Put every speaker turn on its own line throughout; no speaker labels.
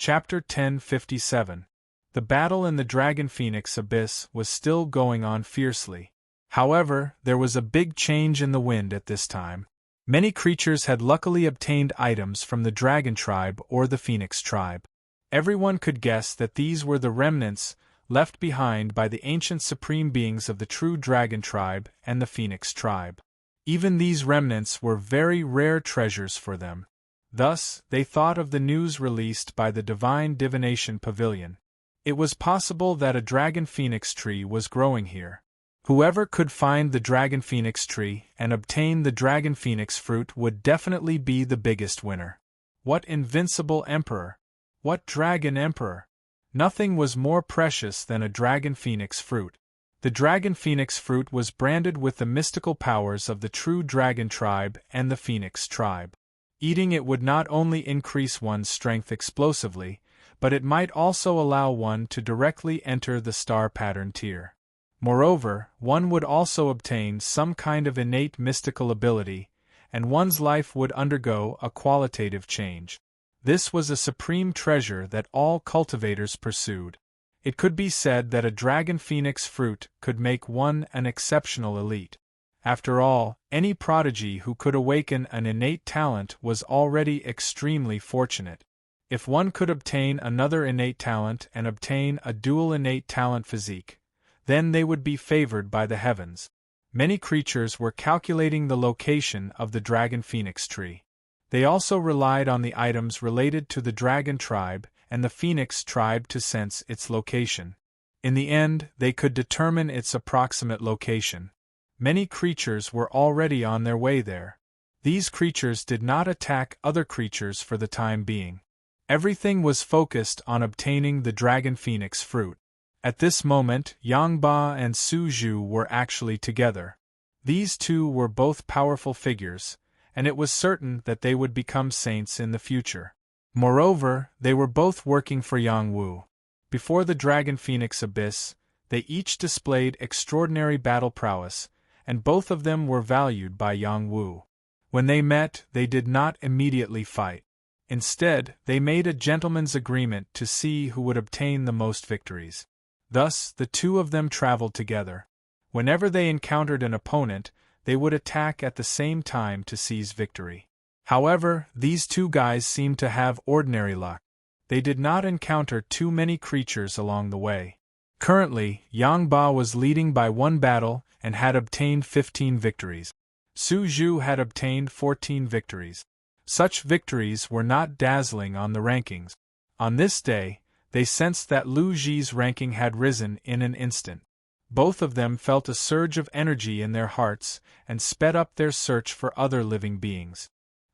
Chapter 1057. The battle in the Dragon Phoenix Abyss was still going on fiercely. However, there was a big change in the wind at this time. Many creatures had luckily obtained items from the Dragon Tribe or the Phoenix Tribe. Everyone could guess that these were the remnants left behind by the ancient supreme beings of the true Dragon Tribe and the Phoenix Tribe. Even these remnants were very rare treasures for them. Thus, they thought of the news released by the Divine Divination Pavilion. It was possible that a Dragon Phoenix tree was growing here. Whoever could find the Dragon Phoenix tree and obtain the Dragon Phoenix fruit would definitely be the biggest winner. What invincible emperor! What dragon emperor! Nothing was more precious than a Dragon Phoenix fruit. The Dragon Phoenix fruit was branded with the mystical powers of the true Dragon Tribe and the Phoenix Tribe. Eating it would not only increase one's strength explosively, but it might also allow one to directly enter the star pattern tier. Moreover, one would also obtain some kind of innate mystical ability, and one's life would undergo a qualitative change. This was a supreme treasure that all cultivators pursued. It could be said that a Dragon Phoenix fruit could make one an exceptional elite. After all, any prodigy who could awaken an innate talent was already extremely fortunate. If one could obtain another innate talent and obtain a dual innate talent physique, then they would be favored by the heavens. Many creatures were calculating the location of the Dragon Phoenix tree. They also relied on the items related to the Dragon Tribe and the Phoenix Tribe to sense its location. In the end, they could determine its approximate location. Many creatures were already on their way there. These creatures did not attack other creatures for the time being. Everything was focused on obtaining the Dragon Phoenix fruit. At this moment, Yangba and Su Zhu were actually together. These two were both powerful figures, and it was certain that they would become saints in the future. Moreover, they were both working for Yang Wu. Before the Dragon Phoenix Abyss, they each displayed extraordinary battle prowess, and both of them were valued by Yang Wu. When they met, they did not immediately fight. Instead, they made a gentleman's agreement to see who would obtain the most victories. Thus, the two of them traveled together. Whenever they encountered an opponent, they would attack at the same time to seize victory. However, these two guys seemed to have ordinary luck. They did not encounter too many creatures along the way. Currently, Yang Ba was leading by one battle and had obtained 15 victories. Su Zhu had obtained 14 victories. Such victories were not dazzling on the rankings. On this day, they sensed that Lu Ji's ranking had risen in an instant. Both of them felt a surge of energy in their hearts and sped up their search for other living beings.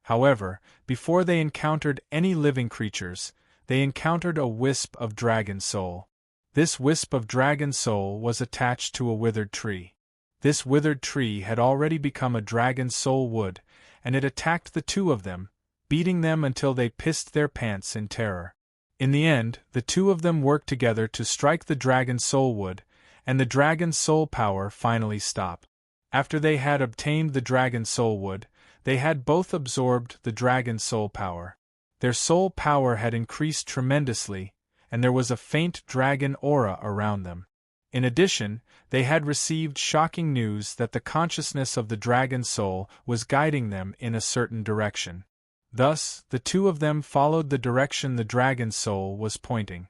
However, before they encountered any living creatures, they encountered a wisp of dragon soul. This wisp of dragon soul was attached to a withered tree. This withered tree had already become a dragon soul wood, and it attacked the two of them, beating them until they pissed their pants in terror. In the end, the two of them worked together to strike the dragon soul wood, and the dragon soul power finally stopped. After they had obtained the dragon soul wood, they had both absorbed the dragon soul power. Their soul power had increased tremendously, and there was a faint dragon aura around them. In addition, they had received shocking news that the consciousness of the dragon soul was guiding them in a certain direction. Thus, the two of them followed the direction the dragon soul was pointing.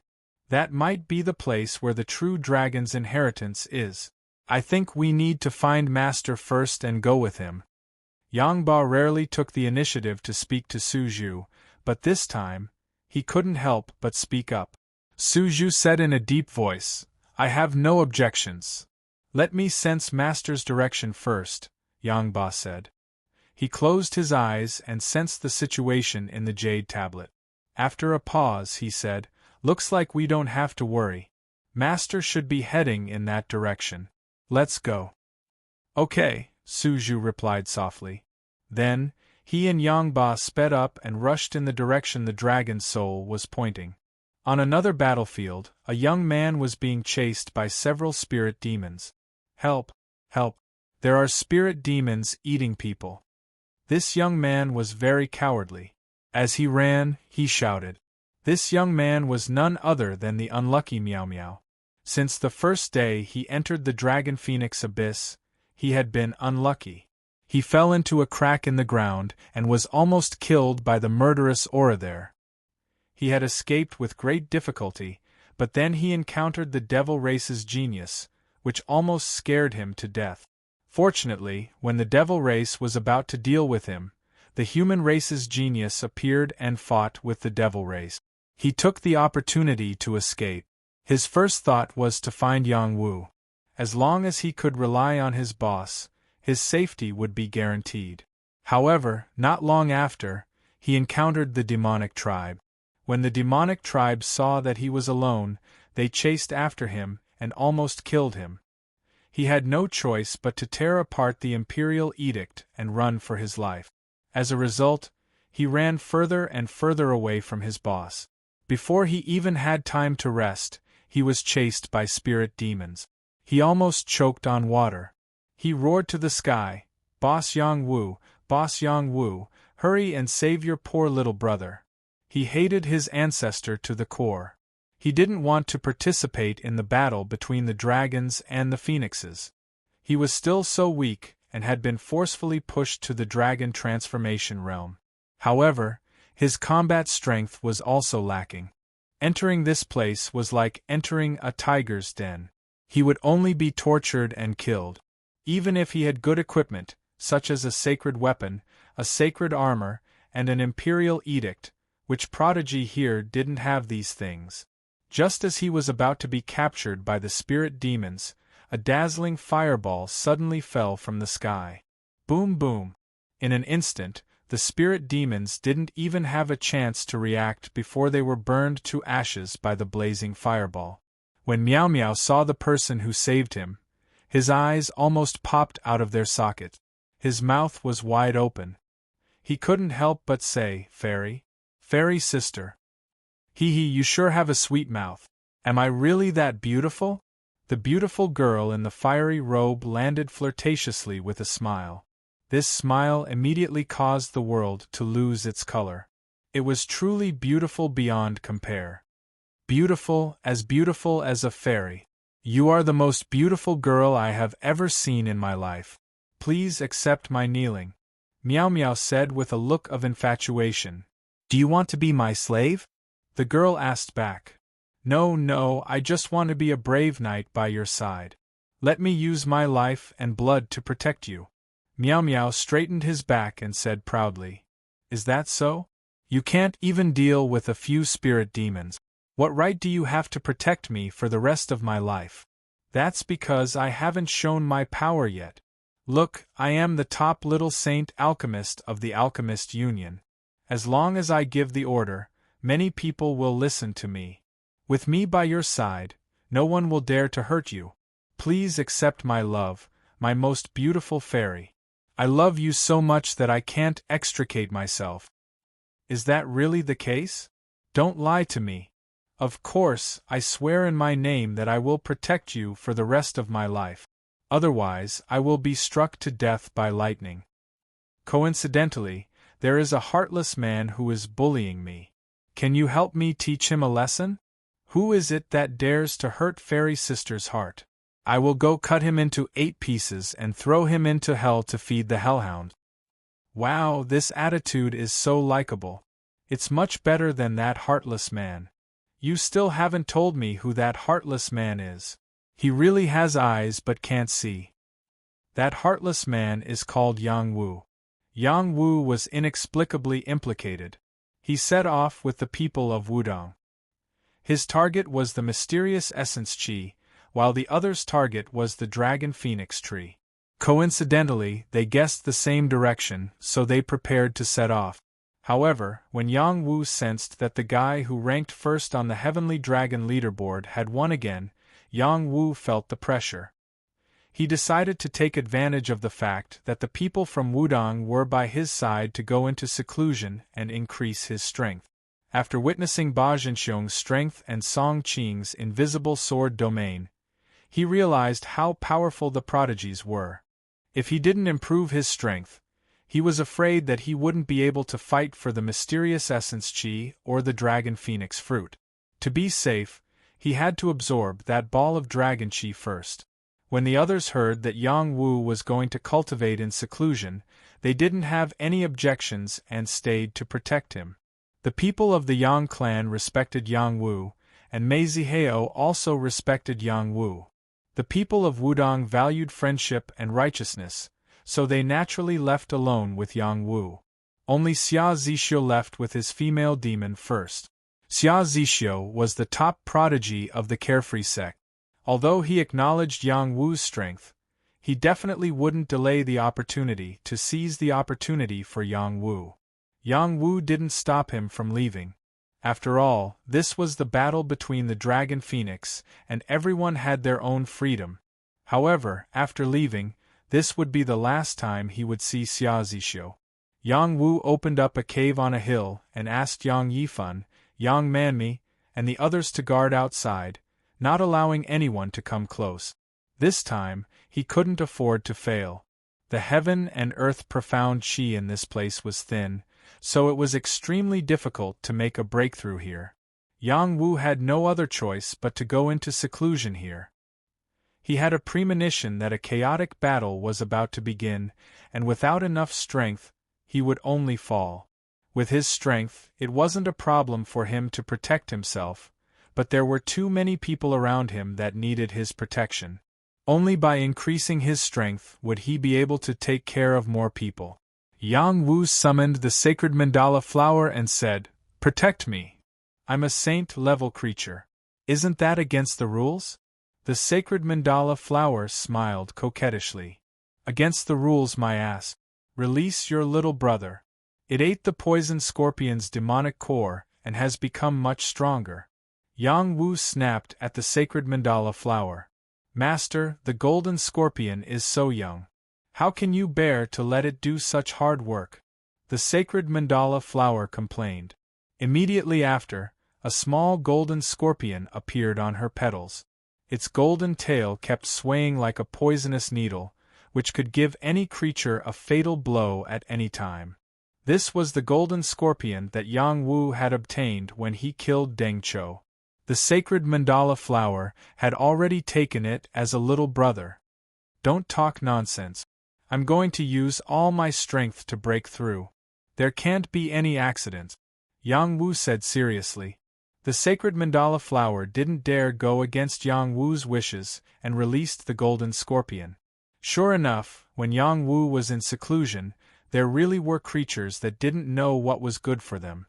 That might be the place where the true dragon's inheritance is. I think we need to find Master first and go with him. Yang Ba rarely took the initiative to speak to Su Zhu, but this time, he couldn't help but speak up. Su Zhu said in a deep voice, "I have no objections. Let me sense Master's direction first," Yang Ba said. He closed his eyes and sensed the situation in the jade tablet. After a pause, he said, "Looks like we don't have to worry. Master should be heading in that direction. Let's go." "Okay," Su Zhu replied softly. Then, he and Yang Ba sped up and rushed in the direction the dragon's soul was pointing. On another battlefield, a young man was being chased by several spirit demons. "Help! Help! There are spirit demons eating people." This young man was very cowardly. As he ran, he shouted, This young man was none other than the unlucky Meow Meow. Since the first day he entered the Dragon Phoenix abyss, he had been unlucky. He fell into a crack in the ground and was almost killed by the murderous aura there. He had escaped with great difficulty, but then he encountered the devil race's genius, which almost scared him to death. Fortunately, when the devil race was about to deal with him, the human race's genius appeared and fought with the devil race. He took the opportunity to escape. His first thought was to find Yang Wu. As long as he could rely on his boss, his safety would be guaranteed. However, not long after, he encountered the demonic tribe. When the demonic tribe saw that he was alone, they chased after him and almost killed him. He had no choice but to tear apart the imperial edict and run for his life. As a result, he ran further and further away from his boss. Before he even had time to rest, he was chased by spirit demons. He almost choked on water. He roared to the sky, "Boss Yang Wu, Boss Yang Wu, hurry and save your poor little brother." He hated his ancestor to the core. He didn't want to participate in the battle between the dragons and the phoenixes. He was still so weak and had been forcefully pushed to the dragon transformation realm. However, his combat strength was also lacking. Entering this place was like entering a tiger's den. He would only be tortured and killed. Even if he had good equipment, such as a sacred weapon, a sacred armor, and an imperial edict, which prodigy here didn't have these things. Just as he was about to be captured by the spirit demons, a dazzling fireball suddenly fell from the sky. Boom boom! In an instant, the spirit demons didn't even have a chance to react before they were burned to ashes by the blazing fireball. When Meow Meow saw the person who saved him, his eyes almost popped out of their socket. His mouth was wide open. He couldn't help but say, "Fairy? Fairy sister. Hee hee, you sure have a sweet mouth. Am I really that beautiful?" The beautiful girl in the fiery robe landed flirtatiously with a smile. This smile immediately caused the world to lose its color. It was truly beautiful beyond compare. Beautiful as a fairy. You are the most beautiful girl I have ever seen in my life. Please accept my kneeling. Meow Meow said with a look of infatuation. Do you want to be my slave? The girl asked back. No, I just want to be a brave knight by your side. Let me use my life and blood to protect you. Meow Meow straightened his back and said proudly. Is that so? You can't even deal with a few spirit demons. What right do you have to protect me for the rest of my life? That's because I haven't shown my power yet. Look, I am the top little saint alchemist of the Alchemist Union. As long as I give the order, many people will listen to me. With me by your side, no one will dare to hurt you. Please accept my love, my most beautiful fairy. I love you so much that I can't extricate myself. Is that really the case? Don't lie to me. Of course, I swear in my name that I will protect you for the rest of my life. Otherwise, I will be struck to death by lightning. Coincidentally, there is a heartless man who is bullying me. Can you help me teach him a lesson? Who is it that dares to hurt Fairy Sister's heart? I will go cut him into 8 pieces and throw him into hell to feed the hellhound. Wow, this attitude is so likable. It's much better than that heartless man. You still haven't told me who that heartless man is. He really has eyes but can't see. That heartless man is called Yang Wu. Yang Wu was inexplicably implicated. He set off with the people of Wudong. His target was the mysterious essence Qi, while the other's target was the dragon phoenix tree. Coincidentally, they guessed the same direction, so they prepared to set off. However, when Yang Wu sensed that the guy who ranked first on the Heavenly Dragon leaderboard had won again, Yang Wu felt the pressure. He decided to take advantage of the fact that the people from Wudong were by his side to go into seclusion and increase his strength. After witnessing Ba Zhenxiong's strength and Song Qing's invisible sword domain, he realized how powerful the prodigies were. If he didn't improve his strength, He was afraid that he wouldn't be able to fight for the mysterious essence chi or the dragon phoenix fruit. To be safe, he had to absorb that ball of dragon chi first. When the others heard that Yang Wu was going to cultivate in seclusion, they didn't have any objections and stayed to protect him. The people of the Yang clan respected Yang Wu, and Mei Zihao also respected Yang Wu. The people of Wudong valued friendship and righteousness, so they naturally left alone with Yang Wu. Only Xia Zixio left with his female demon first. Xia Zixio was the top prodigy of the carefree sect. Although he acknowledged Yang Wu's strength, he definitely wouldn't delay the opportunity to seize the opportunity for Yang Wu. Yang Wu didn't stop him from leaving. After all, this was the battle between the Dragon Phoenix, and everyone had their own freedom. However, after leaving, this would be the last time he would see Xia Zixio. Yang Wu opened up a cave on a hill and asked Yang Yifan, Yang Manmi, and the others to guard outside, not allowing anyone to come close. This time, he couldn't afford to fail. The heaven and earth profound chi in this place was thin, so it was extremely difficult to make a breakthrough here. Yang Wu had no other choice but to go into seclusion here. He had a premonition that a chaotic battle was about to begin, and without enough strength, he would only fall. With his strength, it wasn't a problem for him to protect himself, but there were too many people around him that needed his protection. Only by increasing his strength would he be able to take care of more people. Yang Wu summoned the sacred mandala flower and said, "Protect me. I'm a saint-level creature. Isn't that against the rules?" The sacred mandala flower smiled coquettishly. "Against the rules, my ass. Release your little brother. It ate the poison scorpion's demonic core and has become much stronger." Yang Wu snapped at the sacred mandala flower. "Master, the golden scorpion is so young. How can you bear to let it do such hard work?" The sacred mandala flower complained. Immediately after, a small golden scorpion appeared on her petals. Its golden tail kept swaying like a poisonous needle, which could give any creature a fatal blow at any time. This was the golden scorpion that Yang Wu had obtained when he killed Deng Chou. The sacred mandala flower had already taken it as a little brother. "Don't talk nonsense. I'm going to use all my strength to break through. There can't be any accidents," Yang Wu said seriously. The sacred mandala flower didn't dare go against Yang Wu's wishes and released the golden scorpion. Sure enough, when Yang Wu was in seclusion, there really were creatures that didn't know what was good for them.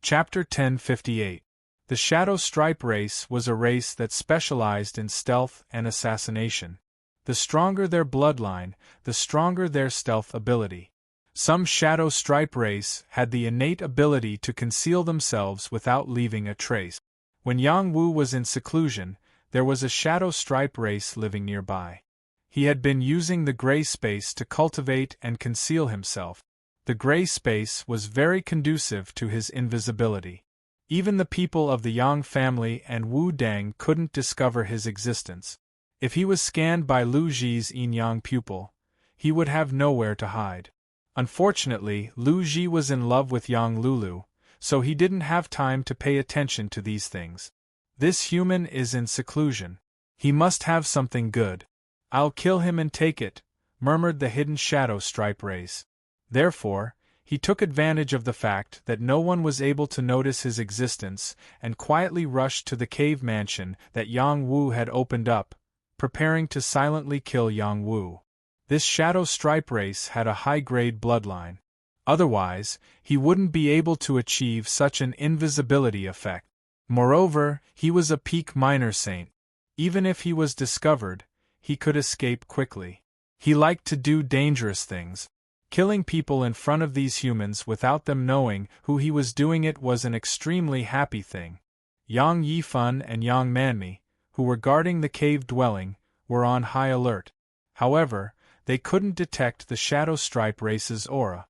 Chapter 1058. The Shadow Stripe race was a race that specialized in stealth and assassination. The stronger their bloodline, the stronger their stealth ability. Some Shadow Stripe race had the innate ability to conceal themselves without leaving a trace. When Yang Wu was in seclusion, there was a Shadow Stripe race living nearby. He had been using the gray space to cultivate and conceal himself. The gray space was very conducive to his invisibility. Even the people of the Yang family and Wu Dang couldn't discover his existence. If he was scanned by Lu Ji's yin-yang pupil, he would have nowhere to hide. Unfortunately, Lu Ji was in love with Yang Lulu, so he didn't have time to pay attention to these things. This human is in seclusion. He must have something good. "I'll kill him and take it," murmured the hidden Shadow Stripe race. Therefore, he took advantage of the fact that no one was able to notice his existence and quietly rushed to the cave mansion that Yang Wu had opened up, preparing to silently kill Yang Wu. This Shadow Stripe race had a high-grade bloodline. Otherwise, he wouldn't be able to achieve such an invisibility effect. Moreover, he was a peak minor saint. Even if he was discovered, he could escape quickly. He liked to do dangerous things. Killing people in front of these humans without them knowing who he was doing it was an extremely happy thing. Yang Yifan and Yang Manmi, who were guarding the cave dwelling, were on high alert. However, they couldn't detect the Shadow Stripe race's aura.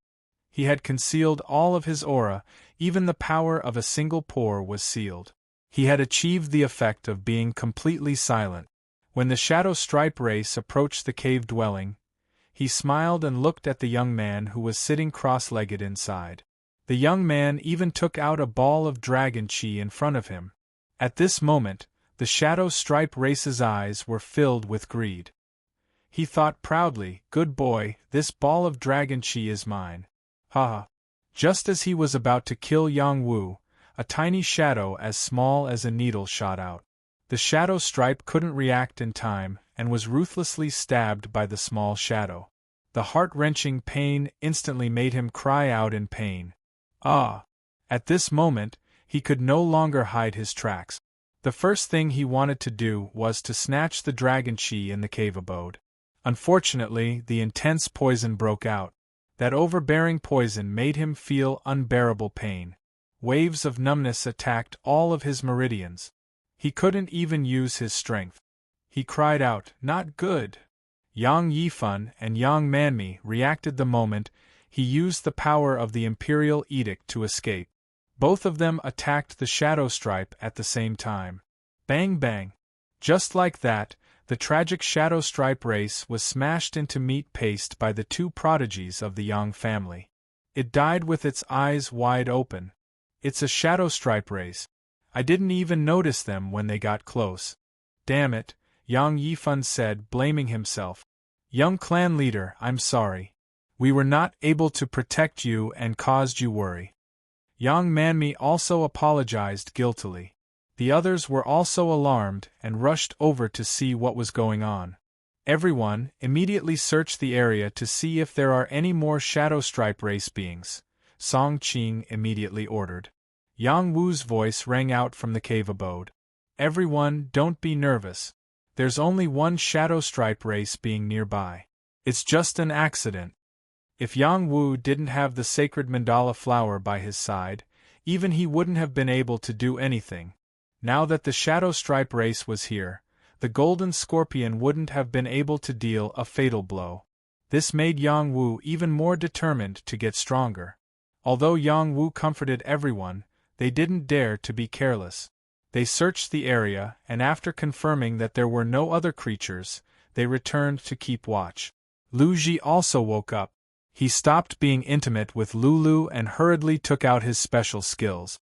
He had concealed all of his aura, even the power of a single pore was sealed. He had achieved the effect of being completely silent. When the Shadow Stripe race approached the cave dwelling, He smiled and looked at the young man who was sitting cross-legged inside. The young man even took out a ball of dragon chi in front of him. At this moment, the Shadow Stripe Race's eyes were filled with greed. He thought proudly, "Good boy, this ball of dragon chi is mine. Ha ha." Just as he was about to kill Yang Wu, a tiny shadow as small as a needle shot out. The Shadow Stripe couldn't react in time and was ruthlessly stabbed by the small shadow. The heart-wrenching pain instantly made him cry out in pain. Ah! At this moment, he could no longer hide his tracks. The first thing he wanted to do was to snatch the dragon chi in the cave abode. Unfortunately, the intense poison broke out. That overbearing poison made him feel unbearable pain. Waves of numbness attacked all of his meridians. He couldn't even use his strength. He cried out, "Not good!" Yang Yifan and Yang Manmi reacted the moment he used the power of the Imperial Edict to escape. Both of them attacked the Shadow Stripe at the same time. Bang bang! Just like that, the tragic Shadow Stripe Race was smashed into meat paste by the two prodigies of the Yang family. It died with its eyes wide open. "It's a Shadow Stripe Race. I didn't even notice them when they got close." "Damn it," Yang Yifan said, blaming himself. "Young clan leader, I'm sorry. We were not able to protect you and caused you worry." Yang Manmi also apologized guiltily. The others were also alarmed and rushed over to see what was going on. Everyone immediately searched the area to see if there are any more Shadow Stripe Race beings, Song Qing immediately ordered. Yang Wu's voice rang out from the cave abode. "Everyone, don't be nervous. There's only one Shadow Stripe Race being nearby. It's just an accident." If Yang Wu didn't have the sacred mandala flower by his side, even he wouldn't have been able to do anything. Now that the Shadow Stripe Race was here, the Golden Scorpion wouldn't have been able to deal a fatal blow. This made Yang Wu even more determined to get stronger. Although Yang Wu comforted everyone, they didn't dare to be careless. They searched the area, and after confirming that there were no other creatures, they returned to keep watch. Lu Ji also woke up. He stopped being intimate with Lulu and hurriedly took out his special skills.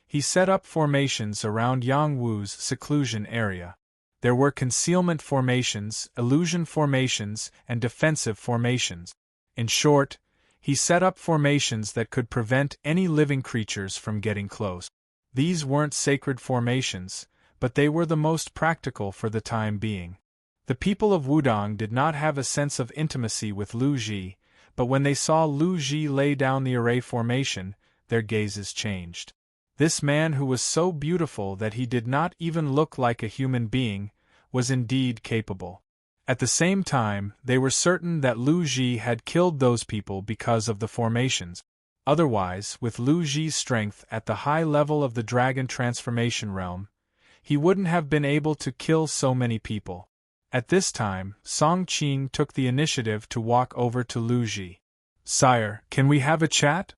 He set up formations around Yang Wu's seclusion area. There were concealment formations, illusion formations, and defensive formations. In short, he set up formations that could prevent any living creatures from getting close. These weren't sacred formations, but they were the most practical for the time being. The people of Wudong did not have a sense of intimacy with Lu Ji, but when they saw Lu Ji lay down the array formation, their gazes changed. This man who was so beautiful that he did not even look like a human being, was indeed capable. At the same time, they were certain that Lu Ji had killed those people because of the formations. Otherwise, with Lu Ji's strength at the high level of the dragon transformation realm, he wouldn't have been able to kill so many people. At this time, Song Qing took the initiative to walk over to Lu Ji. "Sire, can we have a chat?"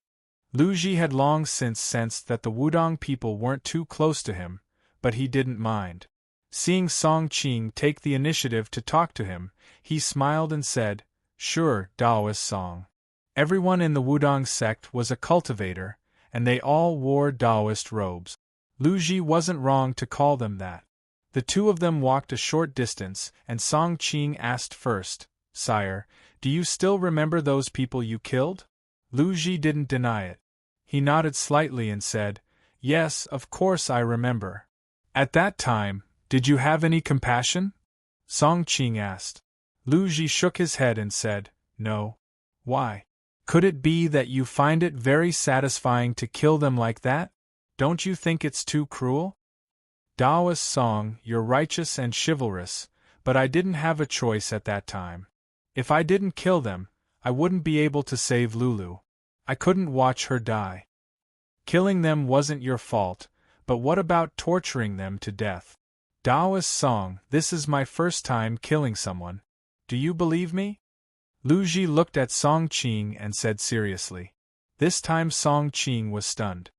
Lu Ji had long since sensed that the Wudong people weren't too close to him, but he didn't mind. Seeing Song Qing take the initiative to talk to him, he smiled and said, "Sure, Daoist Song." Everyone in the Wudong sect was a cultivator, and they all wore Daoist robes. Lu Ji wasn't wrong to call them that. The two of them walked a short distance, and Song Qing asked first, "Sire, do you still remember those people you killed?" Lu Ji didn't deny it. He nodded slightly and said, "Yes, of course I remember." "At that time, did you have any compassion?" Song Qing asked. Lu Ji shook his head and said, "No." "Why? Could it be that you find it very satisfying to kill them like that? Don't you think it's too cruel?" "Daoist Song, you're righteous and chivalrous, but I didn't have a choice at that time. If I didn't kill them, I wouldn't be able to save Lulu. I couldn't watch her die. Killing them wasn't your fault, but what about torturing them to death? Daoist Song, this is my first time killing someone. Do you believe me?" Lu Ji looked at Song Qing and said seriously. This time Song Qing was stunned.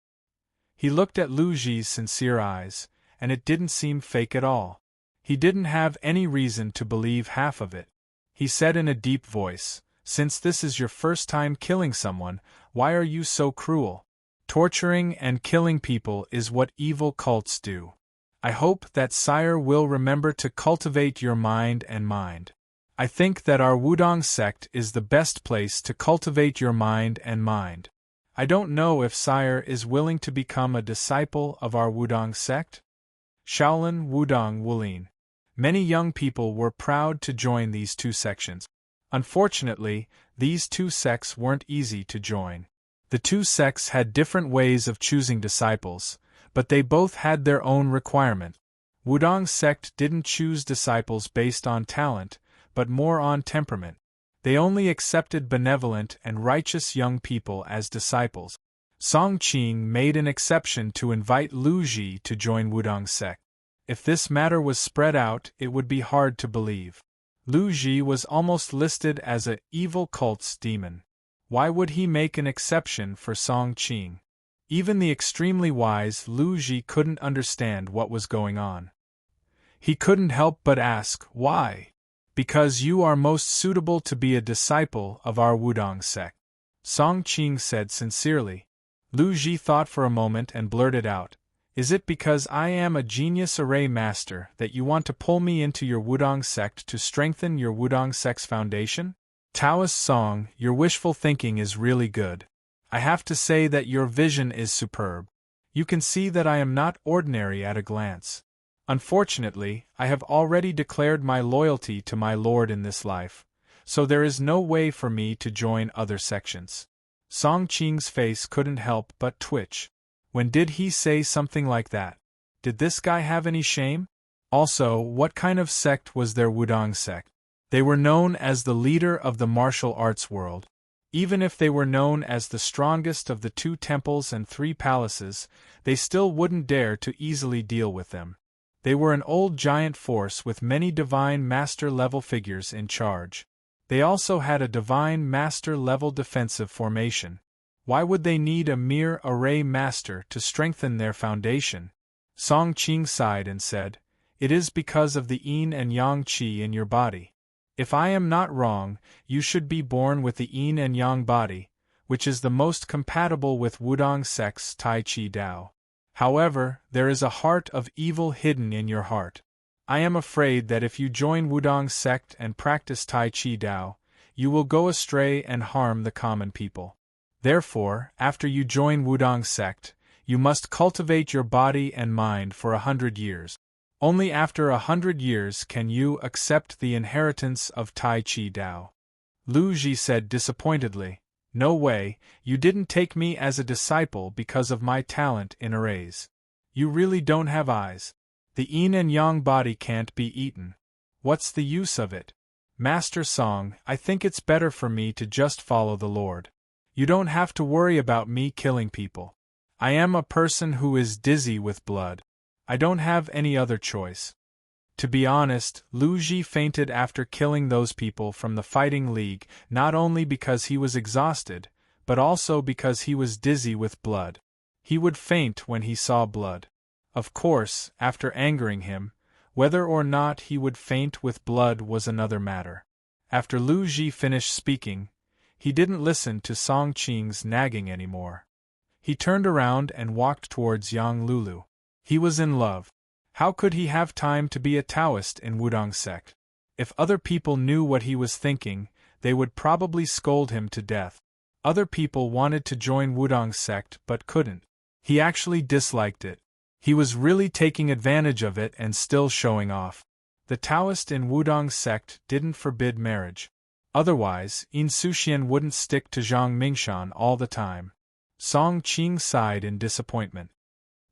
He looked at Lu Ji's sincere eyes, and it didn't seem fake at all. He didn't have any reason to believe half of it. He said in a deep voice, Since this is your first time killing someone, why are you so cruel? Torturing and killing people is what evil cults do. I hope that Sire will remember to cultivate your mind and mind. I think that our Wudong sect is the best place to cultivate your mind and mind. I don't know if Sire is willing to become a disciple of our Wudong sect. Shaolin Wudong Wulin. Many young people were proud to join these two sections. Unfortunately, these two sects weren't easy to join. The two sects had different ways of choosing disciples, but they both had their own requirement. Wudong sect didn't choose disciples based on talent, but more on temperament. They only accepted benevolent and righteous young people as disciples. Song Qing made an exception to invite Lu Ji to join Wudong sect. If this matter was spread out, it would be hard to believe. Lu Ji was almost listed as a evil cult's demon. Why would he make an exception for Song Qing? Even the extremely wise Lu Ji couldn't understand what was going on. He couldn't help but ask, why? Because you are most suitable to be a disciple of our Wudong sect. Song Qing said sincerely. Lu Ji thought for a moment and blurted out, is it because I am a genius array master that you want to pull me into your Wudong sect to strengthen your Wudong sect's foundation? Taoist Song, your wishful thinking is really good. I have to say that your vision is superb. You can see that I am not ordinary at a glance. Unfortunately, I have already declared my loyalty to my lord in this life, so there is no way for me to join other sections. Song Qing's face couldn't help but twitch. When did he say something like that? Did this guy have any shame? Also, what kind of sect was their Wudong sect? They were known as the leader of the martial arts world. Even if they were known as the strongest of the 2 temples and 3 palaces, they still wouldn't dare to easily deal with them. They were an old giant force with many divine master-level figures in charge. They also had a divine master-level defensive formation. Why would they need a mere array master to strengthen their foundation? Song Qing sighed and said, it is because of the yin and yang qi in your body. If I am not wrong, you should be born with the yin and yang body, which is the most compatible with Wudong sect's Tai Chi Dao. However, there is a heart of evil hidden in your heart. I am afraid that if you join Wudong sect and practice Tai Chi Dao, you will go astray and harm the common people. Therefore, after you join Wudong sect, you must cultivate your body and mind for 100 years. Only after 100 years can you accept the inheritance of Tai Chi Dao. Lu Ji said disappointedly, no way, you didn't take me as a disciple because of my talent in arrays. You really don't have eyes. The yin and yang body can't be eaten. What's the use of it? Master Song, I think it's better for me to just follow the Lord. You don't have to worry about me killing people. I am a person who is dizzy with blood. I don't have any other choice. To be honest, Lu Ji fainted after killing those people from the fighting league, not only because he was exhausted, but also because he was dizzy with blood. He would faint when he saw blood. Of course, after angering him, whether or not he would faint with blood was another matter. After Lu Ji finished speaking, he didn't listen to Song Qing's nagging anymore. He turned around and walked towards Yang Lulu. He was in love. How could he have time to be a Taoist in Wudong sect? If other people knew what he was thinking, they would probably scold him to death. Other people wanted to join Wudong sect but couldn't. He actually disliked it. He was really taking advantage of it and still showing off. The Taoist in Wudong sect didn't forbid marriage. Otherwise, Yin Suxian wouldn't stick to Zhang Mingshan all the time. Song Qing sighed in disappointment.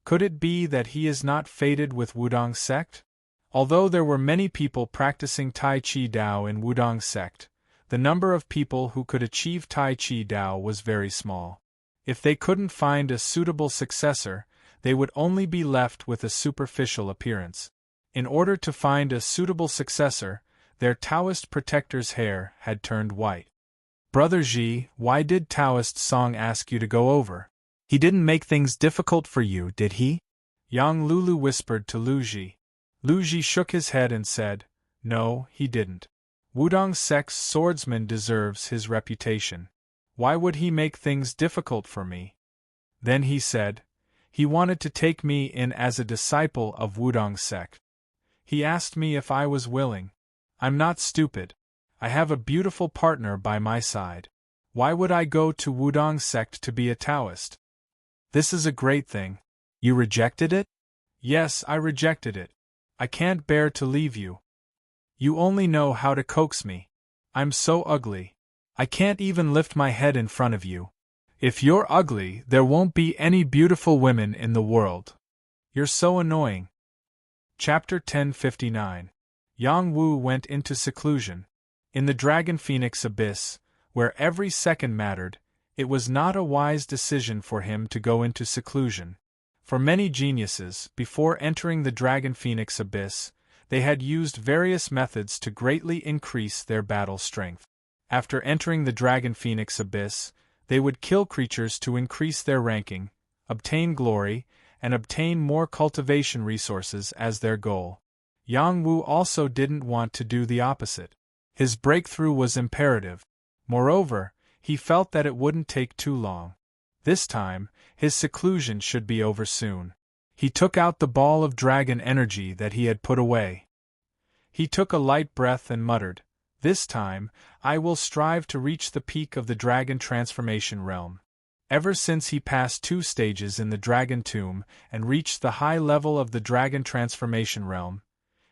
Could it be that he is not fated with Wudong sect? Although there were many people practicing Tai Chi Dao in Wudong sect, the number of people who could achieve Tai Chi Dao was very small. If they couldn't find a suitable successor, they would only be left with a superficial appearance. In order to find a suitable successor, their Taoist protector's hair had turned white. Brother Ji, why did Taoist Song ask you to go over? He didn't make things difficult for you, did he? Yang Lulu whispered to Lu Ji. Lu Ji shook his head and said, no, he didn't. Wudong Sek's swordsman deserves his reputation. Why would he make things difficult for me? Then he said, he wanted to take me in as a disciple of Wudong Sek. He asked me if I was willing. I'm not stupid. I have a beautiful partner by my side. Why would I go to Wudong Sect to be a Taoist? This is a great thing. You rejected it? Yes, I rejected it. I can't bear to leave you. You only know how to coax me. I'm so ugly. I can't even lift my head in front of you. If you're ugly, there won't be any beautiful women in the world. You're so annoying. Chapter 1059. Yang Wu went into seclusion. In the Dragon Phoenix Abyss, where every second mattered, it was not a wise decision for him to go into seclusion. For many geniuses, before entering the Dragon Phoenix Abyss, they had used various methods to greatly increase their battle strength. After entering the Dragon Phoenix Abyss, they would kill creatures to increase their ranking, obtain glory, and obtain more cultivation resources as their goal. Yang Wu also didn't want to do the opposite. His breakthrough was imperative. Moreover, he felt that it wouldn't take too long. This time, his seclusion should be over soon. He took out the ball of dragon energy that he had put away. He took a light breath and muttered, "This time, I will strive to reach the peak of the dragon transformation realm." Ever since he passed 2 stages in the dragon tomb and reached the high level of the dragon transformation realm,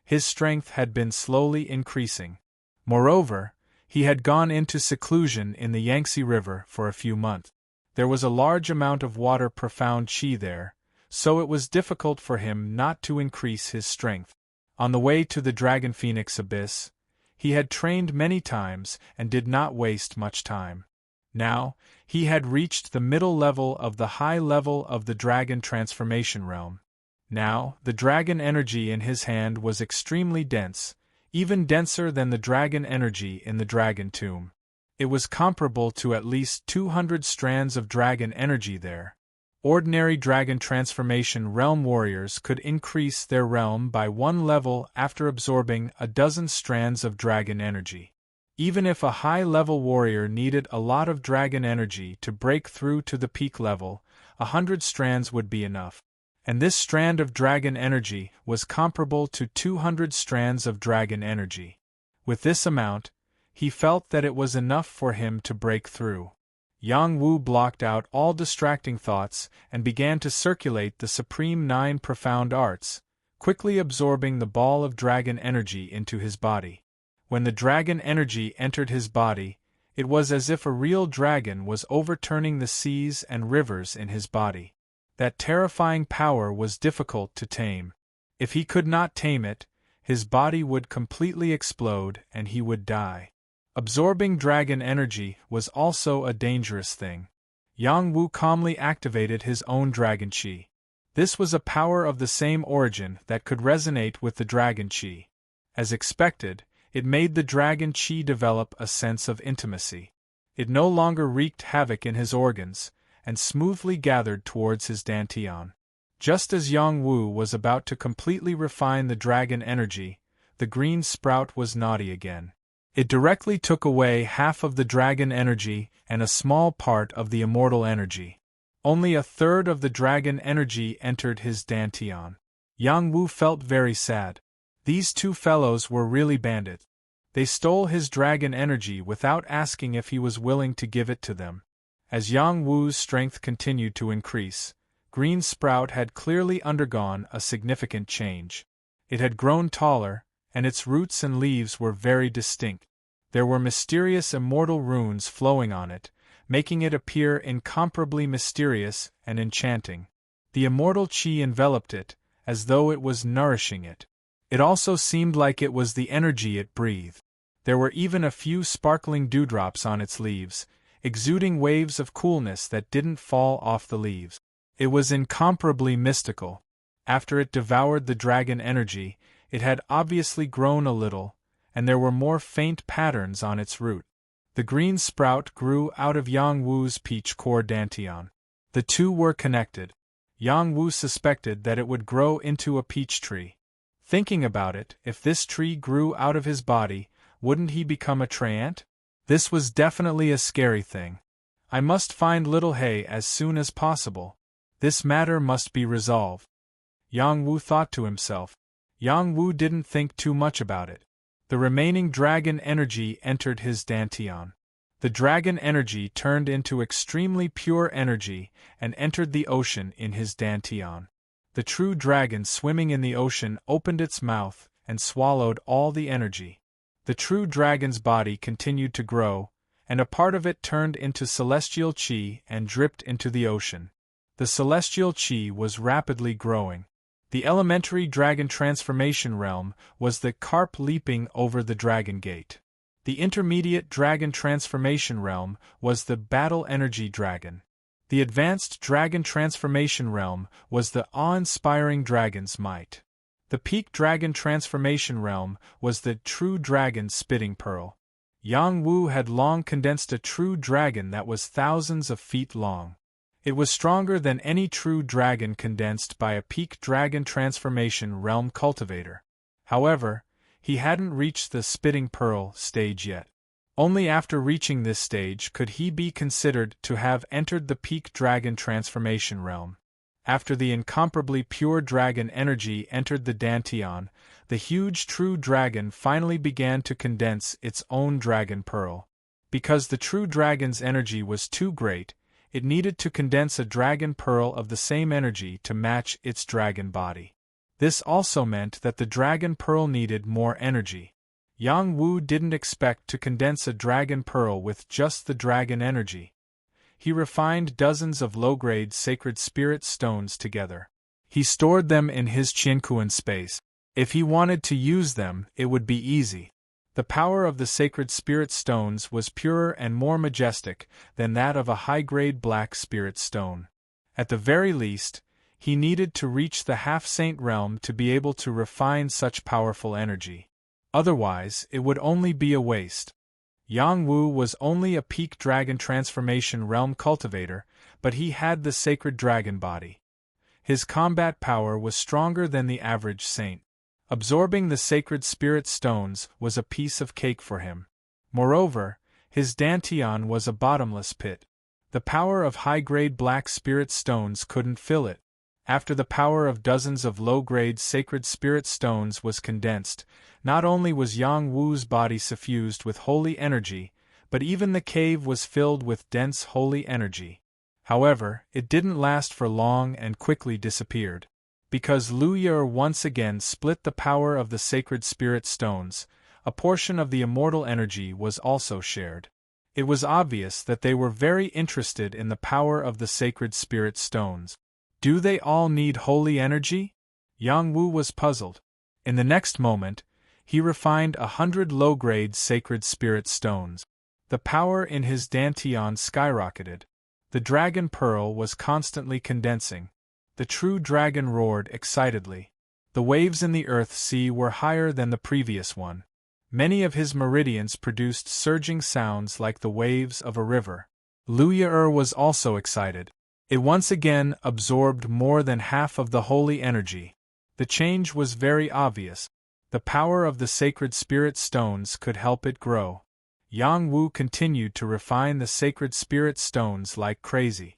his strength had been slowly increasing. Moreover, he had gone into seclusion in the Yangtze River for a few months. There was a large amount of water profound chi there, so it was difficult for him not to increase his strength. On the way to the Dragon Phoenix Abyss, he had trained many times and did not waste much time. Now, he had reached the middle level of the high level of the dragon transformation realm. Now, the dragon energy in his hand was extremely dense, even denser than the dragon energy in the dragon tomb. It was comparable to at least 200 strands of dragon energy there. Ordinary dragon transformation realm warriors could increase their realm by 1 level after absorbing a dozen strands of dragon energy. Even if a high-level warrior needed a lot of dragon energy to break through to the peak level, 100 strands would be enough. And this strand of dragon energy was comparable to 200 strands of dragon energy. With this amount, he felt that it was enough for him to break through. Yang Wu blocked out all distracting thoughts and began to circulate the Supreme 9 Profound Arts, quickly absorbing the ball of dragon energy into his body. When the dragon energy entered his body, it was as if a real dragon was overturning the seas and rivers in his body. That terrifying power was difficult to tame. If he could not tame it, his body would completely explode and he would die. Absorbing dragon energy was also a dangerous thing. Yang Wu calmly activated his own dragon chi. This was a power of the same origin that could resonate with the dragon chi. As expected, it made the dragon chi develop a sense of intimacy. It no longer wreaked havoc in his organs, and smoothly gathered towards his dantian. Just as Yang Wu was about to completely refine the dragon energy, the green sprout was naughty again. It directly took away half of the dragon energy and a small part of the immortal energy. Only a third of the dragon energy entered his dantian. Yang Wu felt very sad. These 2 fellows were really bandits. They stole his dragon energy without asking if he was willing to give it to them. As Yang Wu's strength continued to increase, Green Sprout had clearly undergone a significant change. It had grown taller, and its roots and leaves were very distinct. There were mysterious immortal runes flowing on it, making it appear incomparably mysterious and enchanting. The immortal chi enveloped it, as though it was nourishing it. It also seemed like it was the energy it breathed. There were even a few sparkling dewdrops on its leaves, exuding waves of coolness that didn't fall off the leaves. It was incomparably mystical. After it devoured the dragon energy, it had obviously grown a little, and there were more faint patterns on its root. The green sprout grew out of Yang Wu's peach core dantian. The 2 were connected. Yang Wu suspected that it would grow into a peach tree. Thinking about it, if this tree grew out of his body, wouldn't he become a treant? This was definitely a scary thing. I must find Little Hay as soon as possible. This matter must be resolved. Yang Wu thought to himself. Yang Wu didn't think too much about it. The remaining dragon energy entered his dantian. The dragon energy turned into extremely pure energy and entered the ocean in his dantian. The true dragon swimming in the ocean opened its mouth and swallowed all the energy. The true dragon's body continued to grow, and a part of it turned into celestial qi and dripped into the ocean. The celestial qi was rapidly growing. The elementary dragon transformation realm was the carp leaping over the dragon gate. The intermediate dragon transformation realm was the battle energy dragon. The advanced dragon transformation realm was the awe-inspiring dragon's might. The peak dragon transformation realm was the true dragon spitting pearl. Yang Wu had long condensed a true dragon that was thousands of feet long. It was stronger than any true dragon condensed by a peak dragon transformation realm cultivator. However, he hadn't reached the spitting pearl stage yet. Only after reaching this stage could he be considered to have entered the peak dragon transformation realm. After the incomparably pure dragon energy entered the dantian, the huge true dragon finally began to condense its own dragon pearl. Because the true dragon's energy was too great, it needed to condense a dragon pearl of the same energy to match its dragon body. This also meant that the dragon pearl needed more energy. Yang Wu didn't expect to condense a dragon pearl with just the dragon energy. He refined dozens of low-grade sacred spirit stones together. He stored them in his Qianquan space. If he wanted to use them, it would be easy. The power of the sacred spirit stones was purer and more majestic than that of a high-grade black spirit stone. At the very least, he needed to reach the half-saint realm to be able to refine such powerful energy. Otherwise, it would only be a waste. Yang Wu was only a peak dragon transformation realm cultivator, but he had the sacred dragon body. His combat power was stronger than the average saint. Absorbing the sacred spirit stones was a piece of cake for him. Moreover, his dantian was a bottomless pit. The power of high-grade black spirit stones couldn't fill it. After the power of dozens of low-grade sacred spirit stones was condensed, not only was Yang Wu's body suffused with holy energy, but even the cave was filled with dense holy energy. However, it didn't last for long and quickly disappeared. Because Lu Yer once again split the power of the sacred spirit stones, a portion of the immortal energy was also shared. It was obvious that they were very interested in the power of the sacred spirit stones. Do they all need holy energy? Yang Wu was puzzled. In the next moment, he refined 100 low-grade sacred spirit stones. The power in his dantian skyrocketed. The dragon pearl was constantly condensing. The true dragon roared excitedly. The waves in the earth sea were higher than the previous one. Many of his meridians produced surging sounds like the waves of a river. Lu Yer was also excited. It once again absorbed more than half of the holy energy. The change was very obvious. The power of the sacred spirit stones could help it grow. Yang Wu continued to refine the sacred spirit stones like crazy.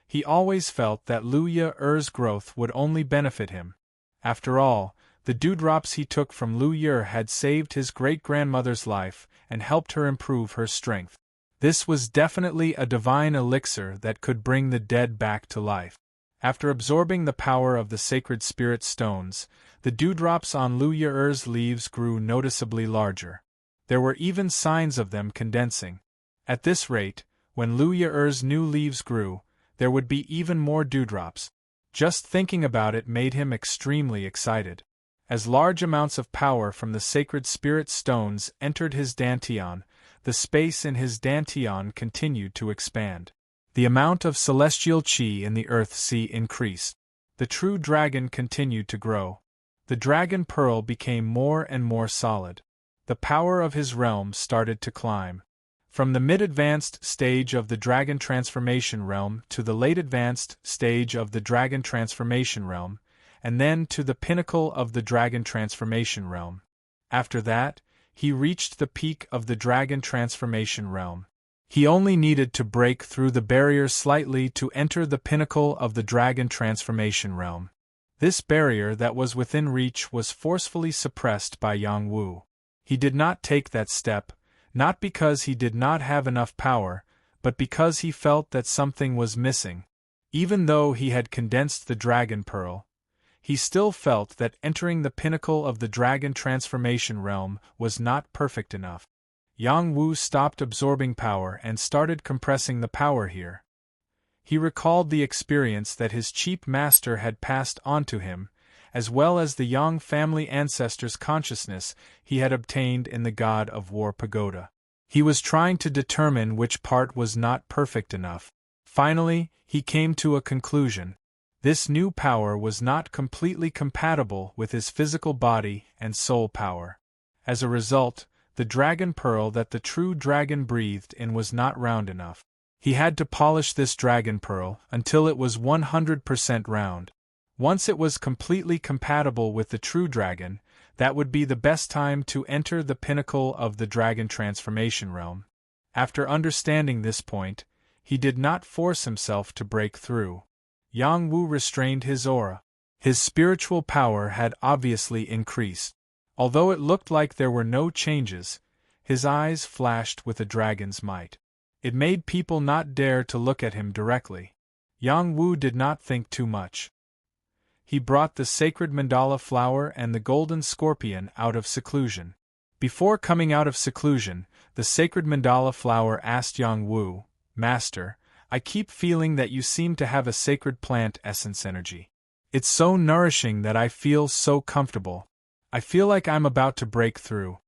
He always felt that Lu Yer's growth would only benefit him. After all, the dewdrops he took from Lu Yer had saved his great-grandmother's life and helped her improve her strength. This was definitely a divine elixir that could bring the dead back to life. After absorbing the power of the sacred spirit stones, the dewdrops on Lu Yer's leaves grew noticeably larger. There were even signs of them condensing. At this rate, when Lu Yer's new leaves grew, there would be even more dewdrops. Just thinking about it made him extremely excited. As large amounts of power from the sacred spirit stones entered his dantian, the space in his dantian continued to expand. The amount of celestial qi in the earth sea increased. The true dragon continued to grow. The dragon pearl became more and more solid. The power of his realm started to climb. From the mid-advanced stage of the dragon transformation realm to the late-advanced stage of the dragon transformation realm, and then to the pinnacle of the dragon transformation realm. After that, he reached the peak of the dragon transformation realm. He only needed to break through the barrier slightly to enter the pinnacle of the dragon transformation realm. This barrier that was within reach was forcefully suppressed by Yang Wu. He did not take that step, not because he did not have enough power, but because he felt that something was missing. Even though he had condensed the dragon pearl, he still felt that entering the pinnacle of the dragon transformation realm was not perfect enough. Yang Wu stopped absorbing power and started compressing the power here. He recalled the experience that his cheap master had passed on to him, as well as the Yang family ancestors' consciousness he had obtained in the God of War pagoda. He was trying to determine which part was not perfect enough. Finally, he came to a conclusion. This new power was not completely compatible with his physical body and soul power. As a result, the dragon pearl that the true dragon breathed in was not round enough. He had to polish this dragon pearl until it was 100% round. Once it was completely compatible with the true dragon, that would be the best time to enter the pinnacle of the dragon transformation realm. After understanding this point, he did not force himself to break through. Yang Wu restrained his aura. His spiritual power had obviously increased. Although it looked like there were no changes, his eyes flashed with a dragon's might. It made people not dare to look at him directly. Yang Wu did not think too much. He brought the sacred mandala flower and the golden scorpion out of seclusion. Before coming out of seclusion, the sacred mandala flower asked Yang Wu, "Master, I keep feeling that you seem to have a sacred plant essence energy. It's so nourishing that I feel so comfortable. I feel like I'm about to break through.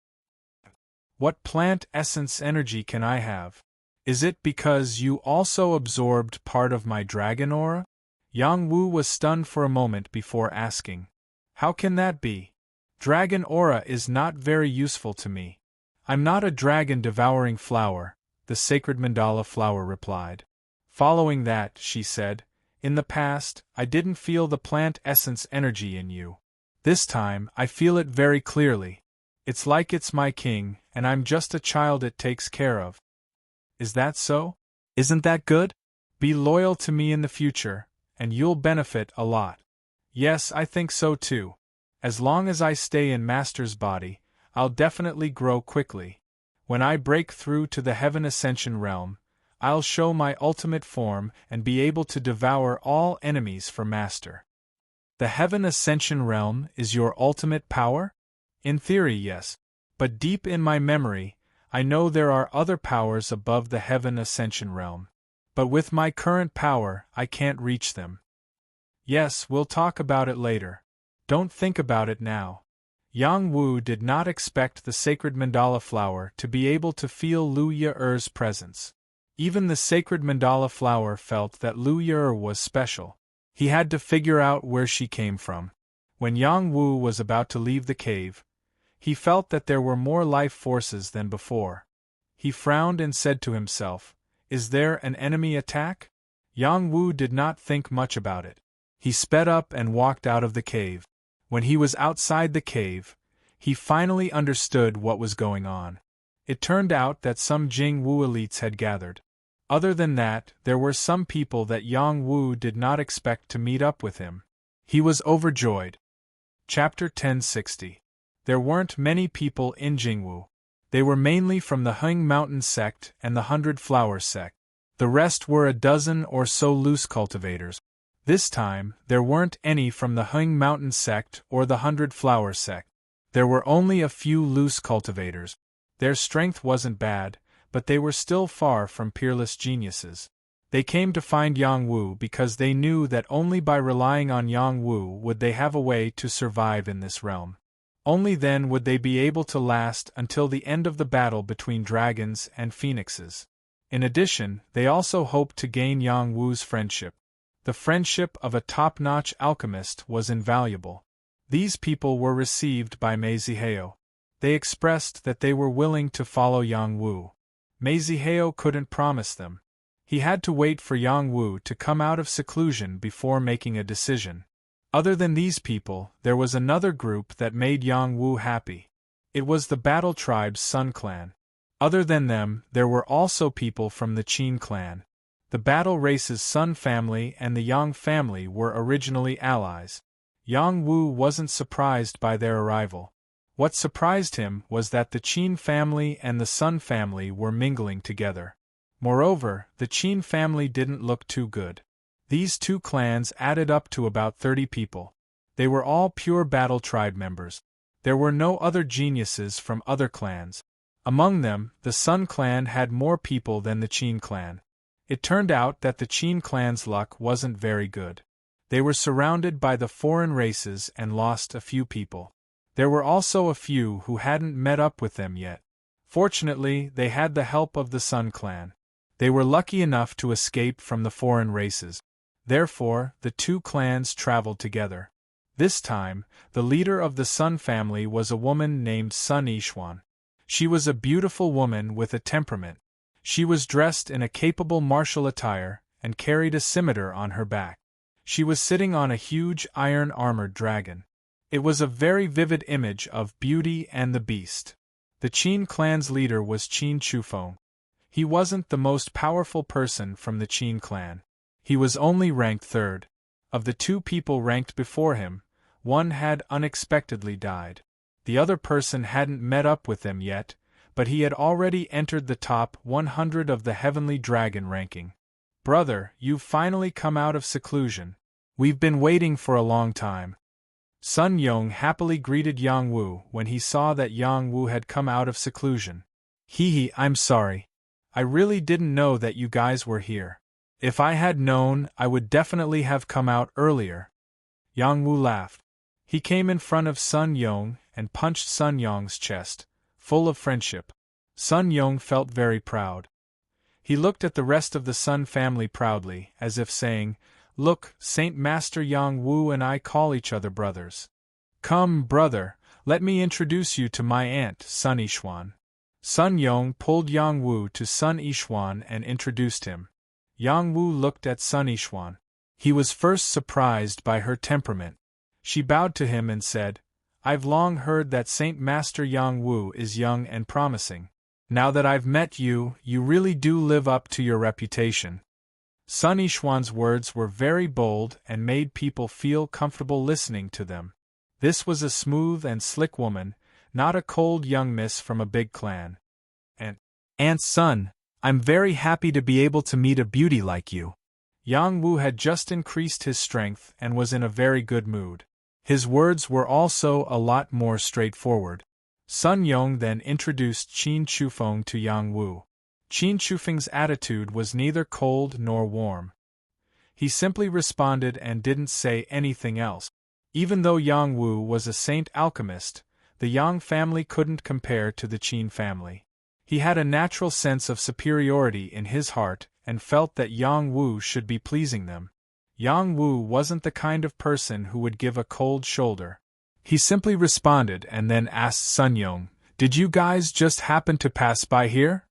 What plant essence energy can I have? Is it because you also absorbed part of my dragon aura?" Yang Wu was stunned for a moment before asking, "How can that be? Dragon aura is not very useful to me. I'm not a dragon-devouring flower," the sacred mandala flower replied. Following that, she said, "In the past, I didn't feel the plant essence energy in you. This time, I feel it very clearly. It's like it's my king, and I'm just a child it takes care of." "Is that so? Isn't that good? Be loyal to me in the future, and you'll benefit a lot." "Yes, I think so too. As long as I stay in Master's body, I'll definitely grow quickly. When I break through to the Heaven Ascension realm, I'll show my ultimate form and be able to devour all enemies for Master." "The Heaven Ascension realm is your ultimate power?" "In theory, yes. But deep in my memory, I know there are other powers above the Heaven Ascension realm. But with my current power, I can't reach them." "Yes, we'll talk about it later. Don't think about it now." Yang Wu did not expect the sacred mandala flower to be able to feel Lu Ye'er's presence. Even the sacred mandala flower felt that Lu Ye'er was special. He had to figure out where she came from. When Yang Wu was about to leave the cave, he felt that there were more life forces than before. He frowned and said to himself, "Is there an enemy attack?" Yang Wu did not think much about it. He sped up and walked out of the cave. When he was outside the cave, he finally understood what was going on. It turned out that some Jing Wu elites had gathered. Other than that, there were some people that Yang Wu did not expect to meet up with him. He was overjoyed. Chapter 1060. There weren't many people in Jingwu. They were mainly from the Hung Mountain sect and the 100 Flower sect. The rest were a dozen or so loose cultivators. This time, there weren't any from the Hung Mountain sect or the 100 Flower sect. There were only a few loose cultivators. Their strength wasn't bad, but they were still far from peerless geniuses. They came to find Yang Wu because they knew that only by relying on Yang Wu would they have a way to survive in this realm. Only then would they be able to last until the end of the battle between dragons and phoenixes. In addition, they also hoped to gain Yang Wu's friendship. The friendship of a top-notch alchemist was invaluable. These people were received by Meiziheo. They expressed that they were willing to follow Yang Wu. Meiziheo couldn't promise them. He had to wait for Yang Wu to come out of seclusion before making a decision. Other than these people, there was another group that made Yang Wu happy. It was the Battle Tribe's Sun clan. Other than them, there were also people from the Qin clan. The Battle Race's Sun family and the Yang family were originally allies. Yang Wu wasn't surprised by their arrival. What surprised him was that the Qin family and the Sun family were mingling together. Moreover, the Qin family didn't look too good. These two clans added up to about 30 people. They were all pure Battle Tribe members. There were no other geniuses from other clans. Among them, the Sun clan had more people than the Qin clan. It turned out that the Qin clan's luck wasn't very good. They were surrounded by the foreign races and lost a few people. There were also a few who hadn't met up with them yet. Fortunately, they had the help of the Sun clan. They were lucky enough to escape from the foreign races. Therefore, the two clans traveled together. This time, the leader of the Sun family was a woman named Sun Yixuan. She was a beautiful woman with a temperament. She was dressed in a capable martial attire and carried a scimitar on her back. She was sitting on a huge iron-armored dragon. It was a very vivid image of Beauty and the Beast. The Qin clan's leader was Qin Chufeng. He wasn't the most powerful person from the Qin clan. He was only ranked third. Of the two people ranked before him, one had unexpectedly died. The other person hadn't met up with them yet, but he had already entered the top 100 of the Heavenly Dragon ranking. "Brother, you've finally come out of seclusion. We've been waiting for a long time." Sun Yong happily greeted Yang Wu when he saw that Yang Wu had come out of seclusion. "Hee, I'm sorry. I really didn't know that you guys were here. If I had known, I would definitely have come out earlier." Yang Wu laughed. He came in front of Sun Yong and punched Sun Yong's chest, full of friendship. Sun Yong felt very proud. He looked at the rest of the Sun family proudly, as if saying, "Look, Saint Master Yang Wu and I call each other brothers. Come, brother, let me introduce you to my aunt, Sun Yixuan." Sun Yong pulled Yang Wu to Sun Yixuan and introduced him. Yang Wu looked at Sun Yixuan. He was first surprised by her temperament. She bowed to him and said, "I've long heard that Saint Master Yang Wu is young and promising. Now that I've met you, you really do live up to your reputation." Sun Yixuan's words were very bold and made people feel comfortable listening to them. This was a smooth and slick woman, not a cold young miss from a big clan. "And, Aunt Sun, I'm very happy to be able to meet a beauty like you." Yang Wu had just increased his strength and was in a very good mood. His words were also a lot more straightforward. Sun Yong then introduced Qin Chufeng to Yang Wu. Qin Chufeng's attitude was neither cold nor warm. He simply responded and didn't say anything else. Even though Yang Wu was a saint alchemist, the Yang family couldn't compare to the Qin family. He had a natural sense of superiority in his heart and felt that Yang Wu should be pleasing them. Yang Wu wasn't the kind of person who would give a cold shoulder. He simply responded and then asked Sun Yong, "Did you guys just happen to pass by here?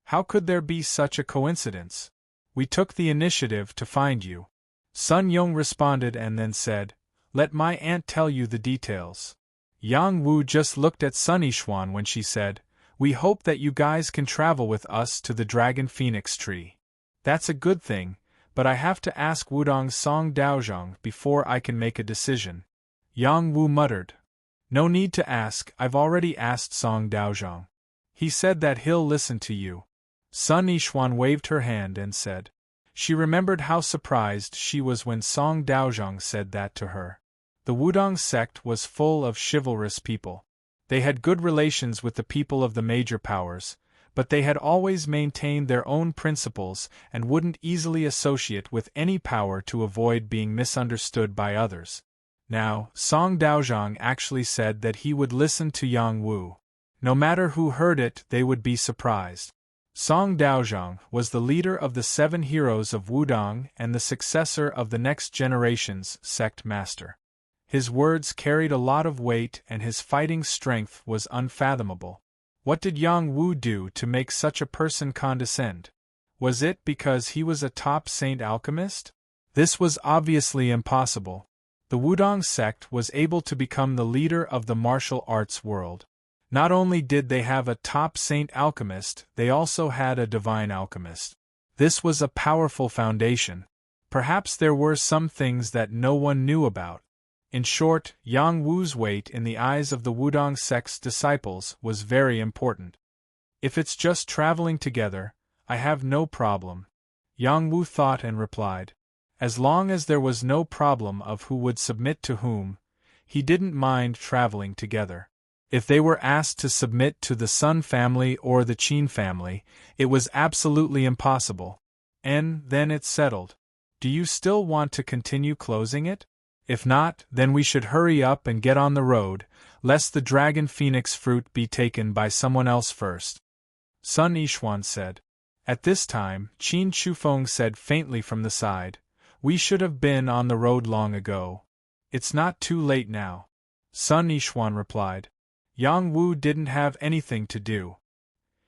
How could there be such a coincidence? We took the initiative to find you." Sun Yong responded and then said, "Let my aunt tell you the details." Yang Wu just looked at Sun Yixuan when she said, "We hope that you guys can travel with us to the Dragon Phoenix Tree. That's a good thing, but I have to ask Wudong's Song Daozhong before I can make a decision." Yang Wu muttered, "No need to ask, I've already asked Song Daozhong. He said that he'll listen to you." Sun Yixuan waved her hand and said. She remembered how surprised she was when Song Daozhong said that to her. The Wudong sect was full of chivalrous people. They had good relations with the people of the major powers, but they had always maintained their own principles and wouldn't easily associate with any power to avoid being misunderstood by others. Now, Song Daozhong actually said that he would listen to Yang Wu. No matter who heard it, they would be surprised. Song Daozhong was the leader of the 7 heroes of Wudong and the successor of the next generation's sect master. His words carried a lot of weight and his fighting strength was unfathomable. What did Yang Wu do to make such a person condescend? Was it because he was a top saint alchemist? This was obviously impossible. The Wudong sect was able to become the leader of the martial arts world. Not only did they have a top saint alchemist, they also had a divine alchemist. This was a powerful foundation. Perhaps there were some things that no one knew about. In short, Yang Wu's weight in the eyes of the Wudong sect's disciples was very important. If it's just traveling together, I have no problem, Yang Wu thought and replied. As long as there was no problem of who would submit to whom, he didn't mind traveling together. If they were asked to submit to the Sun family or the Qin family, it was absolutely impossible. And then it's settled. Do you still want to continue closing it? If not, then we should hurry up and get on the road, lest the dragon phoenix fruit be taken by someone else first. Sun Yishuan said. At this time, Qin Shufeng said faintly from the side, "We should have been on the road long ago. It's not too late now." Sun Yishuan replied. Yang Wu didn't have anything to do.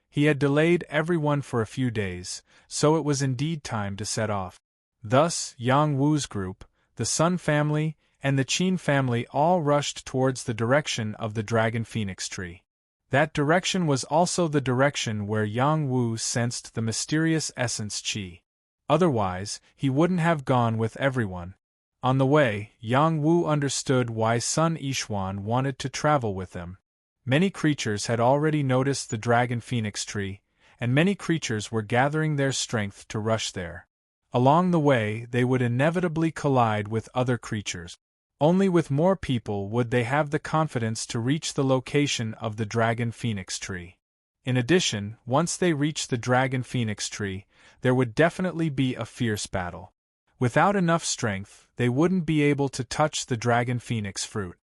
He had delayed everyone for a few days, so it was indeed time to set off. Thus, Yang Wu's group, the Sun family, and the Qin family all rushed towards the direction of the dragon phoenix tree. That direction was also the direction where Yang Wu sensed the mysterious essence qi. Otherwise, he wouldn't have gone with everyone. On the way, Yang Wu understood why Sun Yishuan wanted to travel with them. Many creatures had already noticed the dragon phoenix tree, and many creatures were gathering their strength to rush there. Along the way, they would inevitably collide with other creatures. Only with more people would they have the confidence to reach the location of the dragon phoenix tree. In addition, once they reached the dragon phoenix tree, there would definitely be a fierce battle. Without enough strength, they wouldn't be able to touch the dragon phoenix fruit.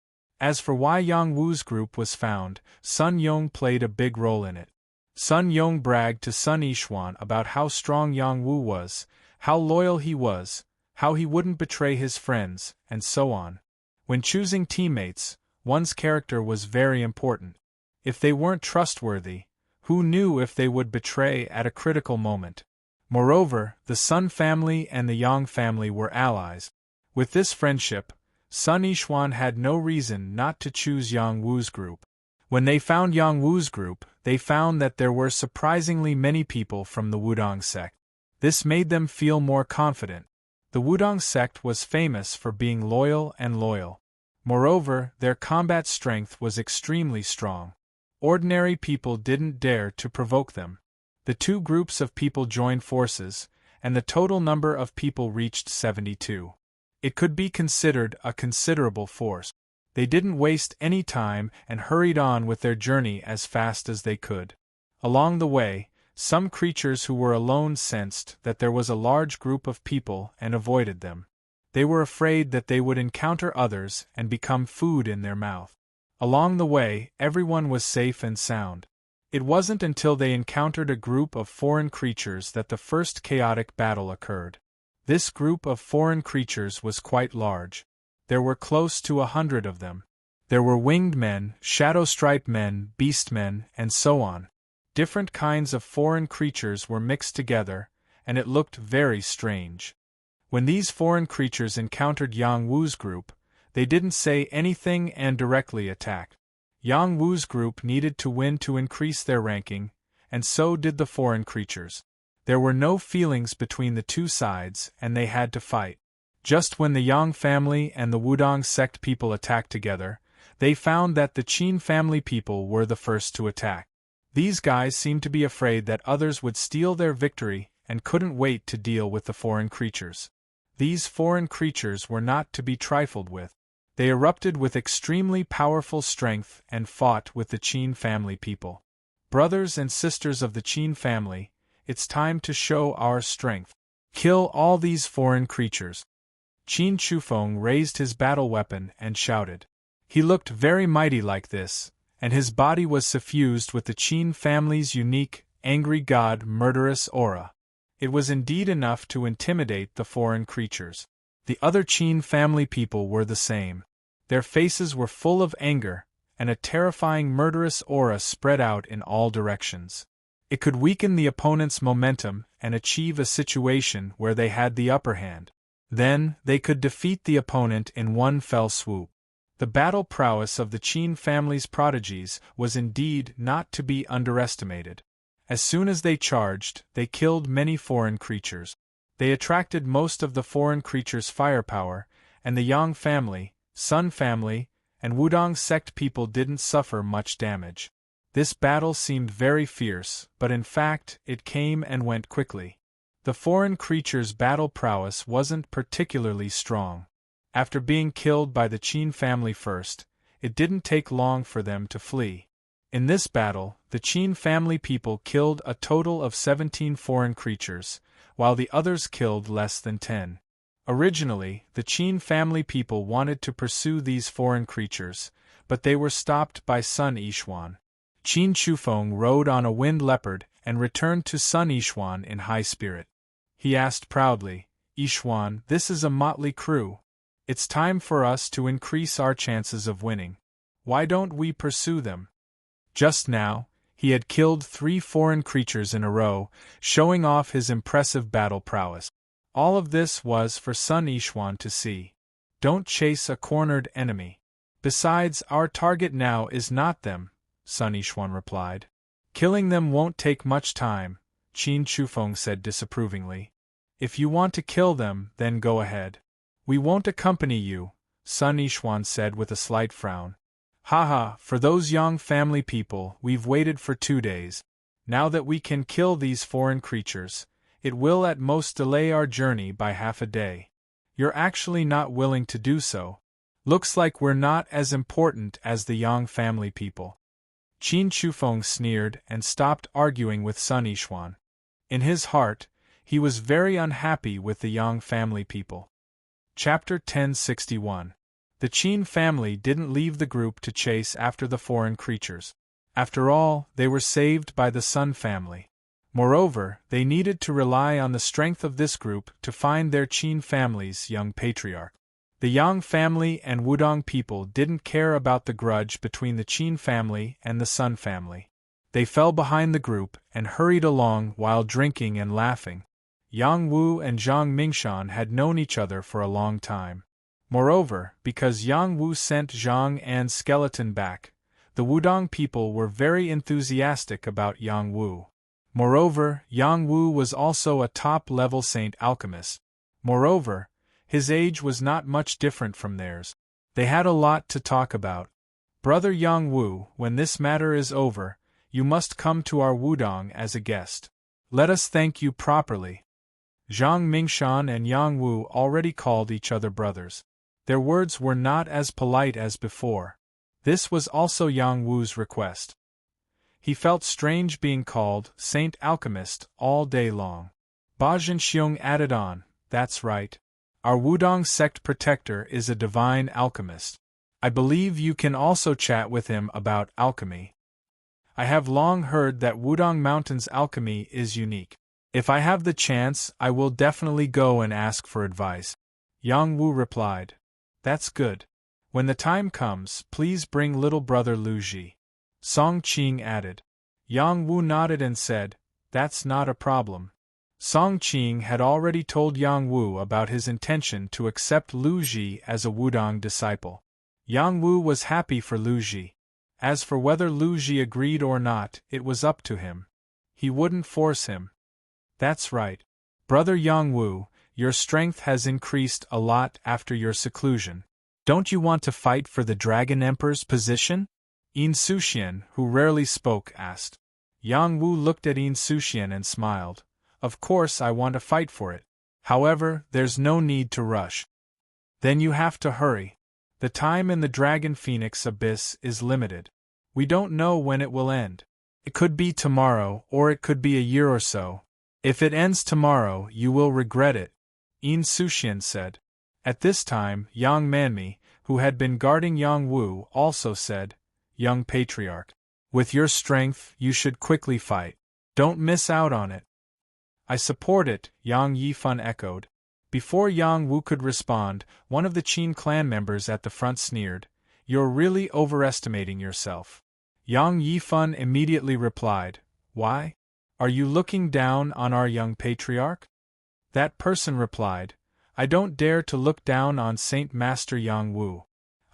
As for why Yang Wu's group was found, Sun Yong played a big role in it. Sun Yong bragged to Sun Yishuan about how strong Yang Wu was, how loyal he was, how he wouldn't betray his friends, and so on. When choosing teammates, one's character was very important. If they weren't trustworthy, who knew if they would betray at a critical moment? Moreover, the Sun family and the Yang family were allies. With this friendship, Sun Yishuan had no reason not to choose Yang Wu's group. When they found Yang Wu's group, they found that there were surprisingly many people from the Wudong sect. This made them feel more confident. The Wudong sect was famous for being loyal and loyal. Moreover, their combat strength was extremely strong. Ordinary people didn't dare to provoke them. The two groups of people joined forces, and the total number of people reached 72. It could be considered a considerable force. They didn't waste any time and hurried on with their journey as fast as they could. Along the way, some creatures who were alone sensed that there was a large group of people and avoided them. They were afraid that they would encounter others and become food in their mouth. Along the way, everyone was safe and sound. It wasn't until they encountered a group of foreign creatures that the first chaotic battle occurred. This group of foreign creatures was quite large. There were close to 100 of them. There were winged men, shadow-striped men, beastmen, and so on. Different kinds of foreign creatures were mixed together, and it looked very strange. When these foreign creatures encountered Yang Wu's group, they didn't say anything and directly attacked. Yang Wu's group needed to win to increase their ranking, and so did the foreign creatures. There were no feelings between the two sides, and they had to fight. Just when the Yang family and the Wudong sect people attacked together, they found that the Qin family people were the first to attack. These guys seemed to be afraid that others would steal their victory and couldn't wait to deal with the foreign creatures. These foreign creatures were not to be trifled with. They erupted with extremely powerful strength and fought with the Qin family people. Brothers and sisters of the Qin family, it's time to show our strength. Kill all these foreign creatures. Qin Shufeng raised his battle weapon and shouted. He looked very mighty like this, and his body was suffused with the Qin family's unique, angry god murderous aura. It was indeed enough to intimidate the foreign creatures. The other Qin family people were the same. Their faces were full of anger, and a terrifying murderous aura spread out in all directions. It could weaken the opponent's momentum and achieve a situation where they had the upper hand. Then, they could defeat the opponent in one fell swoop. The battle prowess of the Qin family's prodigies was indeed not to be underestimated. As soon as they charged, they killed many foreign creatures. They attracted most of the foreign creatures' firepower, and the Yang family, Sun family, and Wudong sect people didn't suffer much damage. This battle seemed very fierce, but in fact, it came and went quickly. The foreign creatures' battle prowess wasn't particularly strong. After being killed by the Qin family first, it didn't take long for them to flee. In this battle, the Qin family people killed a total of 17 foreign creatures, while the others killed less than 10. Originally, the Qin family people wanted to pursue these foreign creatures, but they were stopped by Sun Yishuan. Qin Shufeng rode on a wind leopard and returned to Sun Yishuan in high spirit. He asked proudly, "Yishuan, this is a motley crew. It's time for us to increase our chances of winning. Why don't we pursue them?" Just now, he had killed 3 foreign creatures in a row, showing off his impressive battle prowess. All of this was for Sun Yishuan to see. Don't chase a cornered enemy. Besides, our target now is not them, Sun Yishuan replied. Killing them won't take much time, Qin Shufeng said disapprovingly. If you want to kill them, then go ahead. We won't accompany you, Sun Yishuan said with a slight frown. Haha, for those Yang family people, we've waited for 2 days. Now that we can kill these foreign creatures, it will at most delay our journey by half a day. You're actually not willing to do so. Looks like we're not as important as the Yang family people. Qin Shufeng sneered and stopped arguing with Sun Yishuan. In his heart, he was very unhappy with the Yang family people. Chapter 1061. The Qin family didn't leave the group to chase after the foreign creatures. After all, they were saved by the Sun family. Moreover, they needed to rely on the strength of this group to find their Qin family's young patriarch. The Yang family and Wudong people didn't care about the grudge between the Qin family and the Sun family. They fell behind the group and hurried along while drinking and laughing. Yang Wu and Zhang Mingshan had known each other for a long time. Moreover, because Yang Wu sent Zhang An's skeleton back, the Wudong people were very enthusiastic about Yang Wu. Moreover, Yang Wu was also a top-level saint alchemist. Moreover, his age was not much different from theirs. They had a lot to talk about. Brother Yang Wu, when this matter is over, you must come to our Wudong as a guest. Let us thank you properly. Zhang Mingshan and Yang Wu already called each other brothers. Their words were not as polite as before. This was also Yang Wu's request. He felt strange being called Saint Alchemist all day long. Ba Zhenxiong added on, "That's right. Our Wudong sect protector is a divine alchemist. I believe you can also chat with him about alchemy. I have long heard that Wudong Mountain's alchemy is unique. If I have the chance, I will definitely go and ask for advice." Yang Wu replied, "That's good. When the time comes, please bring little brother Lu Ji." Song Qing added. Yang Wu nodded and said, "That's not a problem." Song Qing had already told Yang Wu about his intention to accept Lu Ji as a Wudong disciple. Yang Wu was happy for Lu Ji. As for whether Lu Ji agreed or not, it was up to him. He wouldn't force him. "That's right. Brother Yang Wu, your strength has increased a lot after your seclusion. Don't you want to fight for the Dragon Emperor's position?" Yin Suxian, who rarely spoke, asked. Yang Wu looked at Yin Suxian and smiled. "Of course I want to fight for it. However, there's no need to rush." "Then you have to hurry. The time in the Dragon Phoenix Abyss is limited. We don't know when it will end. It could be tomorrow, or it could be a year or so. If it ends tomorrow, you will regret it," Yin Suxian said. At this time, Yang Manmi, who had been guarding Yang Wu, also said, "Young Patriarch, with your strength, you should quickly fight. Don't miss out on it." "I support it," Yang Yifan echoed. Before Yang Wu could respond, one of the Qin clan members at the front sneered, "You're really overestimating yourself." Yang Yifan immediately replied, "Why? Are you looking down on our young patriarch?" That person replied, "I don't dare to look down on Saint Master Yang Wu.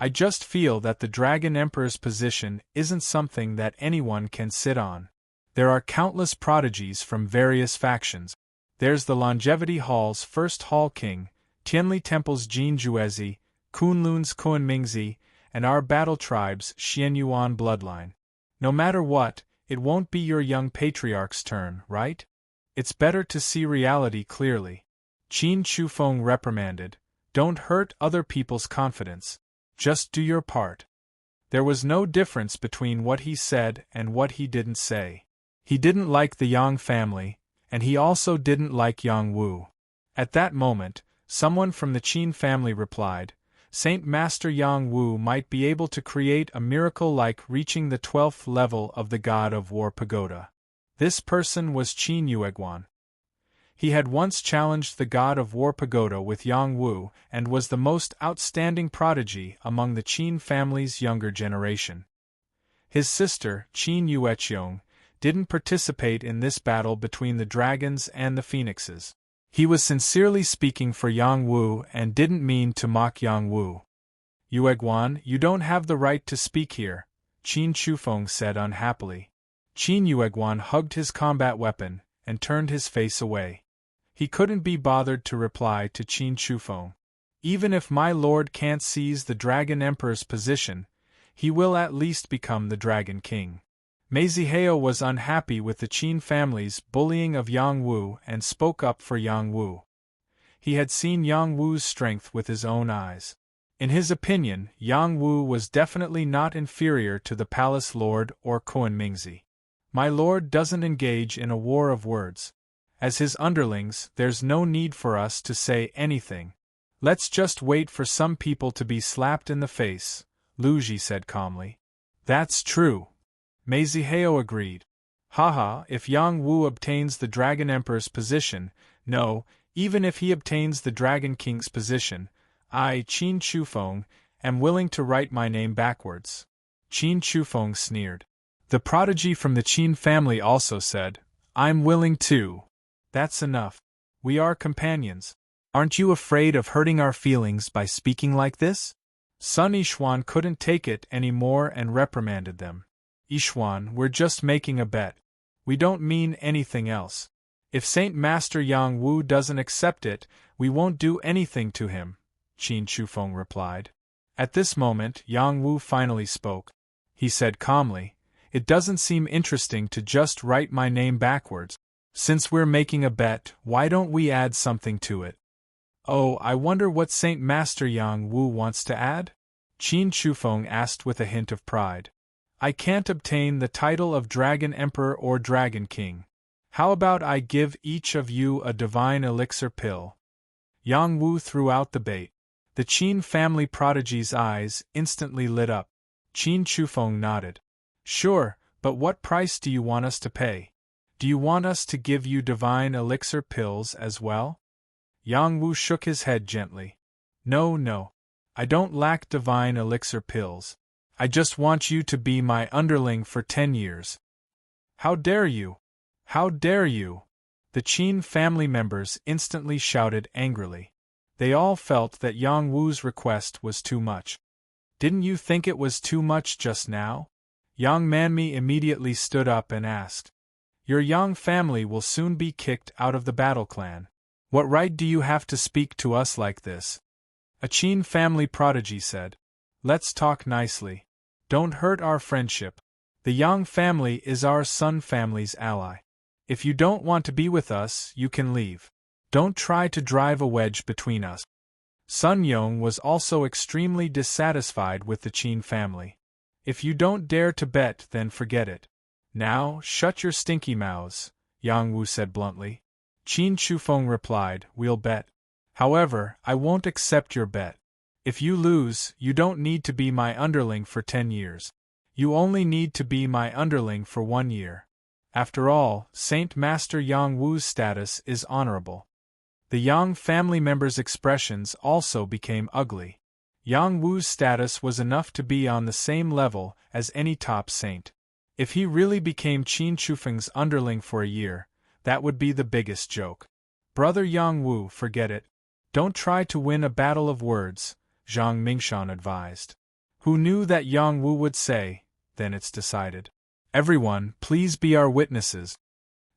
I just feel that the Dragon Emperor's position isn't something that anyone can sit on. There are countless prodigies from various factions. There's the Longevity Hall's first Hall King, Tianli Temple's Jin Juezi, Kunlun's Kuan-Mingzi, and our battle tribe's Xianyuan bloodline. No matter what, it won't be your young patriarch's turn, right? It's better to see reality clearly. Qin Shufeng reprimanded. Don't hurt other people's confidence. Just do your part. There was no difference between what he said and what he didn't say. He didn't like the Yang family, and he also didn't like Yang Wu. At that moment, someone from the Qin family replied, Saint Master Yang Wu might be able to create a miracle like reaching the 12th level of the God of War Pagoda. This person was Qin Yueguan. He had once challenged the God of War Pagoda with Yang Wu and was the most outstanding prodigy among the Qin family's younger generation. His sister, Qin Yueqiong, didn't participate in this battle between the dragons and the phoenixes. He was sincerely speaking for Yang Wu and didn't mean to mock Yang Wu. Yueguan, you don't have the right to speak here, Qin Shufeng said unhappily. Qin Yueguan hugged his combat weapon and turned his face away. He couldn't be bothered to reply to Qin Shufeng. Even if my lord can't seize the Dragon Emperor's position, he will at least become the Dragon King. Meiziheo was unhappy with the Qin family's bullying of Yang Wu and spoke up for Yang Wu. He had seen Yang Wu's strength with his own eyes. In his opinion, Yang Wu was definitely not inferior to the Palace Lord or Kuan-Mingzi. My lord doesn't engage in a war of words. As his underlings, there's no need for us to say anything. Let's just wait for some people to be slapped in the face, Lu Ji said calmly. That's true. Meiziheo agreed. Haha, if Yang Wu obtains the Dragon Emperor's position, no, even if he obtains the Dragon King's position, I, Qin Shufeng, am willing to write my name backwards. Qin Shufeng sneered. The prodigy from the Qin family also said, I'm willing too. That's enough. We are companions. Aren't you afraid of hurting our feelings by speaking like this? Sun Yixuan couldn't take it anymore and reprimanded them. Yixuan, we're just making a bet. We don't mean anything else. If Saint Master Yang Wu doesn't accept it, we won't do anything to him, Qin Shufeng replied. At this moment, Yang Wu finally spoke. He said calmly, It doesn't seem interesting to just write my name backwards. Since we're making a bet, why don't we add something to it? Oh, I wonder what Saint Master Yang Wu wants to add? Qin Shufeng asked with a hint of pride. I can't obtain the title of Dragon Emperor or Dragon King. How about I give each of you a divine elixir pill? Yang Wu threw out the bait. The Qin family prodigy's eyes instantly lit up. Qin Shufeng nodded. Sure, but what price do you want us to pay? Do you want us to give you divine elixir pills as well? Yang Wu shook his head gently. No. I don't lack divine elixir pills. I just want you to be my underling for 10 years. How dare you? How dare you? The Qin family members instantly shouted angrily. They all felt that Yang Wu's request was too much. Didn't you think it was too much just now? Yang Manmi immediately stood up and asked. Your Yang family will soon be kicked out of the battle clan. What right do you have to speak to us like this? A Qin family prodigy said. Let's talk nicely. Don't hurt our friendship. The Yang family is our Sun family's ally. If you don't want to be with us, you can leave. Don't try to drive a wedge between us. Sun Yong was also extremely dissatisfied with the Qin family. If you don't dare to bet, then forget it. Now, shut your stinky mouths, Yang Wu said bluntly. Qin Shufeng replied, We'll bet. However, I won't accept your bet. If you lose, you don't need to be my underling for 10 years. You only need to be my underling for 1 year. After all, Saint Master Yang Wu's status is honorable. The Yang family members' expressions also became ugly. Yang Wu's status was enough to be on the same level as any top saint. If he really became Qin Shufeng's underling for a year, that would be the biggest joke. Brother Yang Wu, forget it. Don't try to win a battle of words, Zhang Mingshan advised. Who knew that Yang Wu would say, "Then it's decided. Everyone, please be our witnesses."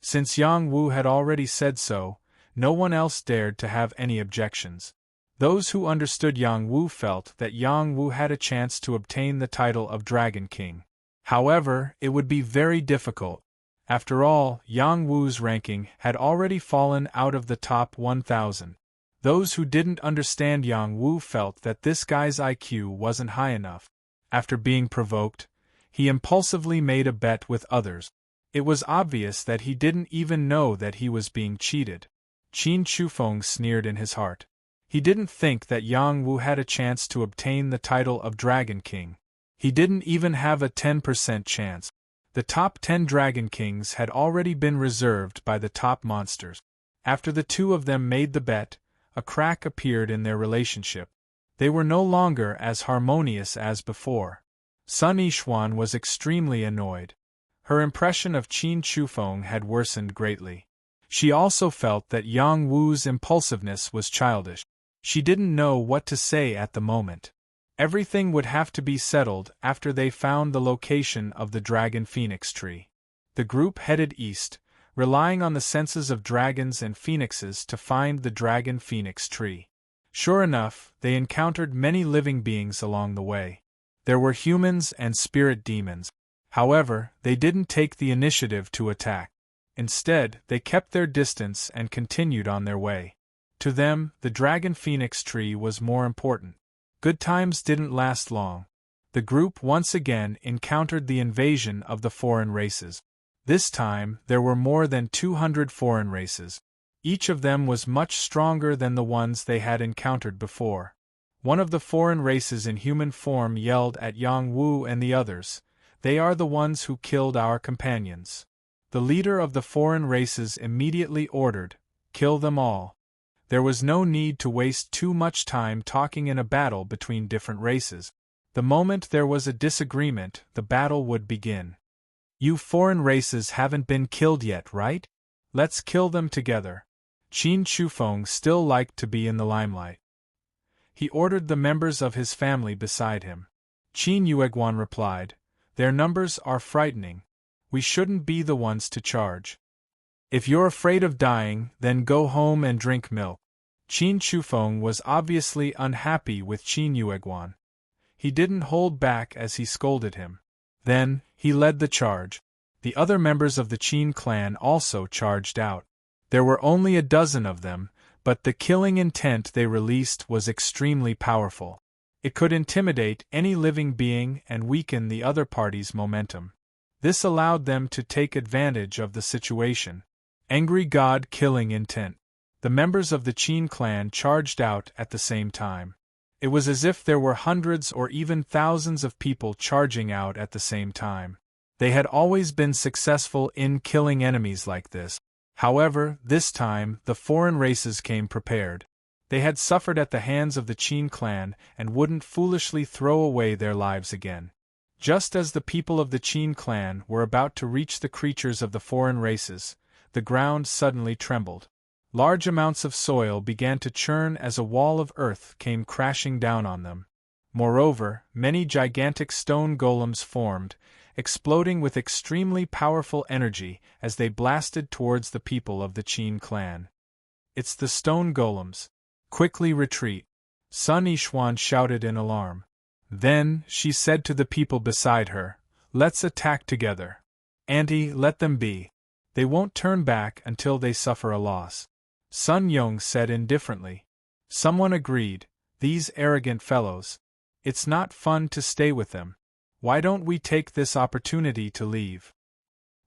Since Yang Wu had already said so, no one else dared to have any objections. Those who understood Yang Wu felt that Yang Wu had a chance to obtain the title of Dragon King. However, it would be very difficult. After all, Yang Wu's ranking had already fallen out of the top 1,000. Those who didn't understand Yang Wu felt that this guy's IQ wasn't high enough. After being provoked, he impulsively made a bet with others. It was obvious that he didn't even know that he was being cheated. Qin Shufeng sneered in his heart. He didn't think that Yang Wu had a chance to obtain the title of Dragon King. He didn't even have a 10% chance. The top 10 Dragon Kings had already been reserved by the top monsters. After the two of them made the bet, a crack appeared in their relationship. They were no longer as harmonious as before. Sun Yixuan was extremely annoyed. Her impression of Qin Shufeng had worsened greatly. She also felt that Yang Wu's impulsiveness was childish. She didn't know what to say at the moment. Everything would have to be settled after they found the location of the Dragon Phoenix tree. The group headed east, relying on the senses of dragons and phoenixes to find the Dragon Phoenix tree. Sure enough, they encountered many living beings along the way. There were humans and spirit demons. However, they didn't take the initiative to attack. Instead, they kept their distance and continued on their way. To them, the Dragon Phoenix tree was more important. Good times didn't last long. The group once again encountered the invasion of the foreign races. This time, there were more than 200 foreign races. Each of them was much stronger than the ones they had encountered before. One of the foreign races in human form yelled at Yang Wu and the others, "They are the ones who killed our companions." The leader of the foreign races immediately ordered, "Kill them all." There was no need to waste too much time talking in a battle between different races. The moment there was a disagreement, the battle would begin. "You foreign races haven't been killed yet, right? Let's kill them together." Qin Shufeng still liked to be in the limelight. He ordered the members of his family beside him. Qin Yueguan replied, "Their numbers are frightening. We shouldn't be the ones to charge. If you're afraid of dying, then go home and drink milk." Qin Shufeng was obviously unhappy with Qin Yueguan. He didn't hold back as he scolded him. Then, he led the charge. The other members of the Qin clan also charged out. There were only a dozen of them, but the killing intent they released was extremely powerful. It could intimidate any living being and weaken the other party's momentum. This allowed them to take advantage of the situation. Angry God killing intent. The members of the Qin clan charged out at the same time. It was as if there were hundreds or even thousands of people charging out at the same time. They had always been successful in killing enemies like this. However, this time, the foreign races came prepared. They had suffered at the hands of the Qin clan and wouldn't foolishly throw away their lives again. Just as the people of the Qin clan were about to reach the creatures of the foreign races, the ground suddenly trembled. Large amounts of soil began to churn as a wall of earth came crashing down on them. Moreover, many gigantic stone golems formed, exploding with extremely powerful energy as they blasted towards the people of the Qin clan. "It's the stone golems. Quickly retreat!" Sun Yixuan shouted in alarm. Then, she said to the people beside her, "Let's attack together. Auntie, let them be. They won't turn back until they suffer a loss." Sun Yong said indifferently. Someone agreed, "These arrogant fellows. It's not fun to stay with them. Why don't we take this opportunity to leave?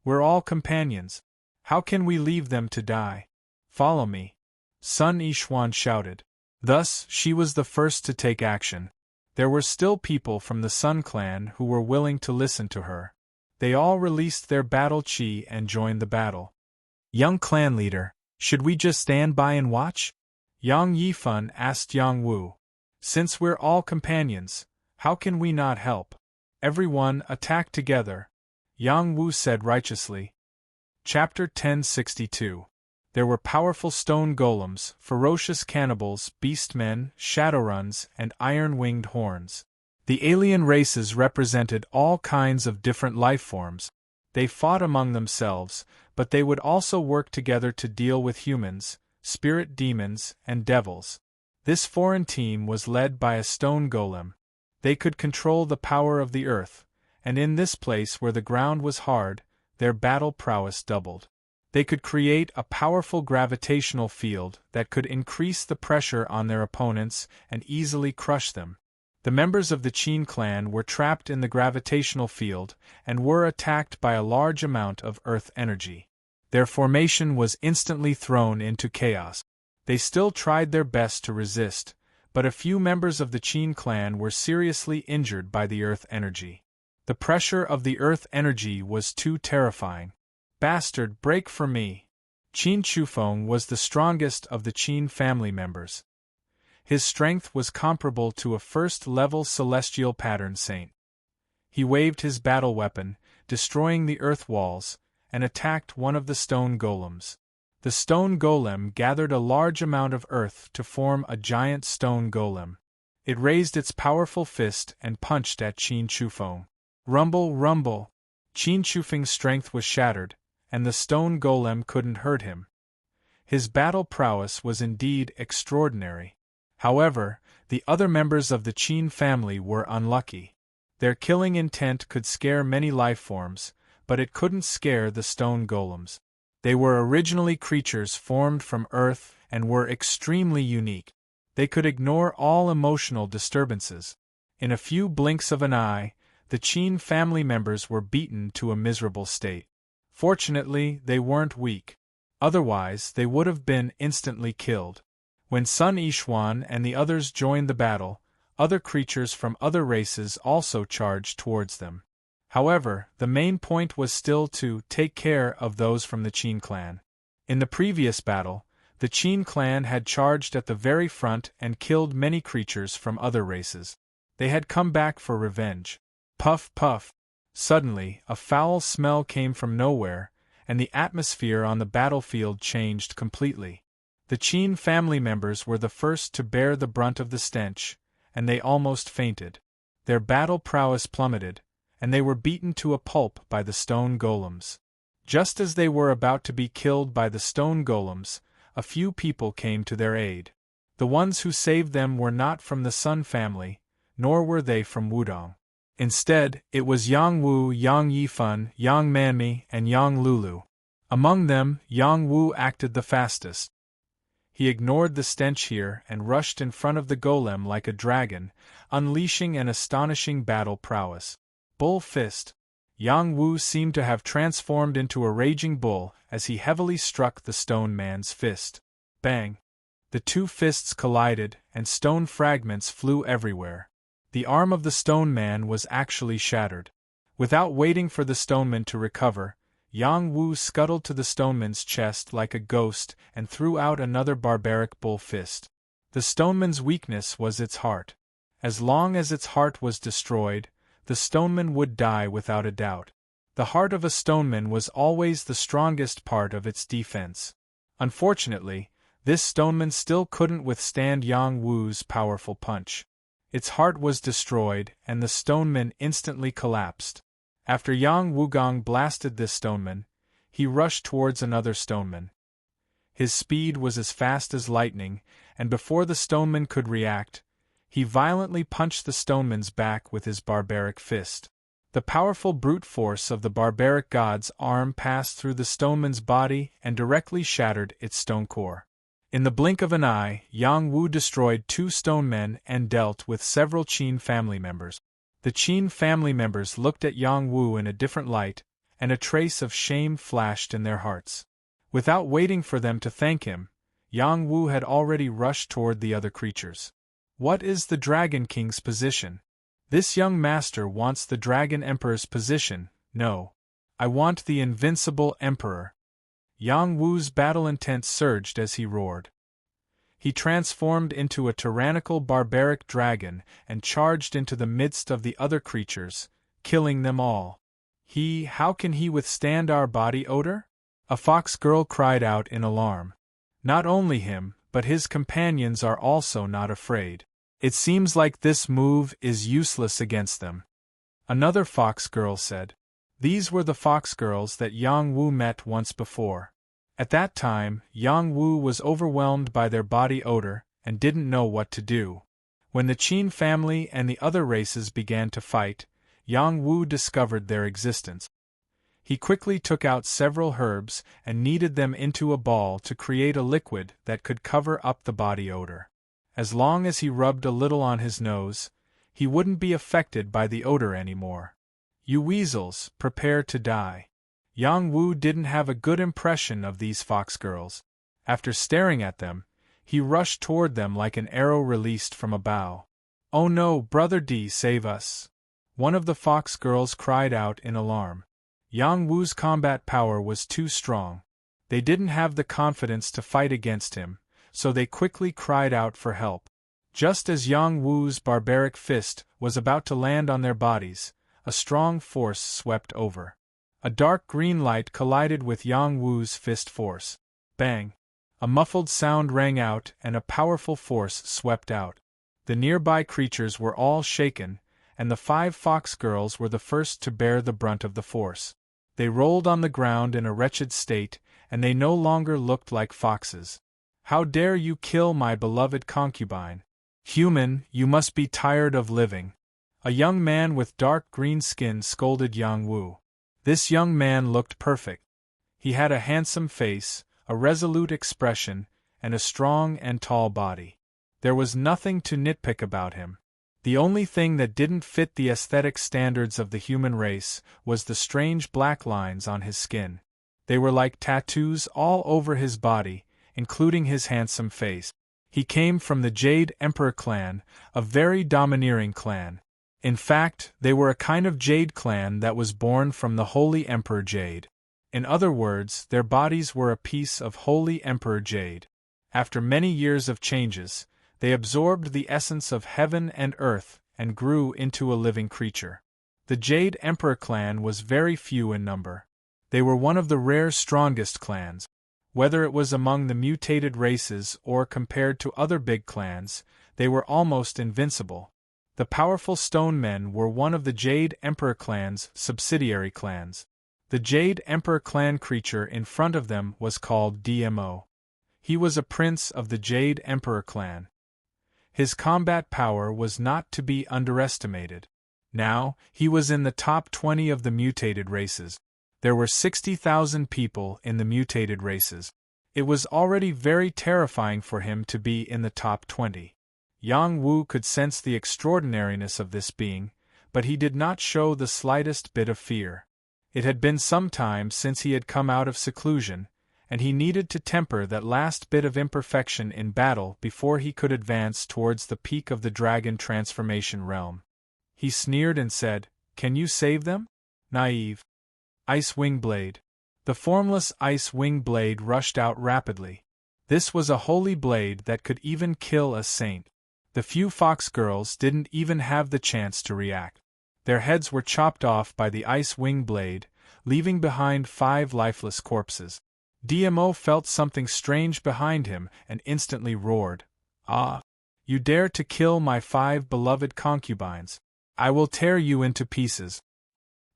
We're all companions. How can we leave them to die? Follow me." Sun Yixuan shouted. Thus, she was the first to take action. There were still people from the Sun clan who were willing to listen to her. They all released their battle chi and joined the battle. "Young clan leader, should we just stand by and watch?" Yang Yifan asked Yang Wu. "Since we're all companions, how can we not help? Everyone attack together," Yang Wu said righteously. Chapter 1062. There were powerful stone golems, ferocious cannibals, beastmen, shadowruns, and iron-winged horns. The alien races represented all kinds of different life forms. They fought among themselves, but they would also work together to deal with humans, spirit demons, and devils. This foreign team was led by a stone golem. They could control the power of the earth, and in this place where the ground was hard, their battle prowess doubled. They could create a powerful gravitational field that could increase the pressure on their opponents and easily crush them. The members of the Qin clan were trapped in the gravitational field and were attacked by a large amount of earth energy. Their formation was instantly thrown into chaos. They still tried their best to resist, but a few members of the Qin clan were seriously injured by the earth energy. The pressure of the earth energy was too terrifying. "Bastard, break for me!" Qin Shufeng was the strongest of the Qin family members. His strength was comparable to a first-level celestial pattern saint. He waved his battle weapon, destroying the earth walls, and attacked one of the stone golems. The stone golem gathered a large amount of earth to form a giant stone golem. It raised its powerful fist and punched at Qin Shufeng. Rumble, rumble! Qin Shufeng's strength was shattered, and the stone golem couldn't hurt him. His battle prowess was indeed extraordinary. However, the other members of the Qin family were unlucky. Their killing intent could scare many life forms, but it couldn't scare the stone golems. They were originally creatures formed from earth and were extremely unique. They could ignore all emotional disturbances. In a few blinks of an eye, the Qin family members were beaten to a miserable state. Fortunately, they weren't weak. Otherwise, they would have been instantly killed. When Sun Yishuan and the others joined the battle, other creatures from other races also charged towards them. However, the main point was still to take care of those from the Qin clan. In the previous battle, the Qin clan had charged at the very front and killed many creatures from other races. They had come back for revenge. Puff, puff! Suddenly, a foul smell came from nowhere, and the atmosphere on the battlefield changed completely. The Qin family members were the first to bear the brunt of the stench, and they almost fainted. Their battle prowess plummeted, and they were beaten to a pulp by the stone golems. Just as they were about to be killed by the stone golems, a few people came to their aid. The ones who saved them were not from the Sun family, nor were they from Wudong. Instead, it was Yang Wu, Yang Yifan, Yang Manmi, and Yang Lulu. Among them, Yang Wu acted the fastest. He ignored the stench here and rushed in front of the golem like a dragon, unleashing an astonishing battle prowess. Bull fist! Yang Wu seemed to have transformed into a raging bull as he heavily struck the stone man's fist. Bang! The two fists collided, and stone fragments flew everywhere. The arm of the stone man was actually shattered. Without waiting for the stoneman to recover, Yang Wu scuttled to the stoneman's chest like a ghost and threw out another barbaric bull fist. The stoneman's weakness was its heart. As long as its heart was destroyed, the stoneman would die without a doubt. The heart of a stoneman was always the strongest part of its defense. Unfortunately, this stoneman still couldn't withstand Yang Wu's powerful punch. Its heart was destroyed, and the stoneman instantly collapsed. After Yang Wugong blasted this stoneman, he rushed towards another stoneman. His speed was as fast as lightning, and before the stoneman could react, he violently punched the stoneman's back with his barbaric fist. The powerful brute force of the barbaric god's arm passed through the stoneman's body and directly shattered its stone core. In the blink of an eye, Yang Wu destroyed 2 stone men and dealt with several Qin family members. The Qin family members looked at Yang Wu in a different light, and a trace of shame flashed in their hearts. Without waiting for them to thank him, Yang Wu had already rushed toward the other creatures. What is the Dragon King's position? This young master wants the Dragon Emperor's position. No. I want the invincible Emperor. Yang Wu's battle intent surged as he roared. He transformed into a tyrannical barbaric dragon and charged into the midst of the other creatures, killing them all. How can he withstand our body odor? A fox girl cried out in alarm. Not only him, but his companions are also not afraid. It seems like this move is useless against them. Another fox girl said. These were the fox girls that Yang Wu met once before. At that time, Yang Wu was overwhelmed by their body odor and didn't know what to do. When the Qin family and the other races began to fight, Yang Wu discovered their existence. He quickly took out several herbs and kneaded them into a ball to create a liquid that could cover up the body odor. As long as he rubbed a little on his nose, he wouldn't be affected by the odor anymore. You weasels, prepare to die. Yang Wu didn't have a good impression of these fox girls. After staring at them, he rushed toward them like an arrow released from a bow. Oh no, Brother D, save us! One of the fox girls cried out in alarm. Yang Wu's combat power was too strong. They didn't have the confidence to fight against him, so they quickly cried out for help. Just as Yang Wu's barbaric fist was about to land on their bodies, a strong force swept over. A dark green light collided with Yang Wu's fist force. Bang! A muffled sound rang out and a powerful force swept out. The nearby creatures were all shaken, and the 5 fox girls were the first to bear the brunt of the force. They rolled on the ground in a wretched state, and they no longer looked like foxes. How dare you kill my beloved concubine? Human, you must be tired of living. A young man with dark green skin scolded Yang Wu. This young man looked perfect. He had a handsome face, a resolute expression, and a strong and tall body. There was nothing to nitpick about him. The only thing that didn't fit the aesthetic standards of the human race was the strange black lines on his skin. They were like tattoos all over his body, including his handsome face. He came from the Jade Emperor clan, a very domineering clan. In fact, they were a kind of Jade clan that was born from the Holy Emperor Jade. In other words, their bodies were a piece of Holy Emperor Jade. After many years of changes, they absorbed the essence of heaven and earth and grew into a living creature. The Jade Emperor clan was very few in number. They were one of the rare strongest clans. Whether it was among the mutated races or compared to other big clans, they were almost invincible. The powerful stone men were one of the Jade Emperor clan's subsidiary clans. The Jade Emperor clan creature in front of them was called DMO. He was a prince of the Jade Emperor clan. His combat power was not to be underestimated. Now, he was in the top 20 of the mutated races. There were 60,000 people in the mutated races. It was already very terrifying for him to be in the top 20. Yang Wu could sense the extraordinariness of this being, but he did not show the slightest bit of fear. It had been some time since he had come out of seclusion, and he needed to temper that last bit of imperfection in battle before he could advance towards the peak of the dragon transformation realm. He sneered and said, "Can you save them? Naive." Ice Wing Blade. The formless Ice Wing Blade rushed out rapidly. This was a holy blade that could even kill a saint. The few fox girls didn't even have the chance to react. Their heads were chopped off by the Ice Wing Blade, leaving behind 5 lifeless corpses. DMO felt something strange behind him and instantly roared, "Ah! You dare to kill my 5 beloved concubines! I will tear you into pieces.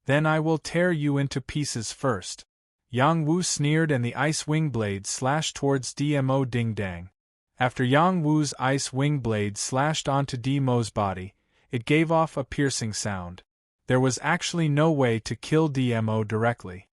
Then I will tear you into pieces first." Yang Wu sneered and the Ice Wing Blade slashed towards DMO Ding Dang. After Yang Wu's Ice Wing Blade slashed onto DMO's body, it gave off a piercing sound. There was actually no way to kill DMO directly.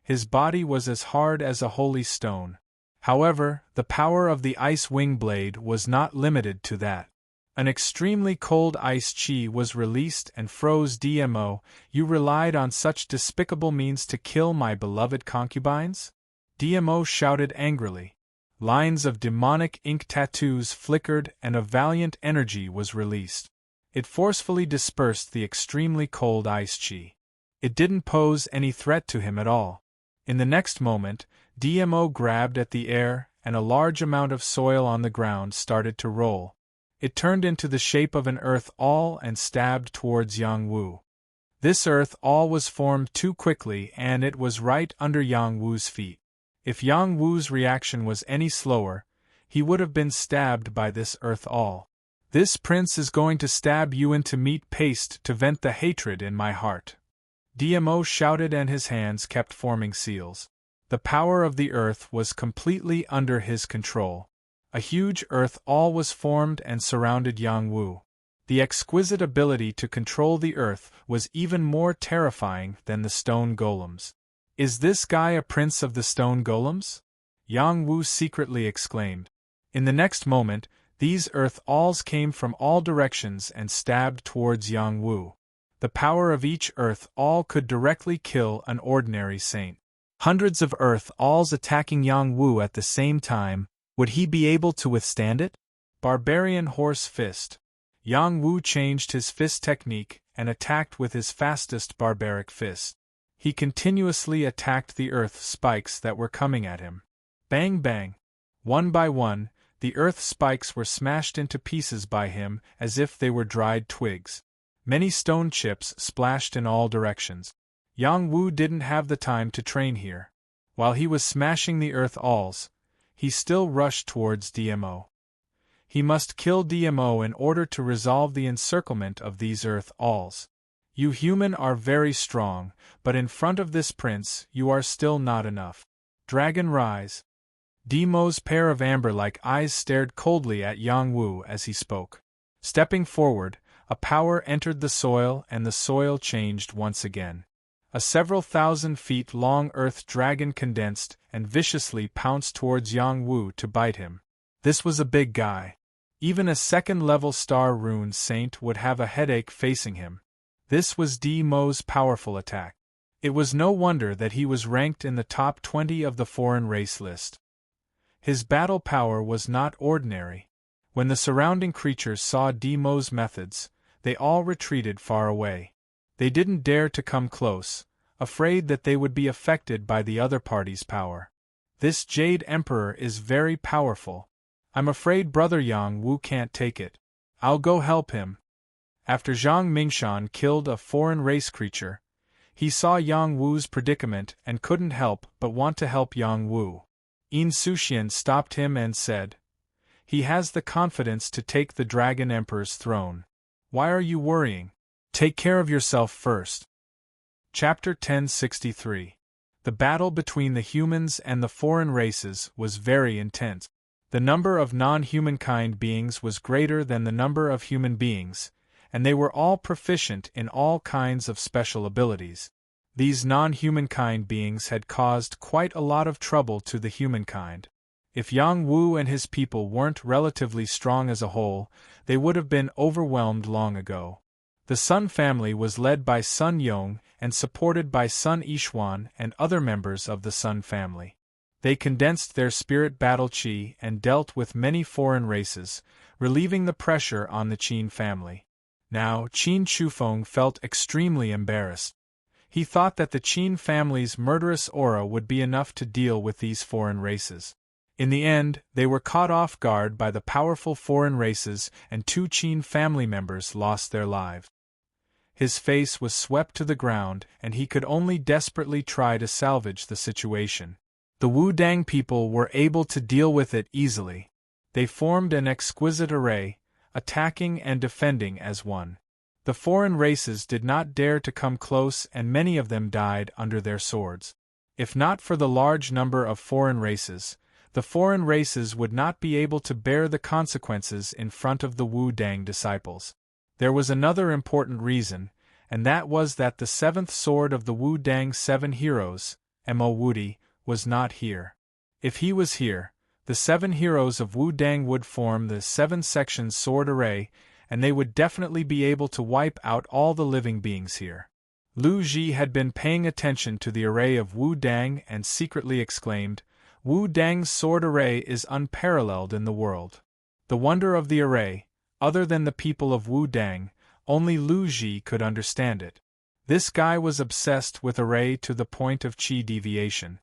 His body was as hard as a holy stone. However, the power of the Ice Wing Blade was not limited to that. An extremely cold ice chi was released and froze DMO. "You relied on such despicable means to kill my beloved concubines?" DMO shouted angrily. Lines of demonic ink tattoos flickered and a valiant energy was released. It forcefully dispersed the extremely cold ice chi. It didn't pose any threat to him at all. In the next moment, DMO grabbed at the air, and a large amount of soil on the ground started to roll. It turned into the shape of an earth awl and stabbed towards Yang Wu. This earth awl was formed too quickly and it was right under Yang Wu's feet. If Yang Wu's reaction was any slower, he would have been stabbed by this earth awl. This prince is going to stab you into meat paste to vent the hatred in my heart. DMO shouted, and his hands kept forming seals. The power of the earth was completely under his control. A huge earth all was formed and surrounded Yang Wu. The exquisite ability to control the earth was even more terrifying than the stone golems. Is this guy a prince of the stone golems? Yang Wu secretly exclaimed. In the next moment, these earth alls came from all directions and stabbed towards Yang Wu. The power of each earth all could directly kill an ordinary saint. Hundreds of earth alls attacking Yang Wu at the same time, would he be able to withstand it? Barbarian Horse Fist. Yang Wu changed his fist technique and attacked with his fastest barbaric fist. He continuously attacked the earth spikes that were coming at him. Bang bang! One by one, the earth spikes were smashed into pieces by him as if they were dried twigs. Many stone chips splashed in all directions. Yang Wu didn't have the time to train here. While he was smashing the earth alls, he still rushed towards DMO. He must kill DMO in order to resolve the encirclement of these earth alls. You human are very strong, but in front of this prince you are still not enough. Dragon rise. DMO's pair of amber-like eyes stared coldly at Yang Wu as he spoke. Stepping forward, a power entered the soil and the soil changed once again. A several thousand feet long earth dragon condensed and viciously pounced towards Yang Wu to bite him. This was a big guy. Even a second-level star rune saint would have a headache facing him. This was DMO's powerful attack. It was no wonder that he was ranked in the top 20 of the foreign race list. His battle power was not ordinary. When the surrounding creatures saw DMO's methods, they all retreated far away. They didn't dare to come close, afraid that they would be affected by the other party's power. This Jade Emperor is very powerful. I'm afraid Brother Yang Wu can't take it. I'll go help him. After Zhang Mingshan killed a foreign race creature, he saw Yang Wu's predicament and couldn't help but want to help Yang Wu. Yin Suxian stopped him and said, "He has the confidence to take the Dragon Emperor's throne. Why are you worrying? Take care of yourself first." Chapter 1063. The battle between the humans and the foreign races was very intense. The number of non-humankind beings was greater than the number of human beings, and they were all proficient in all kinds of special abilities. These non-humankind beings had caused quite a lot of trouble to the humankind. If Yang Wu and his people weren't relatively strong as a whole, they would have been overwhelmed long ago. The Sun family was led by Sun Yong and supported by Sun Yishuan and other members of the Sun family. They condensed their spirit battle qi and dealt with many foreign races, relieving the pressure on the Qin family. Now, Qin Shufeng felt extremely embarrassed. He thought that the Qin family's murderous aura would be enough to deal with these foreign races. In the end, they were caught off guard by the powerful foreign races and 2 Qin family members lost their lives. His face was swept to the ground and he could only desperately try to salvage the situation. The Wudang people were able to deal with it easily. They formed an exquisite array, attacking and defending as one. The foreign races did not dare to come close and many of them died under their swords. If not for the large number of foreign races, the foreign races would not be able to bear the consequences in front of the Wudang disciples. There was another important reason, and that was that the 7th sword of the Wudang 7 heroes, Mo Wudi, was not here. If he was here, the 7 heroes of Wudang would form the 7-section sword array, and they would definitely be able to wipe out all the living beings here. Lu Ji had been paying attention to the array of Wudang and secretly exclaimed, "Wudang's sword array is unparalleled in the world." The wonder of the array, other than the people of Wudang, only Lu Ji could understand it. This guy was obsessed with array to the point of qi deviation.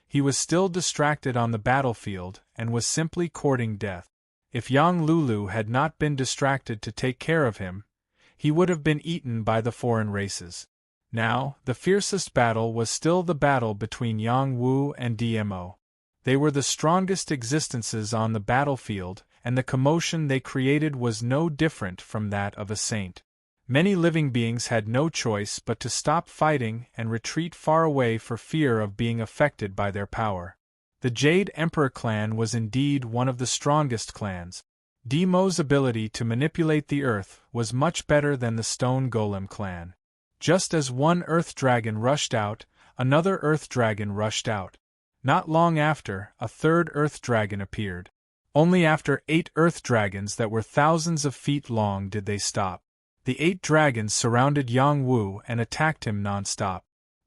He was still distracted on the battlefield and was simply courting death. If Yang Lulu had not been distracted to take care of him, he would have been eaten by the foreign races. Now, the fiercest battle was still the battle between Yang Wu and DMO. They were the strongest existences on the battlefield, and the commotion they created was no different from that of a saint. Many living beings had no choice but to stop fighting and retreat far away for fear of being affected by their power. The Jade Emperor clan was indeed one of the strongest clans. Demo's ability to manipulate the earth was much better than the Stone Golem clan. Just as one Earth Dragon rushed out, another Earth Dragon rushed out. Not long after, a third Earth Dragon appeared. Only after 8 Earth Dragons that were thousands of feet long did they stop. The 8 dragons surrounded Yang Wu and attacked him non-stop.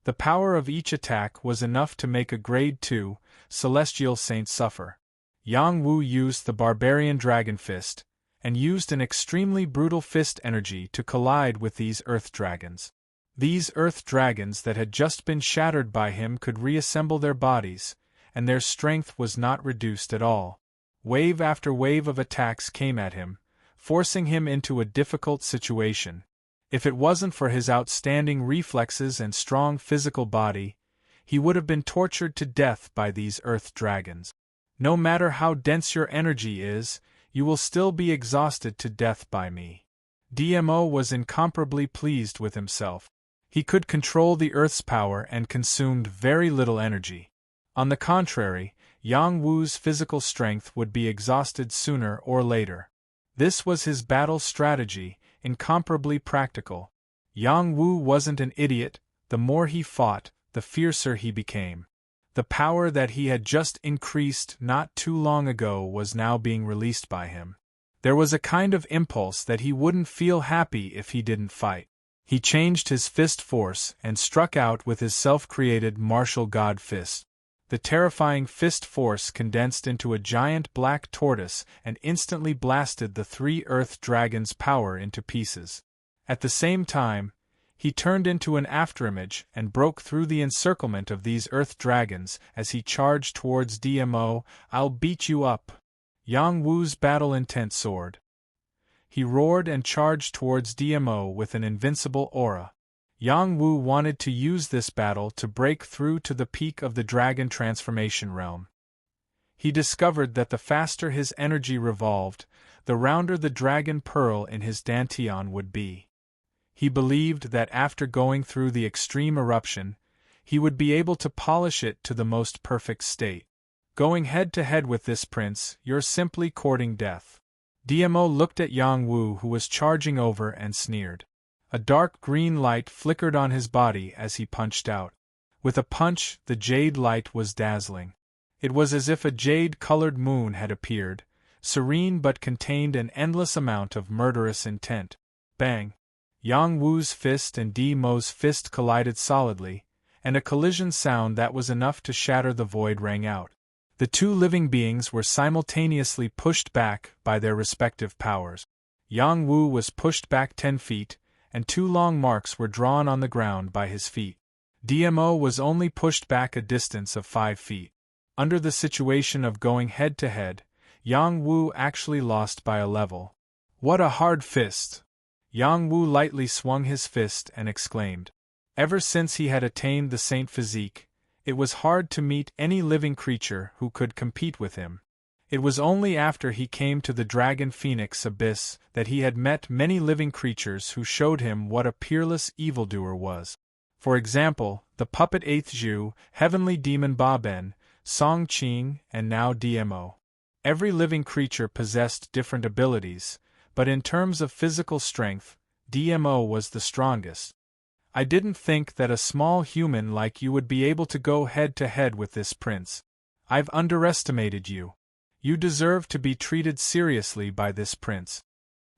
The power of each attack was enough to make a Grade 2 Celestial Saint suffer. Yang Wu used the Barbarian Dragon Fist, and used an extremely brutal fist energy to collide with these Earth Dragons. These Earth Dragons that had just been shattered by him could reassemble their bodies, and their strength was not reduced at all. Wave after wave of attacks came at him, forcing him into a difficult situation. If it wasn't for his outstanding reflexes and strong physical body, he would have been tortured to death by these Earth Dragons. No matter how dense your energy is, you will still be exhausted to death by me. DMO was incomparably pleased with himself. He could control the Earth's power and consumed very little energy. On the contrary, Yang Wu's physical strength would be exhausted sooner or later. This was his battle strategy, incomparably practical. Yang Wu wasn't an idiot. The more he fought, the fiercer he became. The power that he had just increased not too long ago was now being released by him. There was a kind of impulse that he wouldn't feel happy if he didn't fight. He changed his fist force and struck out with his self-created martial god fist. The terrifying fist force condensed into a giant black tortoise and instantly blasted the 3 Earth Dragons' power into pieces. At the same time, he turned into an afterimage and broke through the encirclement of these Earth Dragons as he charged towards DMO. "I'll beat you up!" Yang Wu's battle-intent soared. He roared and charged towards DMO with an invincible aura. Yang Wu wanted to use this battle to break through to the peak of the dragon transformation realm. He discovered that the faster his energy revolved, the rounder the dragon pearl in his dantian would be. He believed that after going through the extreme eruption, he would be able to polish it to the most perfect state. Going head-to-head with this prince, you're simply courting death. DMO looked at Yang Wu, who was charging over, and sneered. A dark green light flickered on his body as he punched out. With a punch, the jade light was dazzling. It was as if a jade-colored moon had appeared, serene but contained an endless amount of murderous intent. Bang! Yang Wu's fist and DMO's fist collided solidly, and a collision sound that was enough to shatter the void rang out. The 2 living beings were simultaneously pushed back by their respective powers. Yang Wu was pushed back 10 feet, and 2 long marks were drawn on the ground by his feet. DMO was only pushed back a distance of 5 feet. Under the situation of going head-to-head, Yang Wu actually lost by a level. "What a hard fist!" Yang Wu lightly swung his fist and exclaimed. Ever since he had attained the saint physique, it was hard to meet any living creature who could compete with him. It was only after he came to the Dragon Phoenix Abyss that he had met many living creatures who showed him what a peerless evildoer was. For example, the puppet 8th Zhu, Heavenly Demon Ba Ben, Song Qing, and now DMO. Every living creature possessed different abilities, but in terms of physical strength, DMO was the strongest. "I didn't think that a small human like you would be able to go head-to-head with this prince. I've underestimated you. You deserve to be treated seriously by this prince."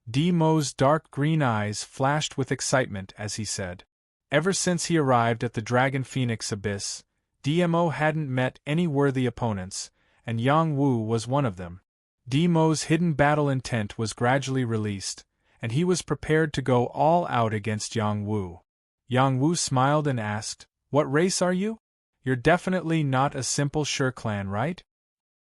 DMO's dark green eyes flashed with excitement as he said. Ever since he arrived at the Dragon Phoenix Abyss, DMO hadn't met any worthy opponents, and Yang Wu was one of them. DMO's hidden battle intent was gradually released, and he was prepared to go all out against Yang Wu. Yang Wu smiled and asked, "What race are you? You're definitely not a simple Sure clan, right?"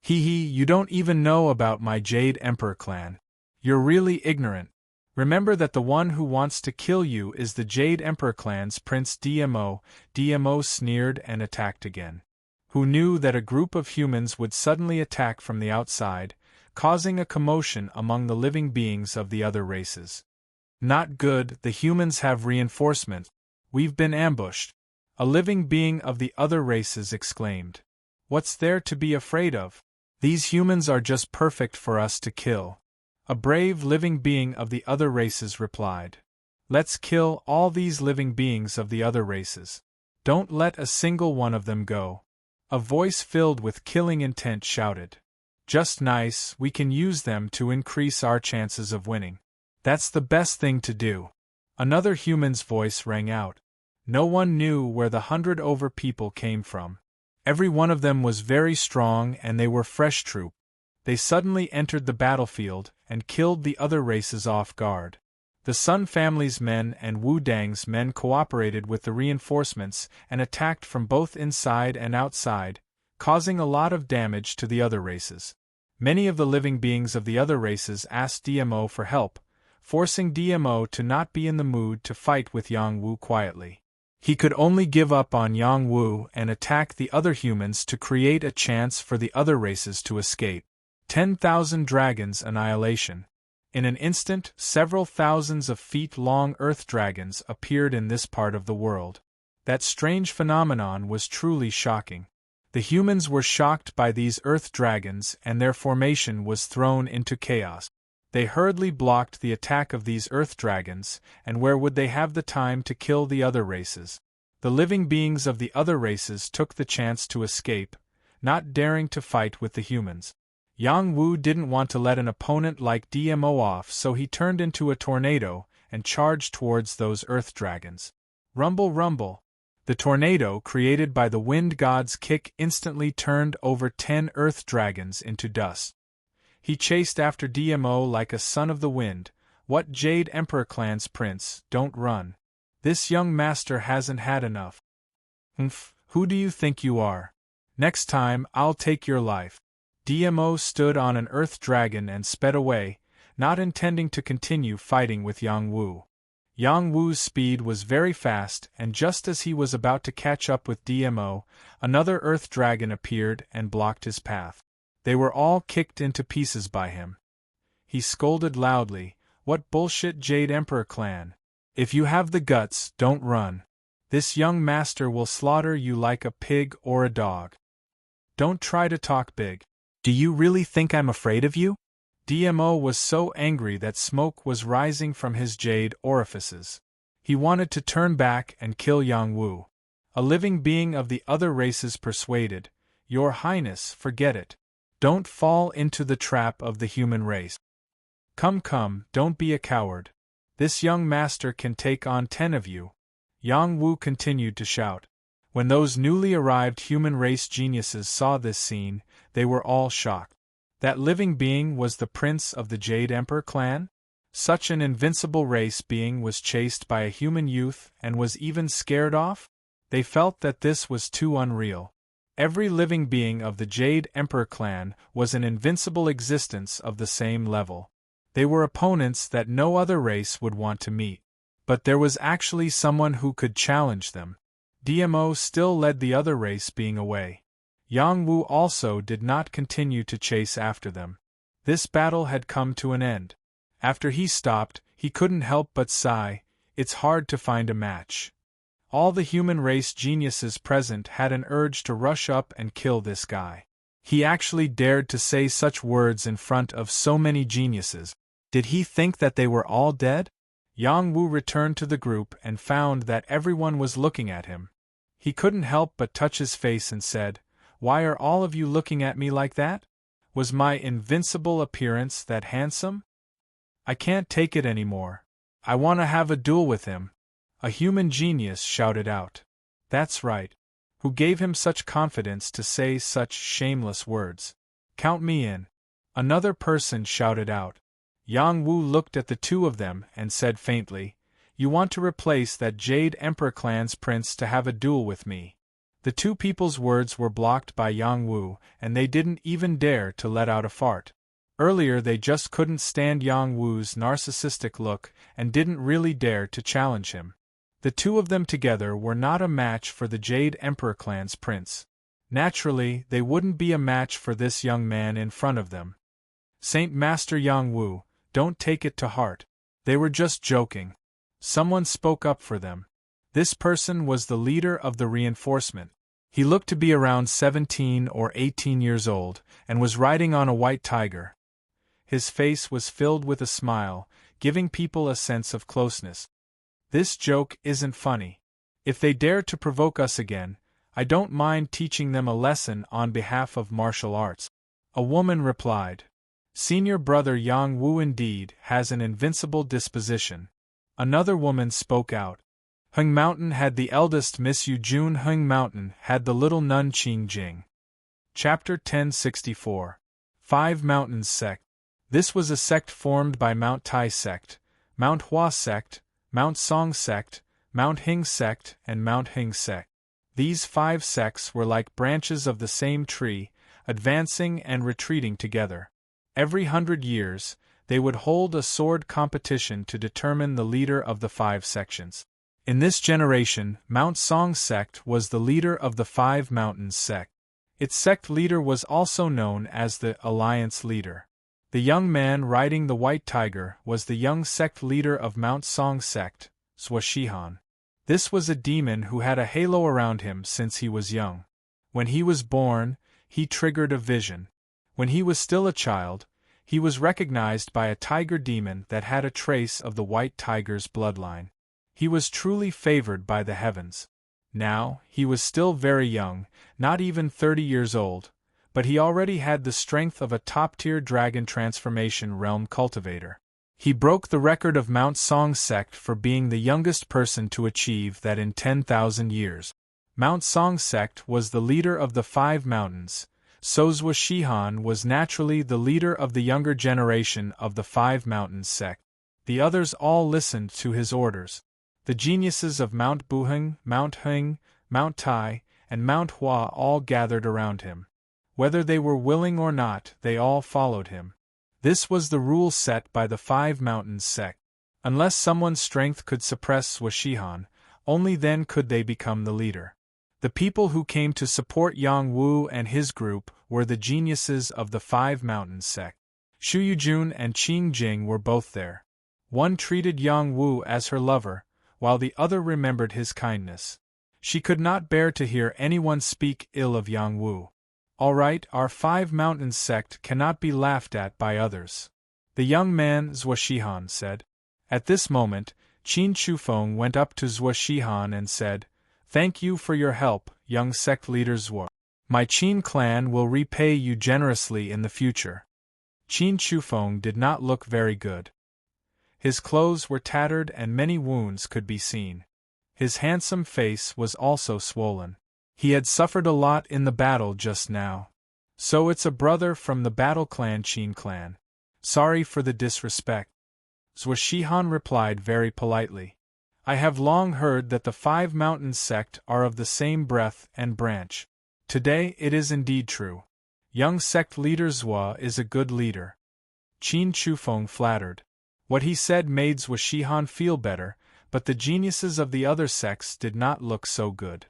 "Hee, you don't even know about my Jade Emperor clan. You're really ignorant. Remember that the one who wants to kill you is the Jade Emperor clan's Prince DMO." DMO sneered and attacked again. Who knew that a group of humans would suddenly attack from the outside, causing a commotion among the living beings of the other races. Not good, the humans have reinforcement. We've been ambushed. A living being of the other races exclaimed. What's there to be afraid of? These humans are just perfect for us to kill. A brave living being of the other races replied. Let's kill all these living beings of the other races. Don't let a single one of them go. A voice filled with killing intent shouted. Just nice, we can use them to increase our chances of winning. That's the best thing to do. Another human's voice rang out. No one knew where the 100 over people came from. Every one of them was very strong and they were fresh troop. They suddenly entered the battlefield and killed the other races off guard. The Sun family's men and Wu Dang's men cooperated with the reinforcements and attacked from both inside and outside, causing a lot of damage to the other races. Many of the living beings of the other races asked DMO for help, forcing DMO to not be in the mood to fight with Yang Wu quietly. He could only give up on Yang Wu and attack the other humans to create a chance for the other races to escape. 10,000 dragons annihilation. In an instant, several thousands of feet-long earth dragons appeared in this part of the world. That strange phenomenon was truly shocking. The humans were shocked by these earth dragons and their formation was thrown into chaos. They hurriedly blocked the attack of these earth dragons, and where would they have the time to kill the other races? The living beings of the other races took the chance to escape, not daring to fight with the humans. Yang Wu didn't want to let an opponent like DMO off, so he turned into a tornado and charged towards those earth dragons. Rumble, rumble. The tornado created by the wind god's kick instantly turned over 10 earth dragons into dust. He chased after DMO like a son of the wind. What, Jade Emperor Clan's prince, don't run. This young master hasn't had enough. Who do you think you are? Next time, I'll take your life. DMO stood on an earth dragon and sped away, not intending to continue fighting with Yang Wu. Yang Wu's speed was very fast, and just as he was about to catch up with DMO, another earth dragon appeared and blocked his path. They were all kicked into pieces by him. He scolded loudly, "What bullshit, Jade Emperor Clan! If you have the guts, don't run. This young master will slaughter you like a pig or a dog. Don't try to talk big. Do you really think I'm afraid of you?" DMO was so angry that smoke was rising from his jade orifices. He wanted to turn back and kill Yang Wu. A living being of the other races persuaded, "Your Highness, forget it. Don't fall into the trap of the human race. Come, don't be a coward. This young master can take on 10 of you." Yang Wu continued to shout. When those newly arrived human race geniuses saw this scene, they were all shocked. That living being was the prince of the Jade Emperor clan? Such an invincible race being was chased by a human youth and was even scared off? They felt that this was too unreal. Every living being of the Jade Emperor clan was an invincible existence of the same level. They were opponents that no other race would want to meet. But there was actually someone who could challenge them. DMO still led the other race being away. Yang Wu also did not continue to chase after them. This battle had come to an end. After he stopped, he couldn't help but sigh, "It's hard to find a match." All the human race geniuses present had an urge to rush up and kill this guy. He actually dared to say such words in front of so many geniuses. Did he think that they were all dead? Yang Wu returned to the group and found that everyone was looking at him. He couldn't help but touch his face and said, "Why are all of you looking at me like that? Was my invincible appearance that handsome? I can't take it anymore. I want to have a duel with him." A human genius shouted out. "That's right. Who gave him such confidence to say such shameless words? Count me in." Another person shouted out. Yang Wu looked at the two of them and said faintly, "You want to replace that Jade Emperor clan's prince to have a duel with me." The two people's words were blocked by Yang Wu, and they didn't even dare to let out a fart. Earlier they just couldn't stand Yang Wu's narcissistic look and didn't really dare to challenge him. The two of them together were not a match for the Jade Emperor clan's prince. Naturally, they wouldn't be a match for this young man in front of them. Saint Master Yang Wu, don't take it to heart. They were just joking. Someone spoke up for them. This person was the leader of the reinforcement. He looked to be around 17 or 18 years old, and was riding on a white tiger. His face was filled with a smile, giving people a sense of closeness. This joke isn't funny. If they dare to provoke us again, I don't mind teaching them a lesson on behalf of martial arts. A woman replied. Senior brother Yang Wu indeed has an invincible disposition. Another woman spoke out. Hung Mountain had the eldest Miss Yu Jun. Hung Mountain had the little nun Qing Jing. Chapter 1064. 5 Mountains Sect. This was a sect formed by Mount Tai Sect, Mount Hua Sect, Mount Song Sect, Mount Hing Sect, and Mount Hing Sect. These 5 sects were like branches of the same tree, advancing and retreating together. Every 100 years, they would hold a sword competition to determine the leader of the 5 sections. In this generation, Mount Song Sect was the leader of the 5 Mountains Sect. Its sect leader was also known as the Alliance Leader. The young man riding the white tiger was the young sect leader of Mount Song Sect, Zhuo Shihan. This was a demon who had a halo around him since he was young. When he was born, he triggered a vision. When he was still a child, he was recognized by a tiger demon that had a trace of the white tiger's bloodline. He was truly favored by the heavens. Now, he was still very young, not even 30 years old, but he already had the strength of a top-tier dragon transformation realm cultivator. He broke the record of Mount Song Sect for being the youngest person to achieve that in 10,000 years. Mount Song Sect was the leader of the 5 mountains, so Zhuo Shihan was naturally the leader of the younger generation of the 5 Mountains Sect. The others all listened to his orders. The geniuses of Mount Buheng, Mount Heng, Mount Tai, and Mount Hua all gathered around him. Whether they were willing or not, they all followed him. This was the rule set by the 5 Mountains Sect. Unless someone's strength could suppress Zhuo Shihan, only then could they become the leader. The people who came to support Yang Wu and his group were the geniuses of the 5 Mountains Sect. Shu Yujun and Qing Jing were both there. One treated Yang Wu as her lover, while the other remembered his kindness. She could not bear to hear anyone speak ill of Yang Wu. All right, our 5 Mountains Sect cannot be laughed at by others. The young man Zhuo Shihan said. At this moment, Qin Chufeng went up to Zhuo Shihan and said, Thank you for your help, young sect leader Zhuo. My Qin clan will repay you generously in the future. Qin Chufeng did not look very good. His clothes were tattered and many wounds could be seen. His handsome face was also swollen. He had suffered a lot in the battle just now. So it's a brother from the battle clan Qin clan. Sorry for the disrespect. Zhuo Shihan replied very politely. I have long heard that the 5 Mountains Sect are of the same breath and branch. Today it is indeed true. Young sect leader Zhuo is a good leader. Qin Chufeng flattered. What he said made Zhuo Shihan feel better, but the geniuses of the other sects did not look so good.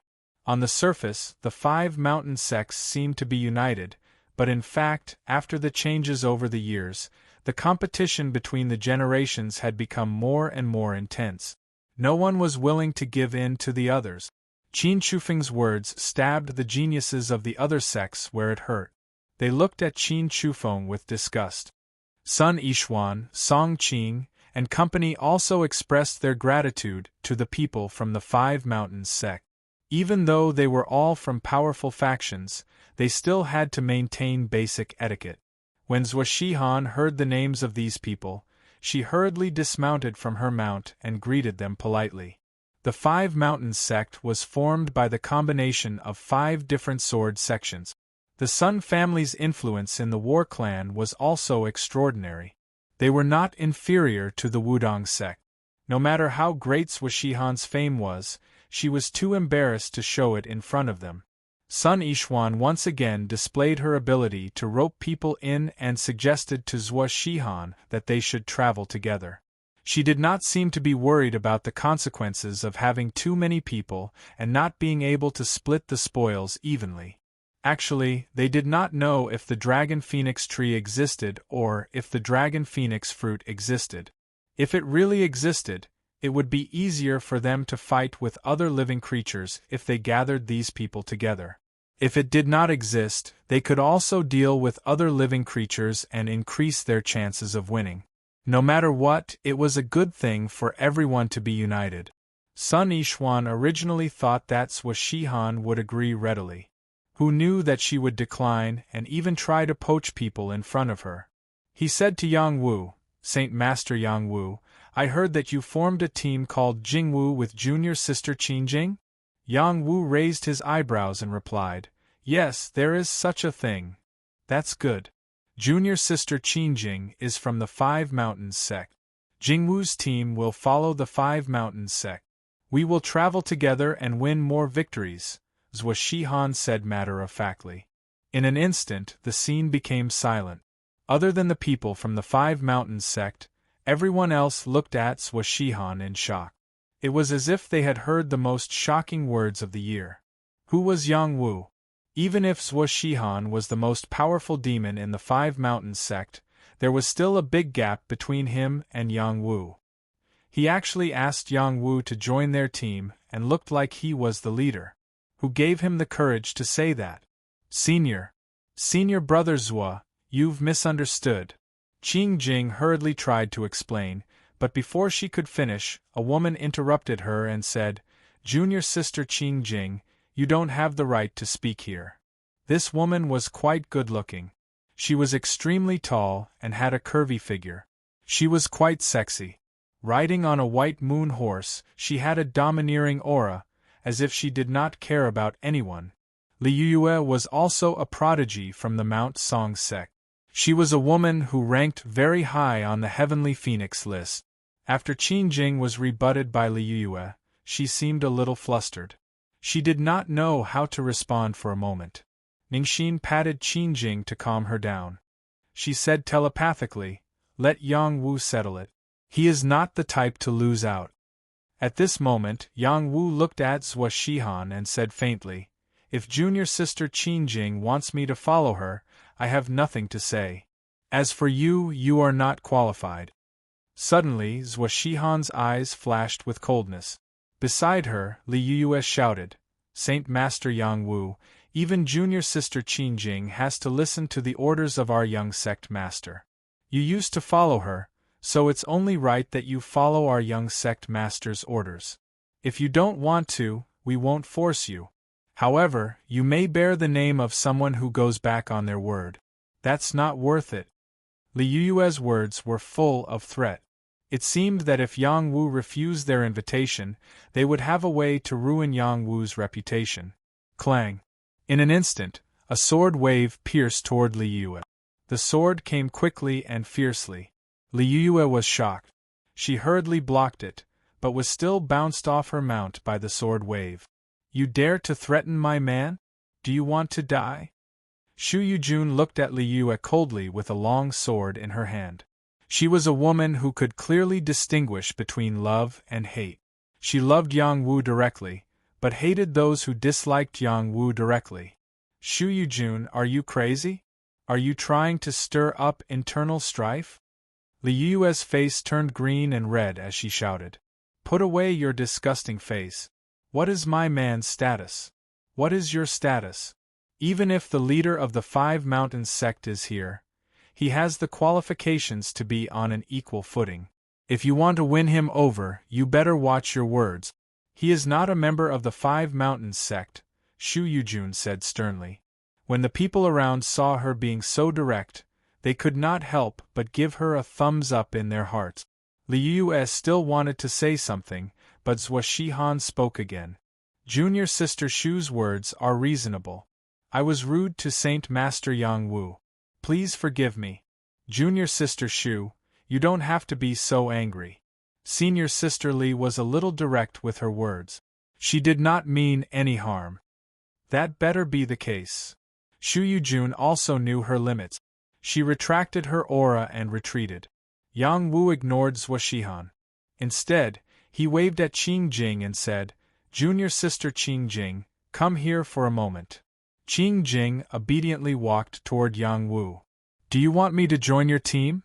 On the surface, the 5 mountain sects seemed to be united, but in fact, after the changes over the years, the competition between the generations had become more and more intense. No one was willing to give in to the others. Qin Chufeng's words stabbed the geniuses of the other sects where it hurt. They looked at Qin Chufeng with disgust. Sun Yishuan, Song Qing, and company also expressed their gratitude to the people from the 5 Mountains sect. Even though they were all from powerful factions, they still had to maintain basic etiquette. When Zhuo Shihan heard the names of these people, she hurriedly dismounted from her mount and greeted them politely. The 5 Mountains sect was formed by the combination of 5 different sword sections. The Sun family's influence in the War clan was also extraordinary. They were not inferior to the Wudong sect. No matter how great Zhuo Shihan's fame was, she was too embarrassed to show it in front of them. Sun Yishuan once again displayed her ability to rope people in and suggested to Zhuo Shihan that they should travel together. She did not seem to be worried about the consequences of having too many people and not being able to split the spoils evenly. Actually, they did not know if the dragon phoenix tree existed or if the dragon phoenix fruit existed. If it really existed, it would be easier for them to fight with other living creatures if they gathered these people together. If it did not exist, they could also deal with other living creatures and increase their chances of winning. No matter what, it was a good thing for everyone to be united. Sun Yishuan originally thought that Swashihan would agree readily. Who knew that she would decline and even try to poach people in front of her? He said to Yang Wu, Saint Master Yang Wu, I heard that you formed a team called Jingwu with junior sister Qingjing? Yang Wu raised his eyebrows and replied, Yes, there is such a thing. That's good. Junior sister Qingjing is from the Five Mountains sect. Jingwu's team will follow the Five Mountains sect. We will travel together and win more victories, Zhua Shihan said matter-of-factly. In an instant, the scene became silent. Other than the people from the Five Mountains sect, everyone else looked at Zhua Shihan in shock. It was as if they had heard the most shocking words of the year. Who was Yang Wu? Even if Zhua Shihan was the most powerful demon in the Five Mountains sect, there was still a big gap between him and Yang Wu. He actually asked Yang Wu to join their team and looked like he was the leader. Who gave him the courage to say that? Senior brother Zhua, you've misunderstood. Qingjing hurriedly tried to explain, but before she could finish, a woman interrupted her and said, Junior sister Qingjing, you don't have the right to speak here. This woman was quite good-looking. She was extremely tall and had a curvy figure. She was quite sexy. Riding on a white moon horse, she had a domineering aura, as if she did not care about anyone. Li Yue was also a prodigy from the Mount Song sect. She was a woman who ranked very high on the Heavenly Phoenix list. After Qingjing was rebutted by Li Yue, she seemed a little flustered. She did not know how to respond for a moment. Ningxin patted Qingjing to calm her down. She said telepathically, Let Yang Wu settle it. He is not the type to lose out. At this moment, Yang Wu looked at Zhua Shihan and said faintly, If junior sister Qingjing wants me to follow her, I have nothing to say. As for you, you are not qualified. Suddenly, Zhua Shihan's eyes flashed with coldness. Beside her, Li Yue shouted, Saint Master Yang Wu, even junior sister Qingjing has to listen to the orders of our young sect master. You used to follow her, so it's only right that you follow our young sect master's orders. If you don't want to, we won't force you. However, you may bear the name of someone who goes back on their word. That's not worth it. Li Yue's words were full of threat. It seemed that if Yang Wu refused their invitation, they would have a way to ruin Yang Wu's reputation. Clang! In an instant, a sword wave pierced toward Li Yue. The sword came quickly and fiercely. Li Yue was shocked. She hurriedly blocked it, but was still bounced off her mount by the sword wave. You dare to threaten my man? Do you want to die? Shu Yujun looked at Li Yue coldly with a long sword in her hand. She was a woman who could clearly distinguish between love and hate. She loved Yang Wu directly, but hated those who disliked Yang Wu directly. Shu Yujun, are you crazy? Are you trying to stir up internal strife? Li Yue's face turned green and red as she shouted. Put away your disgusting face. What is my man's status? What is your status? Even if the leader of the Five Mountains sect is here, he has the qualifications to be on an equal footing. If you want to win him over, you better watch your words. He is not a member of the Five Mountains sect, Shu Yujun said sternly. When the people around saw her being so direct, they could not help but give her a thumbs up in their hearts. Li Yue still wanted to say something, but Zhua Shihan spoke again. Junior sister Shu's words are reasonable. I was rude to Saint Master Yang Wu. Please forgive me. Junior sister Shu, you don't have to be so angry. Senior sister Li was a little direct with her words. She did not mean any harm. That better be the case. Shu Yujun also knew her limits. She retracted her aura and retreated. Yang Wu ignored Zhua Shihan. Instead, he waved at Qingjing and said, Junior sister Qingjing, come here for a moment. Qing Jing obediently walked toward Yang Wu. Do you want me to join your team?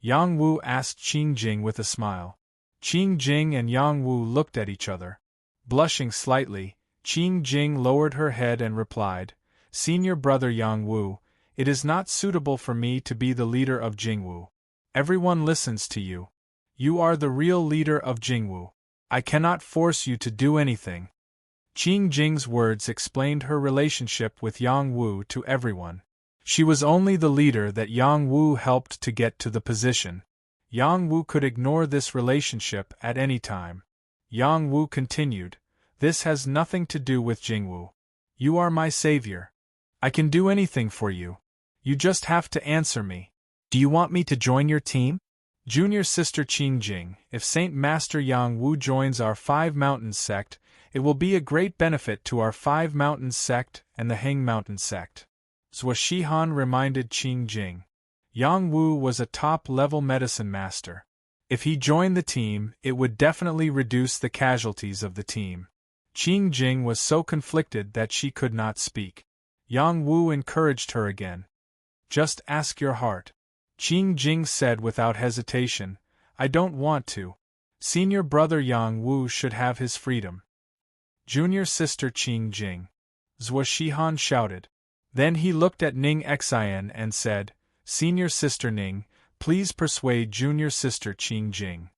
Yang Wu asked Qing Jing with a smile. Qing Jing and Yang Wu looked at each other. Blushing slightly, Qing Jing lowered her head and replied, Senior brother Yang Wu, it is not suitable for me to be the leader of Jingwu. Everyone listens to you. You are the real leader of Jingwu. I cannot force you to do anything. Qing Jing's words explained her relationship with Yang Wu to everyone. She was only the leader that Yang Wu helped to get to the position. Yang Wu could ignore this relationship at any time. Yang Wu continued, This has nothing to do with Jingwu. You are my savior. I can do anything for you. You just have to answer me. Do you want me to join your team? Junior sister Qing Jing, if Saint Master Yang Wu joins our Five Mountains sect, it will be a great benefit to our Five Mountains sect and the Hang Mountain sect. Zhuo Shihan reminded Qing Jing. Yang Wu was a top-level medicine master. If he joined the team, it would definitely reduce the casualties of the team. Qing Jing was so conflicted that she could not speak. Yang Wu encouraged her again. Just ask your heart. Qing Jing said without hesitation, I don't want to. Senior brother Yang Wu should have his freedom. Junior sister Qing Jing. Zhuo Shihan shouted. Then he looked at Ning Xian and said, Senior sister Ning, please persuade junior sister Qing Jing.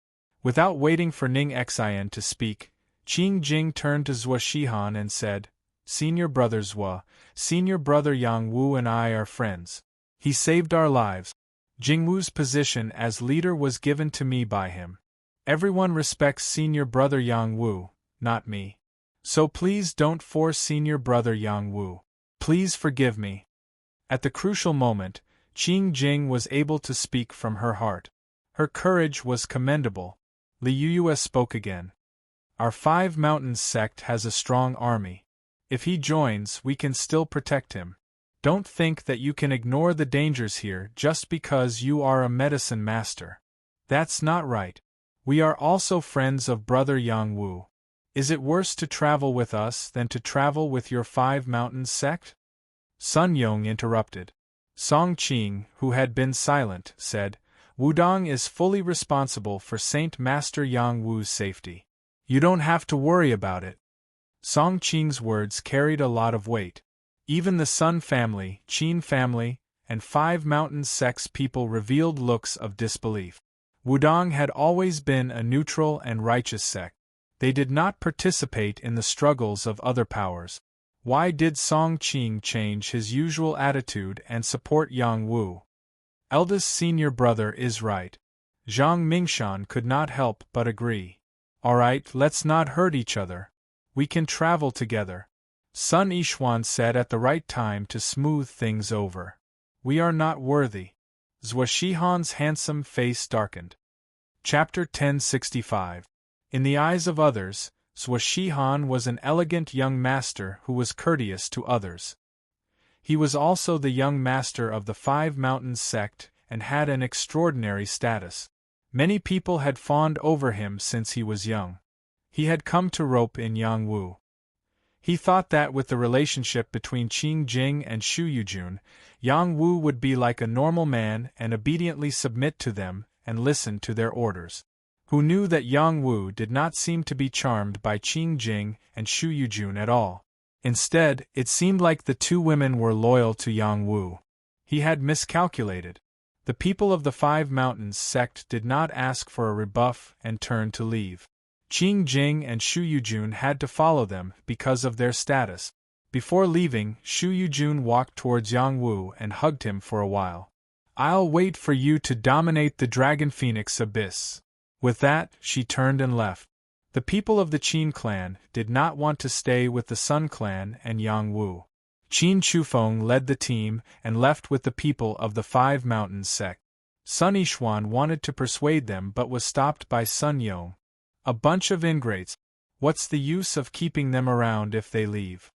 Without waiting for Ning Xian to speak, Qing Jing turned to Zhuo Shihan and said, Senior brother Zhuo, senior brother Yang Wu and I are friends. He saved our lives. Jingwu's position as leader was given to me by him. Everyone respects senior brother Yang Wu, not me. So please don't force senior brother Yang Wu. Please forgive me. At the crucial moment, Qing Jing was able to speak from her heart. Her courage was commendable. Li Yuyue spoke again. Our Five Mountains sect has a strong army. If he joins, we can still protect him. Don't think that you can ignore the dangers here just because you are a medicine master. That's not right. We are also friends of brother Yang Wu. Is it worse to travel with us than to travel with your Five Mountains sect? Sun Yong interrupted. Song Qing, who had been silent, said, Wudong is fully responsible for Saint Master Yang Wu's safety. You don't have to worry about it. Song Qing's words carried a lot of weight. Even the Sun family, Qin family, and Five Mountains sect's people revealed looks of disbelief. Wudong had always been a neutral and righteous sect. They did not participate in the struggles of other powers. Why did Song Qing change his usual attitude and support Yang Wu? Eldest senior brother is right. Zhang Mingshan could not help but agree. Alright, let's not hurt each other. We can travel together. Sun Yishuan said at the right time to smooth things over. We are not worthy. Zhuo Shihan's handsome face darkened. Chapter 1065. In the eyes of others, Zhuo Shihan was an elegant young master who was courteous to others. He was also the young master of the Five Mountains sect and had an extraordinary status. Many people had fawned over him since he was young. He had come to rope in Yang Wu. He thought that with the relationship between Qing Jing and Shu Yujun, Yang Wu would be like a normal man and obediently submit to them and listen to their orders. Who knew that Yang Wu did not seem to be charmed by Qing Jing and Shu Yujun at all. Instead, it seemed like the two women were loyal to Yang Wu. He had miscalculated. The people of the Five Mountains sect did not ask for a rebuff and turned to leave. Qing Jing and Shu Yujun had to follow them because of their status. Before leaving, Shu Yujun walked towards Yang Wu and hugged him for a while. I'll wait for you to dominate the Dragon Phoenix Abyss. With that, she turned and left. The people of the Qin clan did not want to stay with the Sun clan and Yang Wu. Qin Chufeng led the team and left with the people of the Five Mountains sect. Sun Yishuan wanted to persuade them but was stopped by Sun Yong. A bunch of ingrates. What's the use of keeping them around if they leave?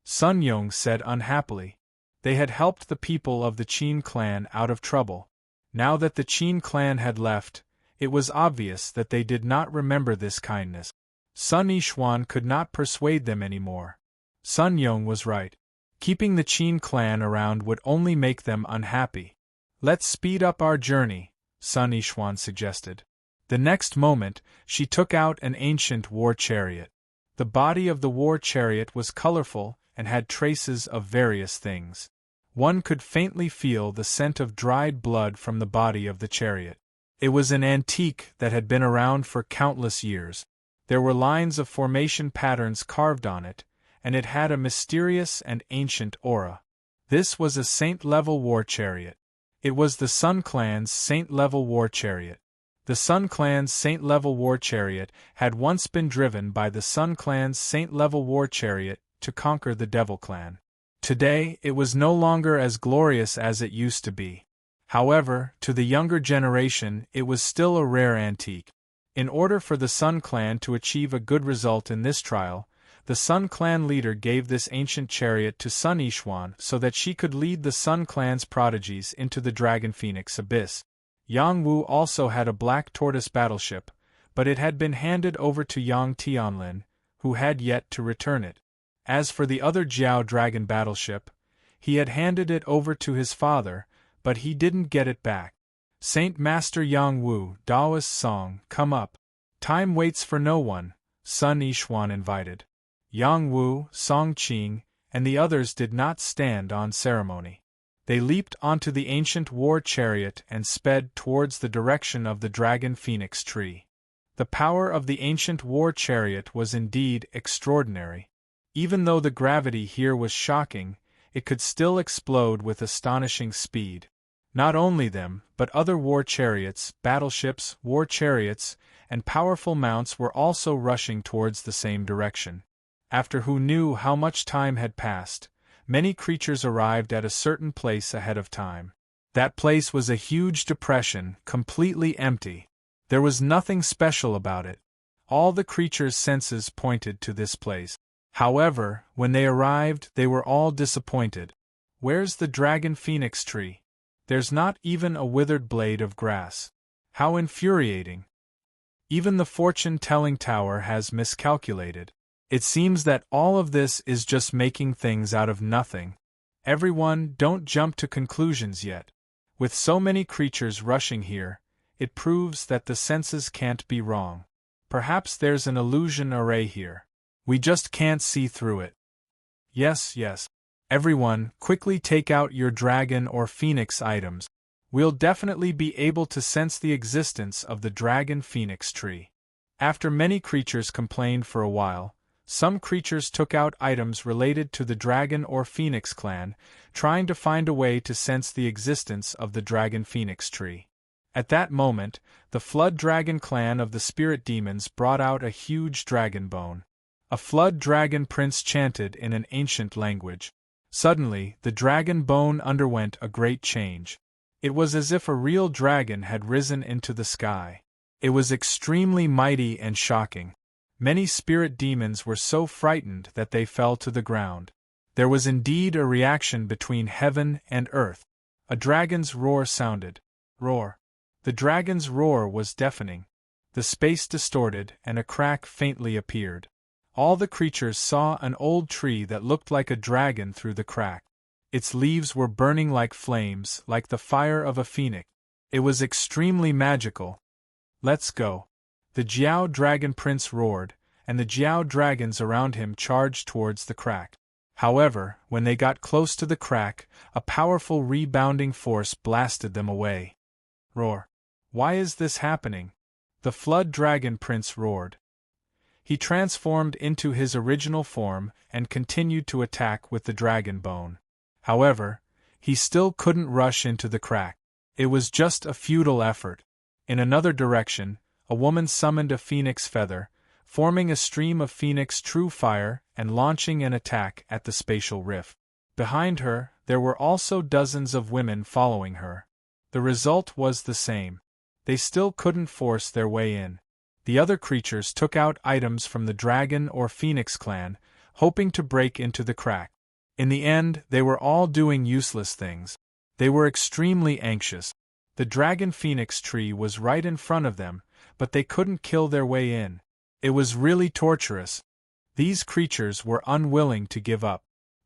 Sun Yong said unhappily. They had helped the people of the Qin clan out of trouble. Now that the Qin clan had left, it was obvious that they did not remember this kindness. Sun Yishuan could not persuade them anymore. Sun Yong was right. Keeping the Qin clan around would only make them unhappy. Let's speed up our journey, Sun Yishuan suggested. The next moment, she took out an ancient war chariot. The body of the war chariot was colorful and had traces of various things. One could faintly feel the scent of dried blood from the body of the chariot. It was an antique that had been around for countless years. There were lines of formation patterns carved on it, and it had a mysterious and ancient aura. This was a Saint-level war chariot. It was the Sun Clan's Saint-level war chariot. The Sun Clan's Saint-level war chariot had once been driven by the Sun Clan's Saint-level war chariot to conquer the Devil Clan. Today, it was no longer as glorious as it used to be. However, to the younger generation, it was still a rare antique. In order for the Sun Clan to achieve a good result in this trial, the Sun Clan leader gave this ancient chariot to Sun Yishuan so that she could lead the Sun Clan's prodigies into the Dragon Phoenix Abyss. Yang Wu also had a black tortoise battleship, but it had been handed over to Yang Tianlin, who had yet to return it. As for the other Jiao Dragon battleship, he had handed it over to his father, but he didn't get it back. Saint Master Yang Wu, Daoist song, come up. Time waits for no one, Sun Yishuan invited. Yang Wu, Song Qing, and the others did not stand on ceremony. They leaped onto the ancient war chariot and sped towards the direction of the Dragon Phoenix tree. The power of the ancient war chariot was indeed extraordinary. Even though the gravity here was shocking, it could still explode with astonishing speed. Not only them, but other war chariots, battleships, war chariots, and powerful mounts were also rushing towards the same direction. After who knew how much time had passed, many creatures arrived at a certain place ahead of time. That place was a huge depression, completely empty. There was nothing special about it. All the creatures' senses pointed to this place. However, when they arrived, they were all disappointed. Where's the Dragon Phoenix tree? There's not even a withered blade of grass. How infuriating! Even the fortune-telling tower has miscalculated. It seems that all of this is just making things out of nothing. Everyone, don't jump to conclusions yet. With so many creatures rushing here, it proves that the senses can't be wrong. Perhaps there's an illusion array here. We just can't see through it. Yes. Everyone, quickly take out your dragon or phoenix items. We'll definitely be able to sense the existence of the Dragon Phoenix tree. After many creatures complained for a while, some creatures took out items related to the Dragon or Phoenix clan, trying to find a way to sense the existence of the Dragon Phoenix tree. At that moment, the Flood Dragon clan of the spirit demons brought out a huge dragon bone. A Flood Dragon prince chanted in an ancient language. Suddenly, the dragon bone underwent a great change. It was as if a real dragon had risen into the sky. It was extremely mighty and shocking. Many spirit demons were so frightened that they fell to the ground. There was indeed a reaction between heaven and earth. A dragon's roar sounded. Roar. The dragon's roar was deafening. The space distorted and a crack faintly appeared. All the creatures saw an old tree that looked like a dragon through the crack. Its leaves were burning like flames, like the fire of a phoenix. It was extremely magical. Let's go. The Jiao Dragon Prince roared, and the Jiao dragons around him charged towards the crack. However, when they got close to the crack, a powerful rebounding force blasted them away. Roar. Why is this happening? The Flood Dragon Prince roared. He transformed into his original form and continued to attack with the dragon bone. However, he still couldn't rush into the crack. It was just a futile effort. In another direction, a woman summoned a phoenix feather, forming a stream of phoenix true fire and launching an attack at the spatial rift. Behind her, there were also dozens of women following her. The result was the same. They still couldn't force their way in. The other creatures took out items from the Dragon or Phoenix clan, hoping to break into the crack. In the end, they were all doing useless things. They were extremely anxious. The Dragon Phoenix tree was right in front of them, but they couldn't kill their way in. It was really torturous. These creatures were unwilling to give up.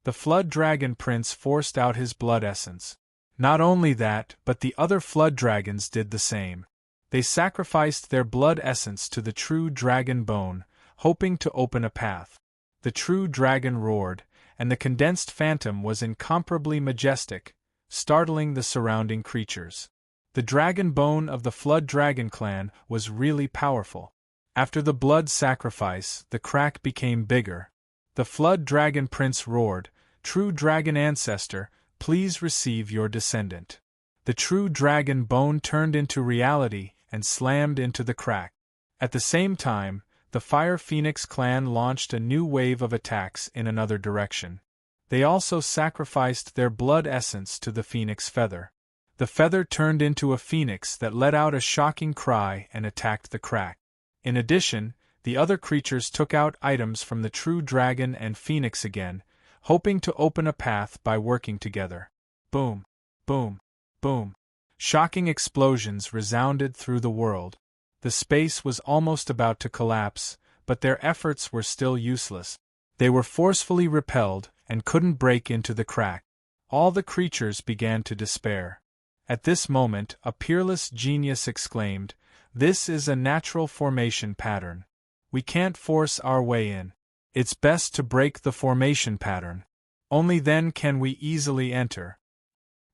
The Flood Dragon Prince forced out his blood essence. Not only that, but the other Flood Dragons did the same. They sacrificed their blood essence to the true dragon bone, hoping to open a path. The true dragon roared, and the condensed phantom was incomparably majestic, startling the surrounding creatures. The dragon bone of the Flood Dragon clan was really powerful. After the blood sacrifice, the crack became bigger. The Flood Dragon Prince roared, "True dragon ancestor, please receive your descendant." The true dragon bone turned into reality and slammed into the crack. At the same time, the Fire Phoenix clan launched a new wave of attacks in another direction. They also sacrificed their blood essence to the phoenix feather. The feather turned into a phoenix that let out a shocking cry and attacked the crack. In addition, the other creatures took out items from the true dragon and phoenix again, hoping to open a path by working together. Boom! Boom! Boom! Shocking explosions resounded through the world. The space was almost about to collapse, but their efforts were still useless. They were forcefully repelled and couldn't break into the crack. All the creatures began to despair. At this moment, a peerless genius exclaimed, "This is a natural formation pattern. We can't force our way in. It's best to break the formation pattern. Only then can we easily enter."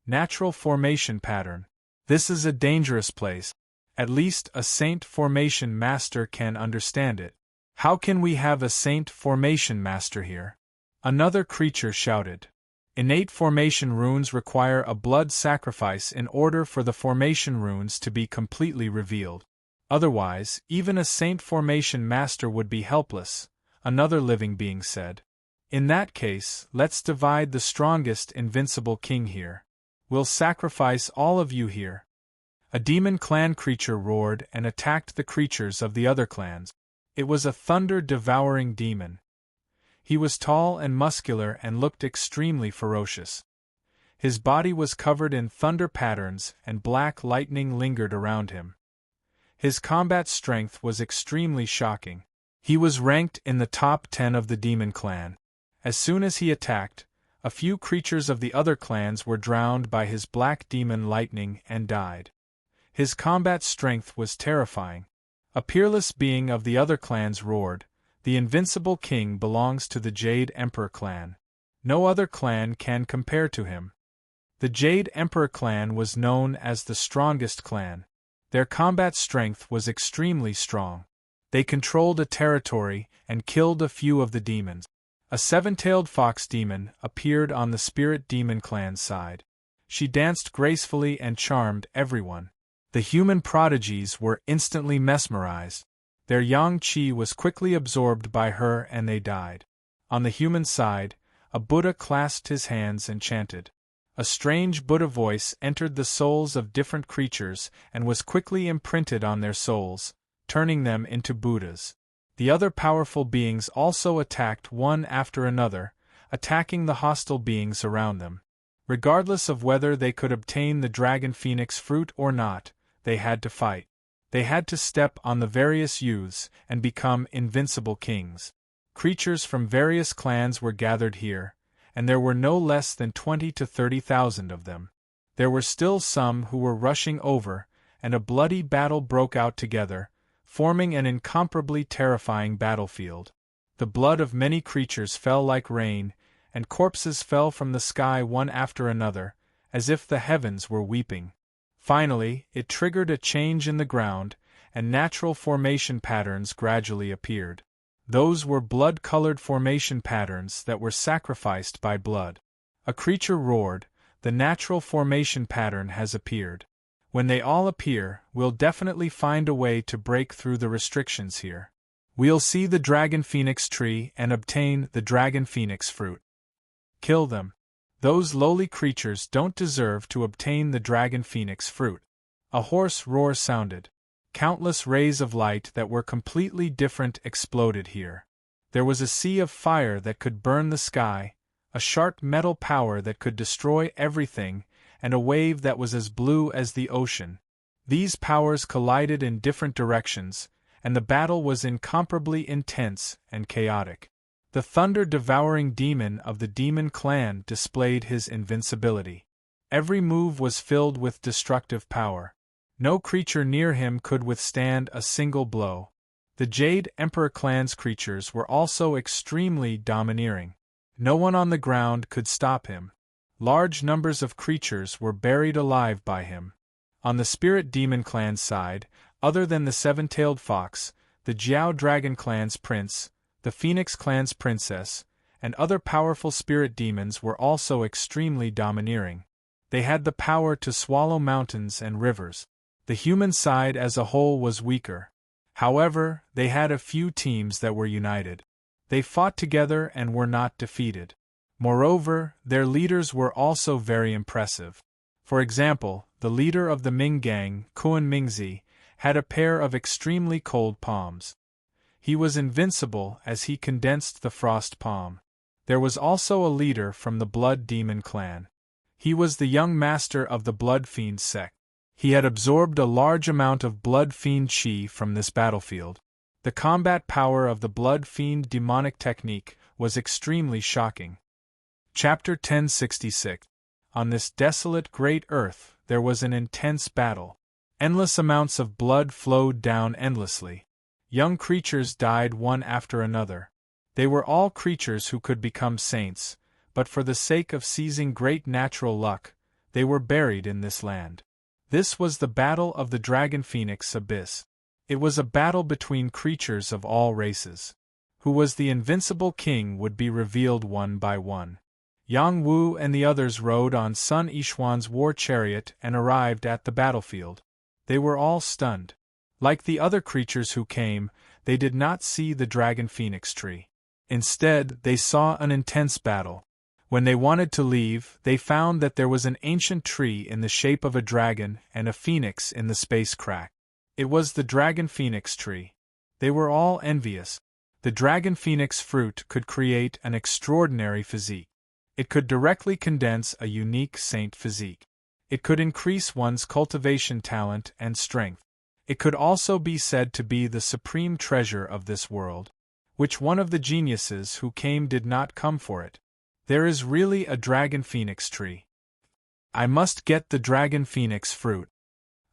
Natural formation pattern. This is a dangerous place. At least a saint formation master can understand it. How can we have a saint formation master here? Another creature shouted. Innate formation runes require a blood sacrifice in order for the formation runes to be completely revealed. Otherwise, even a saint formation master would be helpless, another living being said. In that case, let's divide the strongest invincible king here. We'll sacrifice all of you here. A demon clan creature roared and attacked the creatures of the other clans. It was a thunder-devouring demon. He was tall and muscular and looked extremely ferocious. His body was covered in thunder patterns and black lightning lingered around him. His combat strength was extremely shocking. He was ranked in the top 10 of the demon clan. As soon as he attacked, a few creatures of the other clans were drowned by his black demon lightning and died. His combat strength was terrifying. A peerless being of the other clans roared, "The invincible king belongs to the Jade Emperor clan. No other clan can compare to him." The Jade Emperor clan was known as the strongest clan. Their combat strength was extremely strong. They controlled a territory and killed a few of the demons. A seven-tailed fox demon appeared on the Spirit Demon clan's side. She danced gracefully and charmed everyone. The human prodigies were instantly mesmerized. Their yang qi was quickly absorbed by her and they died. On the human side, a Buddha clasped his hands and chanted. A strange Buddha voice entered the souls of different creatures and was quickly imprinted on their souls, turning them into Buddhas. The other powerful beings also attacked one after another, attacking the hostile beings around them. Regardless of whether they could obtain the Dragon Phoenix fruit or not, they had to fight. They had to step on the various youths and become invincible kings. Creatures from various clans were gathered here, and there were no less than 20 to 30,000 of them. There were still some who were rushing over, and a bloody battle broke out together, forming an incomparably terrifying battlefield. The blood of many creatures fell like rain, and corpses fell from the sky one after another, as if the heavens were weeping. Finally, it triggered a change in the ground, and natural formation patterns gradually appeared. Those were blood-colored formation patterns that were sacrificed by blood. A creature roared, "The natural formation pattern has appeared. When they all appear, we'll definitely find a way to break through the restrictions here. We'll see the Dragon Phoenix tree and obtain the Dragon Phoenix fruit. Kill them. Those lowly creatures don't deserve to obtain the Dragon Phoenix fruit." A hoarse roar sounded. Countless rays of light that were completely different exploded here. There was a sea of fire that could burn the sky, a sharp metal power that could destroy everything, and a wave that was as blue as the ocean. These powers collided in different directions, and the battle was incomparably intense and chaotic. The thunder-devouring demon of the demon clan displayed his invincibility. Every move was filled with destructive power. No creature near him could withstand a single blow. The Jade Emperor clan's creatures were also extremely domineering. No one on the ground could stop him. Large numbers of creatures were buried alive by him. On the Spirit Demon clan's side, other than the seven-tailed fox, the Jiao Dragon clan's prince, the Phoenix clan's princess, and other powerful spirit demons were also extremely domineering. They had the power to swallow mountains and rivers. The human side as a whole was weaker. However, they had a few teams that were united. They fought together and were not defeated. Moreover, their leaders were also very impressive. For example, the leader of the Ming gang, Kuan Mingzi, had a pair of extremely cold palms. He was invincible as he condensed the frost palm. There was also a leader from the Blood Demon clan. He was the young master of the Blood Fiend sect. He had absorbed a large amount of Blood Fiend chi from this battlefield. The combat power of the Blood Fiend demonic technique was extremely shocking. Chapter 1066. On this desolate great earth, there was an intense battle. Endless amounts of blood flowed down endlessly. Young creatures died one after another. They were all creatures who could become saints, but for the sake of seizing great natural luck, they were buried in this land. This was the Battle of the Dragon Phoenix Abyss. It was a battle between creatures of all races. Who was the invincible king would be revealed one by one. Yang Wu and the others rode on Sun Yishuan's war chariot and arrived at the battlefield. They were all stunned. Like the other creatures who came, they did not see the Dragon Phoenix tree. Instead, they saw an intense battle. When they wanted to leave, they found that there was an ancient tree in the shape of a dragon and a phoenix in the space crack. It was the Dragon Phoenix tree. They were all envious. The Dragon Phoenix fruit could create an extraordinary physique. It could directly condense a unique saint physique. It could increase one's cultivation talent and strength. It could also be said to be the supreme treasure of this world. Which one of the geniuses who came did not come for it? There is really a Dragon Phoenix tree. I must get the Dragon Phoenix fruit.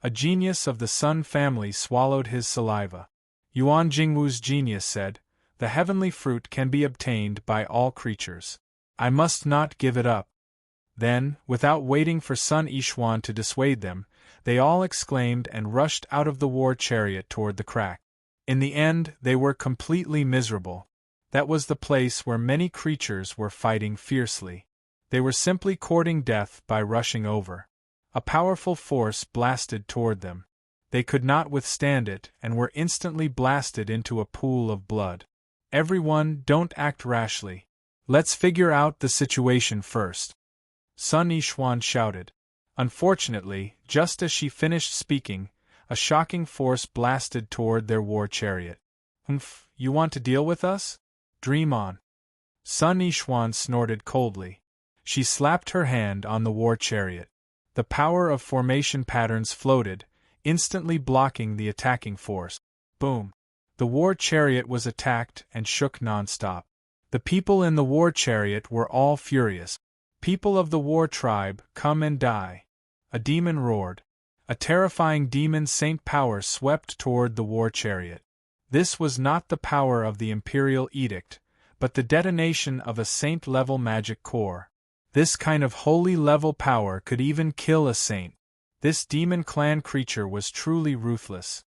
A genius of the Sun family swallowed his saliva. Yuan Jingwu's genius said, "The heavenly fruit can be obtained by all creatures. I must not give it up." Then, without waiting for Sun Yishuan to dissuade them, they all exclaimed and rushed out of the war chariot toward the crack. In the end, they were completely miserable. That was the place where many creatures were fighting fiercely. They were simply courting death by rushing over. A powerful force blasted toward them. They could not withstand it and were instantly blasted into a pool of blood. Everyone, don't act rashly. Let's figure out the situation first. Sun Yishuan shouted. Unfortunately, just as she finished speaking, a shocking force blasted toward their war chariot. You want to deal with us? Dream on. Sun Yishuan snorted coldly. She slapped her hand on the war chariot. The power of formation patterns floated, instantly blocking the attacking force. Boom! The war chariot was attacked and shook non-stop. The people in the war chariot were all furious. People of the war tribe, come and die. A demon roared. A terrifying demon saint power swept toward the war chariot. This was not the power of the Imperial Edict, but the detonation of a saint-level magic core. This kind of holy-level power could even kill a saint. This demon clan creature was truly ruthless.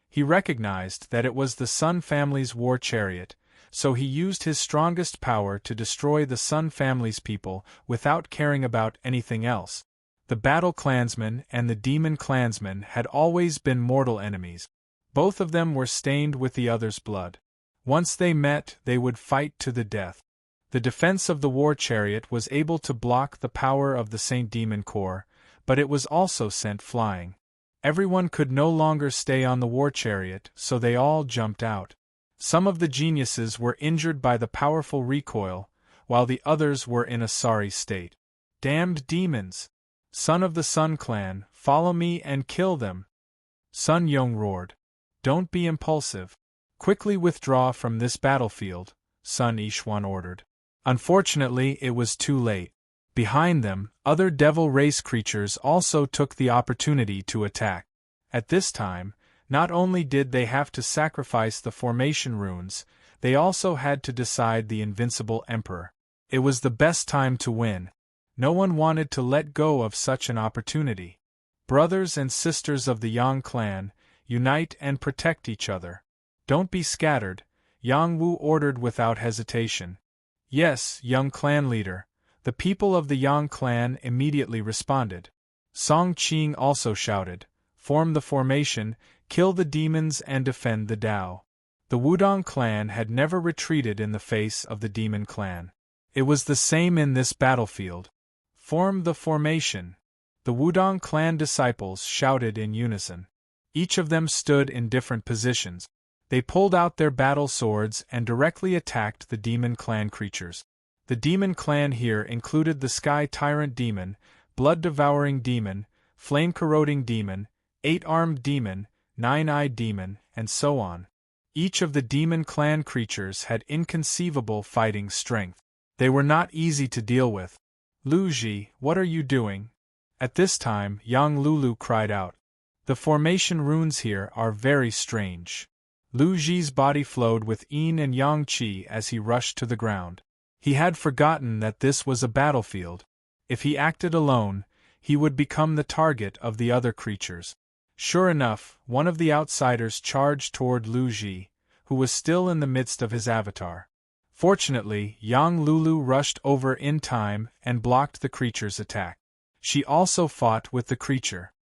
He recognized that it was the Sun family's war chariot, so he used his strongest power to destroy the Sun family's people without caring about anything else. The Battle Clansman and the Demon Clansman had always been mortal enemies. Both of them were stained with the other's blood. Once they met, they would fight to the death. The defense of the war chariot was able to block the power of the Saint Demon Corps, but it was also sent flying. Everyone could no longer stay on the war chariot, so they all jumped out. Some of the geniuses were injured by the powerful recoil, while the others were in a sorry state. Damned demons! Son of the Sun clan, follow me and kill them! Sun Yong roared. Don't be impulsive. Quickly withdraw from this battlefield. Sun Ishwan ordered. Unfortunately, it was too late. Behind them, other devil race creatures also took the opportunity to attack. At this time, not only did they have to sacrifice the formation runes, they also had to decide the invincible emperor. It was the best time to win. No one wanted to let go of such an opportunity. Brothers and sisters of the Yang clan, unite and protect each other. Don't be scattered, Yang Wu ordered without hesitation. Yes, young clan leader. The people of the Yang clan immediately responded. Song Qing also shouted, form the formation, kill the demons and defend the Dao. The Wudong clan had never retreated in the face of the demon clan. It was the same in this battlefield. Form the formation. The Wudong clan disciples shouted in unison. Each of them stood in different positions. They pulled out their battle swords and directly attacked the demon clan creatures. The demon clan here included the Sky Tyrant Demon, Blood-Devouring Demon, Flame-Corroding Demon, Eight-Armed Demon, Nine-Eyed Demon, and so on. Each of the demon clan creatures had inconceivable fighting strength. They were not easy to deal with. Lu Ji, what are you doing? At this time, Yang Lulu cried out. The formation runes here are very strange. Lu Ji's body flowed with yin and yang qi as he rushed to the ground. He had forgotten that this was a battlefield. If he acted alone, he would become the target of the other creatures. Sure enough, one of the outsiders charged toward Lu Ji, who was still in the midst of his avatar. Fortunately, Yang Lulu rushed over in time and blocked the creature's attack. She also fought with the creature.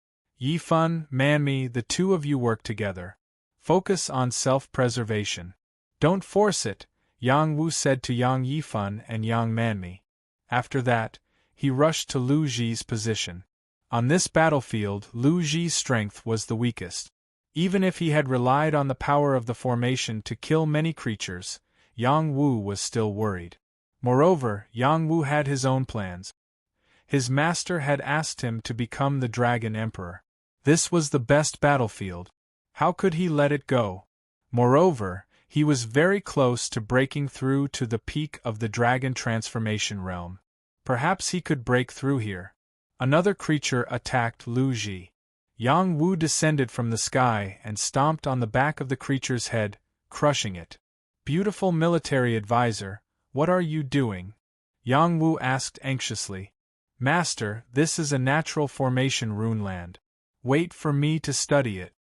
Yifan, Manmi, the two of you work together. Focus on self-preservation. Don't force it, Yang Wu said to Yang Yifan and Yang Manmi. After that, he rushed to Lu Ji's position. On this battlefield, Lu Ji's strength was the weakest. Even if he had relied on the power of the formation to kill many creatures, Yang Wu was still worried. Moreover, Yang Wu had his own plans. His master had asked him to become the Dragon Emperor. This was the best battlefield. How could he let it go? Moreover, he was very close to breaking through to the peak of the dragon transformation realm. Perhaps he could break through here. Another creature attacked Lu Ji. Yang Wu descended from the sky and stomped on the back of the creature's head, crushing it. Beautiful military advisor, what are you doing? Yang Wu asked anxiously. Master, this is a natural formation rune land. Wait for me to study it.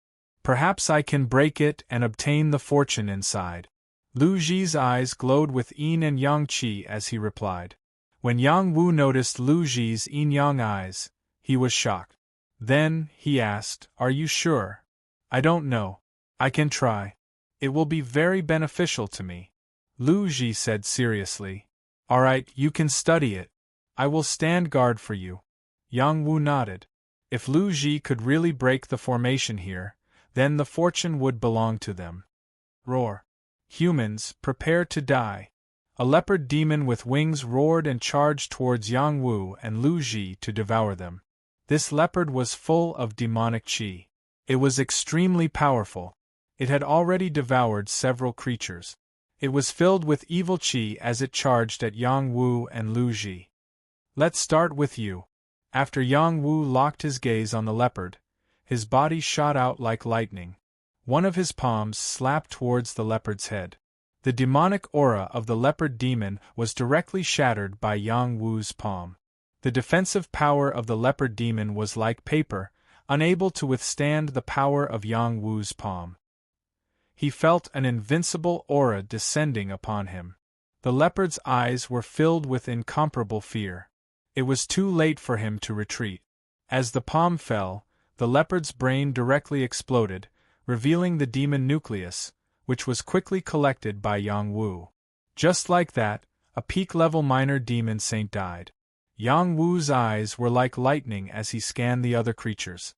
Perhaps I can break it and obtain the fortune inside. Lu Ji's eyes glowed with yin and yang qi as he replied. When Yang Wu noticed Lu Ji's yin-yang eyes, he was shocked. Then, he asked, are you sure? I don't know. I can try. It will be very beneficial to me. Lu Ji said seriously. Alright, you can study it. I will stand guard for you. Yang Wu nodded. If Lu Ji could really break the formation here, then the fortune would belong to them. Roar. Humans, prepare to die. A leopard demon with wings roared and charged towards Yang Wu and Lu Ji to devour them. This leopard was full of demonic qi. It was extremely powerful. It had already devoured several creatures. It was filled with evil qi as it charged at Yang Wu and Lu Ji. Let's start with you. After Yang Wu locked his gaze on the leopard, his body shot out like lightning. One of his palms slapped towards the leopard's head. The demonic aura of the leopard demon was directly shattered by Yang Wu's palm. The defensive power of the leopard demon was like paper, unable to withstand the power of Yang Wu's palm. He felt an invincible aura descending upon him. The leopard's eyes were filled with incomparable fear. It was too late for him to retreat. As the palm fell, the leopard's brain directly exploded, revealing the demon nucleus, which was quickly collected by Yang Wu. Just like that, a peak-level minor demon saint died. Yang Wu's eyes were like lightning as he scanned the other creatures.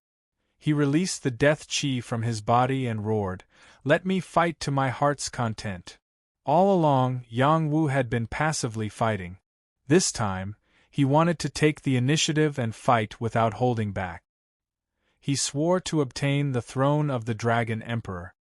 He released the death qi from his body and roared, "Let me fight to my heart's content." All along, Yang Wu had been passively fighting. This time, he wanted to take the initiative and fight without holding back. He swore to obtain the throne of the Dragon Emperor.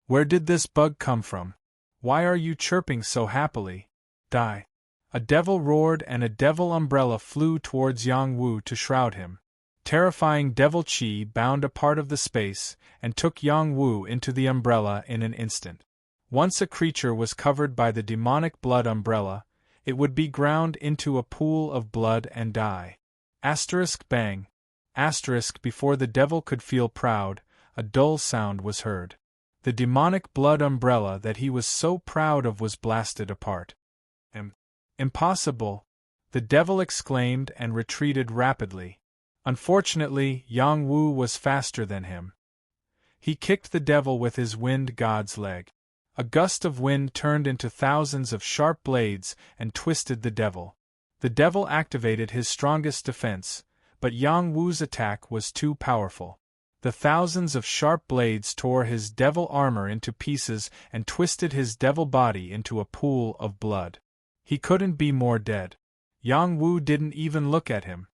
Where did this bug come from? Why are you chirping so happily? Die! A devil roared and a devil umbrella flew towards Yang Wu to shroud him. Terrifying devil chi bound a part of the space and took Yang Wu into the umbrella in an instant. Once a creature was covered by the demonic blood umbrella, it would be ground into a pool of blood and die. Asterisk bang. Asterisk before the devil could feel proud, a dull sound was heard. The demonic blood umbrella that he was so proud of was blasted apart. Impossible! The devil exclaimed and retreated rapidly. Unfortunately, Yang Wu was faster than him. He kicked the devil with his wind god's leg. A gust of wind turned into thousands of sharp blades and twisted the devil. The devil activated his strongest defense, but Yang Wu's attack was too powerful. The thousands of sharp blades tore his devil armor into pieces and twisted his devil body into a pool of blood. He couldn't be more dead. Yang Wu didn't even look at him.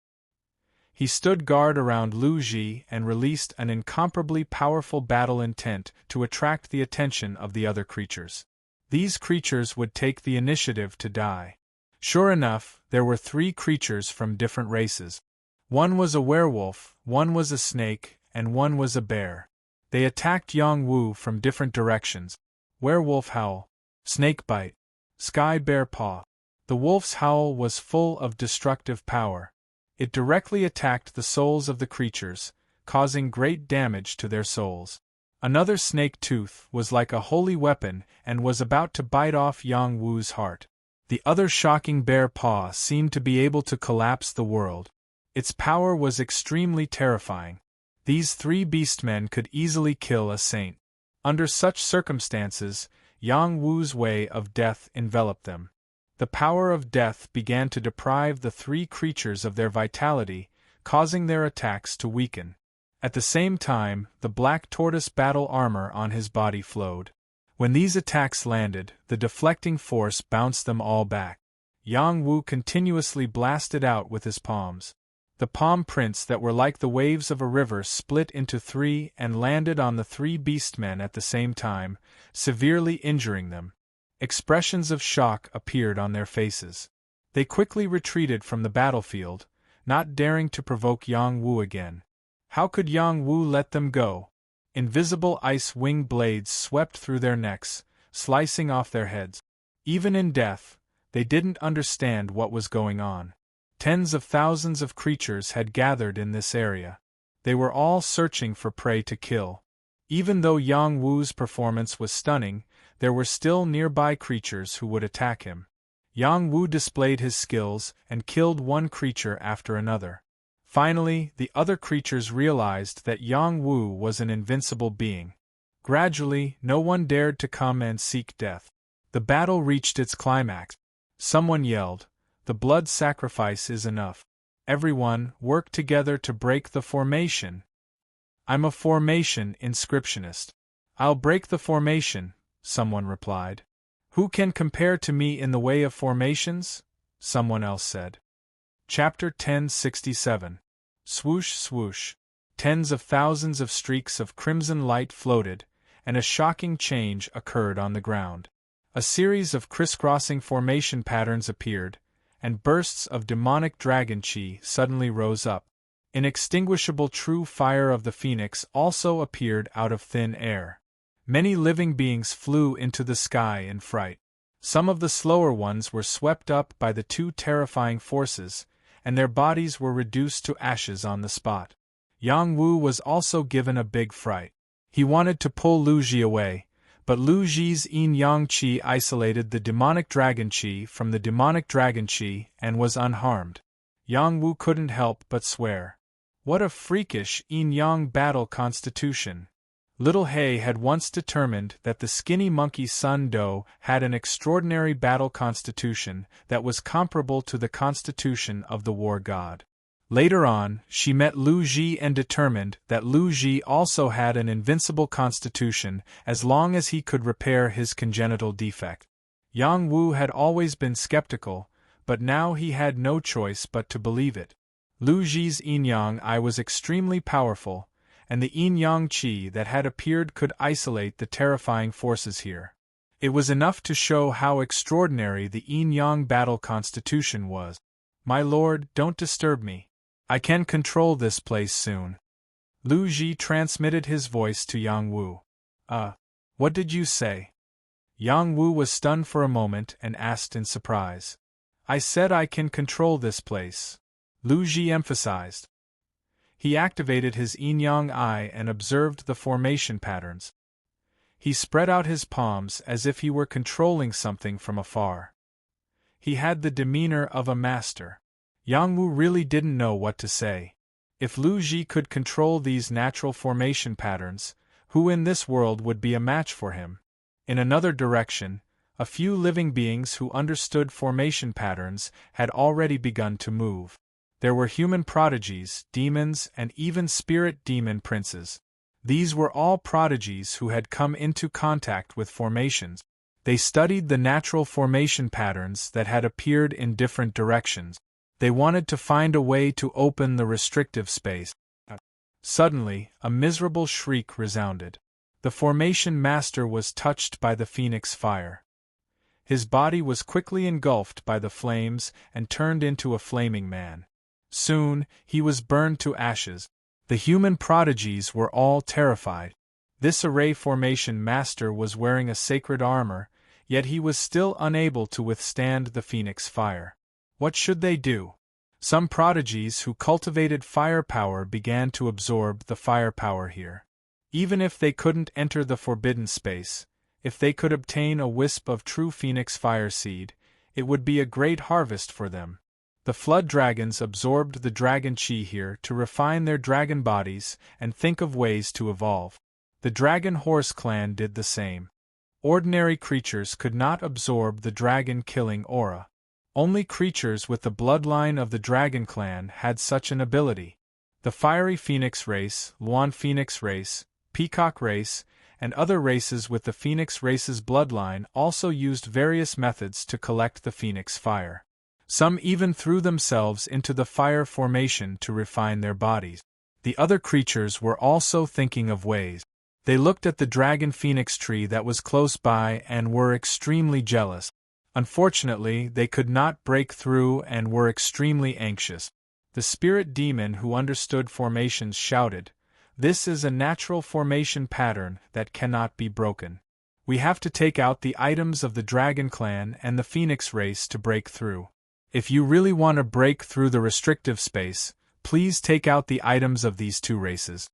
He stood guard around Lu Ji and released an incomparably powerful battle intent to attract the attention of the other creatures. These creatures would take the initiative to die. Sure enough, there were 3 creatures from different races. One was a werewolf, one was a snake, and one was a bear. They attacked Yang Wu from different directions. Werewolf howl, snake bite, sky bear paw. The wolf's howl was full of destructive power. It directly attacked the souls of the creatures, causing great damage to their souls. Another snake tooth was like a holy weapon and was about to bite off Yang Wu's heart. The other shocking bear paw seemed to be able to collapse the world. Its power was extremely terrifying. These 3 beastmen could easily kill a saint. Under such circumstances, Yang Wu's way of death enveloped them. The power of death began to deprive the 3 creatures of their vitality, causing their attacks to weaken. At the same time, the black tortoise battle armor on his body flowed. When these attacks landed, the deflecting force bounced them all back. Yang Wu continuously blasted out with his palms. The palm prints that were like the waves of a river split into 3 and landed on the 3 beastmen at the same time, severely injuring them. Expressions of shock appeared on their faces. They quickly retreated from the battlefield, not daring to provoke Yang Wu again. How could Yang Wu let them go? Invisible ice wing blades swept through their necks, slicing off their heads. Even in death, they didn't understand what was going on. Tens of thousands of creatures had gathered in this area. They were all searching for prey to kill. Even though Yang Wu's performance was stunning, there were still nearby creatures who would attack him. Yang Wu displayed his skills and killed one creature after another. Finally, the other creatures realized that Yang Wu was an invincible being. Gradually, no one dared to come and seek death. The battle reached its climax. Someone yelled, "The blood sacrifice is enough. Everyone, work together to break the formation." "I'm a formation inscriptionist. I'll break the formation," someone replied. "Who can compare to me in the way of formations?" someone else said. Chapter 1067. Swoosh swoosh. Tens of thousands of streaks of crimson light floated, and a shocking change occurred on the ground. A series of crisscrossing formation patterns appeared, and bursts of demonic dragon chi suddenly rose up. Inextinguishable true fire of the phoenix also appeared out of thin air. Many living beings flew into the sky in fright. Some of the slower ones were swept up by the 2 terrifying forces, and their bodies were reduced to ashes on the spot. Yang Wu was also given a big fright. He wanted to pull Lu Ji away, but Lu Ji's yin-yang chi isolated the demonic dragon chi from the demonic dragon chi and was unharmed. Yang Wu couldn't help but swear. What a freakish yin-yang battle constitution! Little Hay had once determined that the skinny monkey Sun Do had an extraordinary battle constitution that was comparable to the constitution of the war god. Later on, she met Lu Ji and determined that Lu Ji also had an invincible constitution as long as he could repair his congenital defect. Yang Wu had always been skeptical, but now he had no choice but to believe it. Lu Ji's yin-yang I was extremely powerful, and the yin-yang chi that had appeared could isolate the terrifying forces here. It was enough to show how extraordinary the yin-yang battle constitution was. "My lord, don't disturb me. I can control this place soon." Lu Ji transmitted his voice to Yang Wu. What did you say?" Yang Wu was stunned for a moment and asked in surprise. "I said I can control this place," Lu Ji emphasized. He activated his yin-yang eye and observed the formation patterns. He spread out his palms as if he were controlling something from afar. He had the demeanor of a master. Yang Wu really didn't know what to say. If Lu Ji could control these natural formation patterns, who in this world would be a match for him? In another direction, a few living beings who understood formation patterns had already begun to move. There were human prodigies, demons, and even spirit demon princes. These were all prodigies who had come into contact with formations. They studied the natural formation patterns that had appeared in different directions. They wanted to find a way to open the restrictive space. Suddenly, a miserable shriek resounded. The formation master was touched by the phoenix fire. His body was quickly engulfed by the flames and turned into a flaming man. Soon, he was burned to ashes. The human prodigies were all terrified. This array formation master was wearing a sacred armor, yet he was still unable to withstand the phoenix fire. What should they do? Some prodigies who cultivated firepower began to absorb the firepower here. Even if they couldn't enter the forbidden space, if they could obtain a wisp of true phoenix fire seed, it would be a great harvest for them. The flood dragons absorbed the dragon chi here to refine their dragon bodies and think of ways to evolve. The dragon horse clan did the same. Ordinary creatures could not absorb the dragon-killing aura. Only creatures with the bloodline of the dragon clan had such an ability. The fiery phoenix race, Luan phoenix race, peacock race, and other races with the phoenix race's bloodline also used various methods to collect the phoenix fire. Some even threw themselves into the fire formation to refine their bodies. The other creatures were also thinking of ways. They looked at the dragon phoenix tree that was close by and were extremely jealous. Unfortunately, they could not break through and were extremely anxious. The spirit demon who understood formations shouted, "This is a natural formation pattern that cannot be broken. We have to take out the items of the dragon clan and the phoenix race to break through. If you really want to break through the restrictive space, please take out the items of these two races."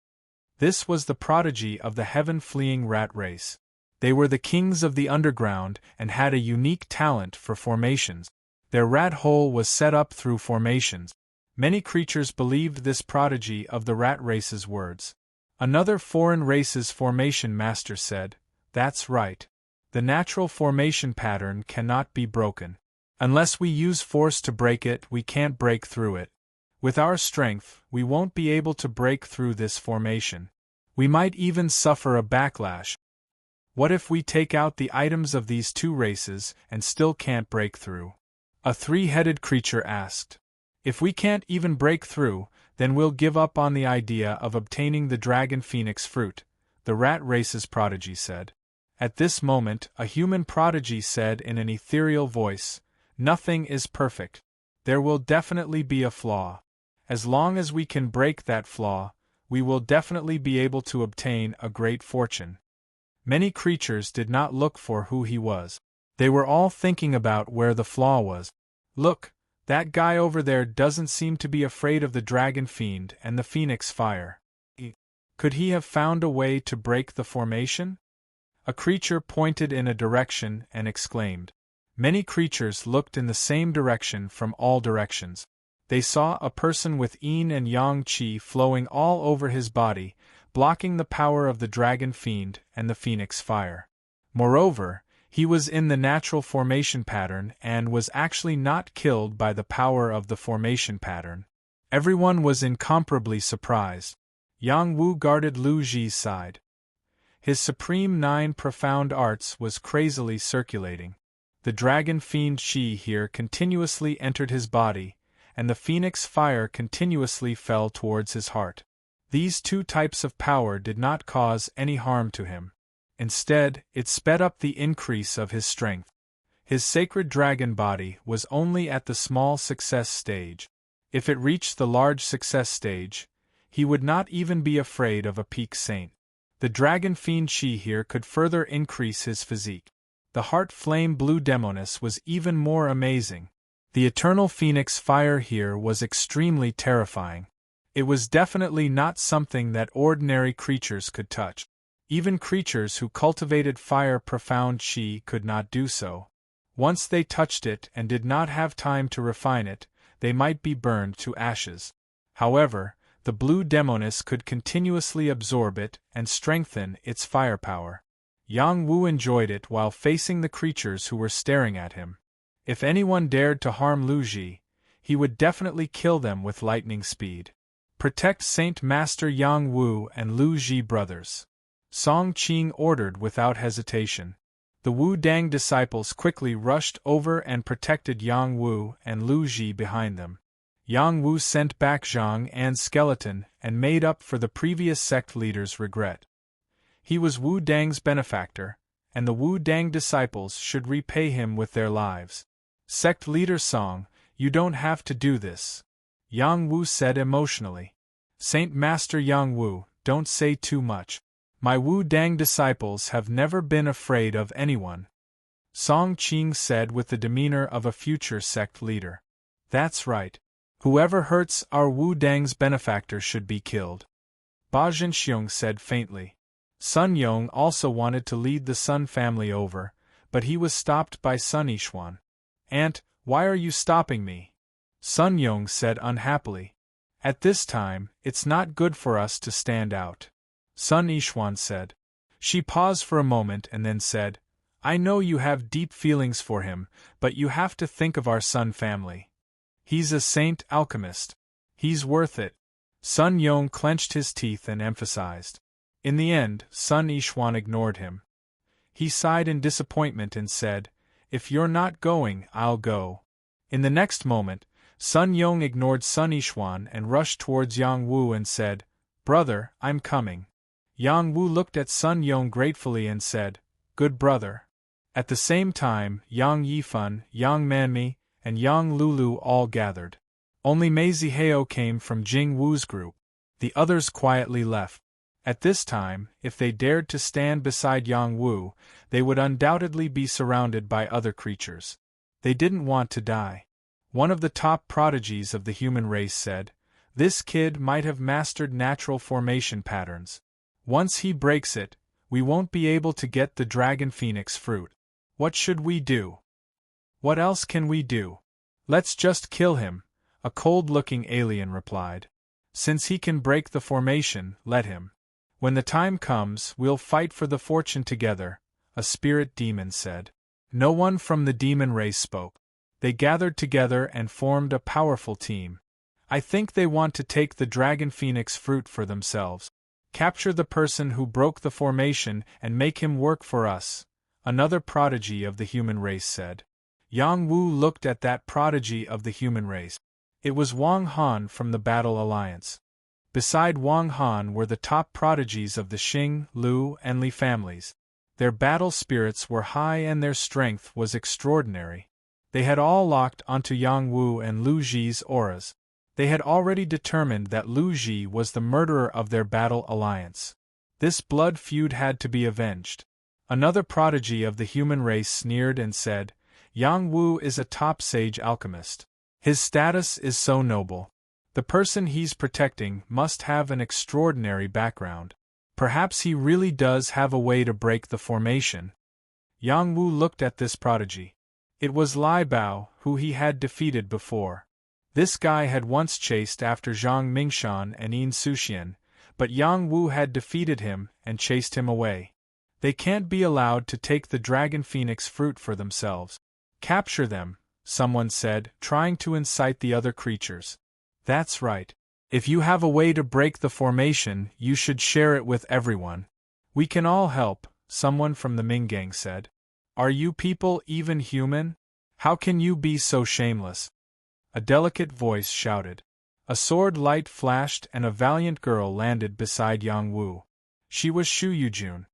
This was the prodigy of the heaven-fleeing rat race. They were the kings of the underground and had a unique talent for formations. Their rat hole was set up through formations. Many creatures believed this prodigy of the rat race's words. Another foreign race's formation master said, "That's right. The natural formation pattern cannot be broken. Unless we use force to break it, we can't break through it. With our strength, we won't be able to break through this formation. We might even suffer a backlash. What if we take out the items of these two races and still can't break through?" A three-headed creature asked. "If we can't even break through, then we'll give up on the idea of obtaining the dragon phoenix fruit," the rat race's prodigy said. At this moment, a human prodigy said in an ethereal voice, "Nothing is perfect. There will definitely be a flaw. As long as we can break that flaw, we will definitely be able to obtain a great fortune." Many creatures did not look for who he was. They were all thinking about where the flaw was. "Look, that guy over there doesn't seem to be afraid of the dragon fiend and the phoenix fire. Could he have found a way to break the formation?" A creature pointed in a direction and exclaimed. Many creatures looked in the same direction from all directions. They saw a person with yin and yang qi flowing all over his body, blocking the power of the dragon fiend and the phoenix fire. Moreover, he was in the natural formation pattern and was actually not killed by the power of the formation pattern. Everyone was incomparably surprised. Yang Wu guarded Lu Ji's side. His supreme 9 profound arts was crazily circulating. The dragon fiend Qi here continuously entered his body, and the phoenix fire continuously fell towards his heart. These two types of power did not cause any harm to him. Instead, it sped up the increase of his strength. His sacred dragon body was only at the small success stage. If it reached the large success stage, he would not even be afraid of a peak saint. The dragon fiend Chi here could further increase his physique. The heart flame blue demoness was even more amazing. The eternal phoenix fire here was extremely terrifying. It was definitely not something that ordinary creatures could touch. Even creatures who cultivated fire profound Chi could not do so. Once they touched it and did not have time to refine it, they might be burned to ashes. However, the blue demoness could continuously absorb it and strengthen its firepower. Yang Wu enjoyed it while facing the creatures who were staring at him. If anyone dared to harm Lu Ji, he would definitely kill them with lightning speed. Protect Saint Master Yang Wu and Lu Ji brothers. Song Qing ordered without hesitation. The Wu Dang disciples quickly rushed over and protected Yang Wu and Lu Ji behind them. Yang Wu sent back Zhang and Skeleton and made up for the previous sect leader's regret. He was Wu Dang's benefactor, and the Wu Dang disciples should repay him with their lives. Sect leader Song, you don't have to do this, Yang Wu said emotionally. Saint Master Yang Wu, don't say too much. My Wu Dang disciples have never been afraid of anyone, Song Qing said with the demeanor of a future sect leader. That's right. Whoever hurts our Wu Dang's benefactor should be killed, Ba Zhenxiong said faintly. Sun Yong also wanted to lead the Sun family over, but he was stopped by Sun Yixuan. Aunt, why are you stopping me? Sun Yong said unhappily. At this time, it's not good for us to stand out, Sun Yixuan said. She paused for a moment and then said, I know you have deep feelings for him, but you have to think of our Sun family. He's a saint alchemist. He's worth it. Sun Yong clenched his teeth and emphasized. In the end, Sun Yixuan ignored him. He sighed in disappointment and said, If you're not going, I'll go. In the next moment, Sun Yong ignored Sun Yixuan and rushed towards Yang Wu and said, Brother, I'm coming. Yang Wu looked at Sun Yong gratefully and said, Good brother. At the same time, Yang Yifan, Yang Manmi, and Yang Lulu all gathered. Only Mei Zihao came from Jing Wu's group. The others quietly left. At this time, if they dared to stand beside Yang Wu, they would undoubtedly be surrounded by other creatures. They didn't want to die. One of the top prodigies of the human race said, This kid might have mastered natural formation patterns. Once he breaks it, we won't be able to get the dragon phoenix fruit. What should we do? What else can we do? Let's just kill him, a cold-looking alien replied. Since he can break the formation, let him. When the time comes, we'll fight for the fortune together, a spirit demon said. No one from the demon race spoke. They gathered together and formed a powerful team. I think they want to take the dragon phoenix fruit for themselves. Capture the person who broke the formation and make him work for us, another prodigy of the human race said. Yang Wu looked at that prodigy of the human race. It was Wang Han from the Battle Alliance. Beside Wang Han were the top prodigies of the Xing, Lu, and Li families. Their battle spirits were high and their strength was extraordinary. They had all locked onto Yang Wu and Lu Ji's auras. They had already determined that Lu Ji was the murderer of their battle alliance. This blood feud had to be avenged. Another prodigy of the human race sneered and said, Yang Wu is a top sage alchemist. His status is so noble. The person he's protecting must have an extraordinary background. Perhaps he really does have a way to break the formation. Yang Wu looked at this prodigy. It was Lai Bao, who he had defeated before. This guy had once chased after Zhang Mingshan and Yin Suxian, but Yang Wu had defeated him and chased him away. They can't be allowed to take the dragon phoenix fruit for themselves. Capture them, someone said, trying to incite the other creatures. That's right. If you have a way to break the formation, you should share it with everyone. We can all help, someone from the Ming gang said. Are you people even human? How can you be so shameless? A delicate voice shouted. A sword light flashed and a valiant girl landed beside Yang Wu. She was Shu Yujun.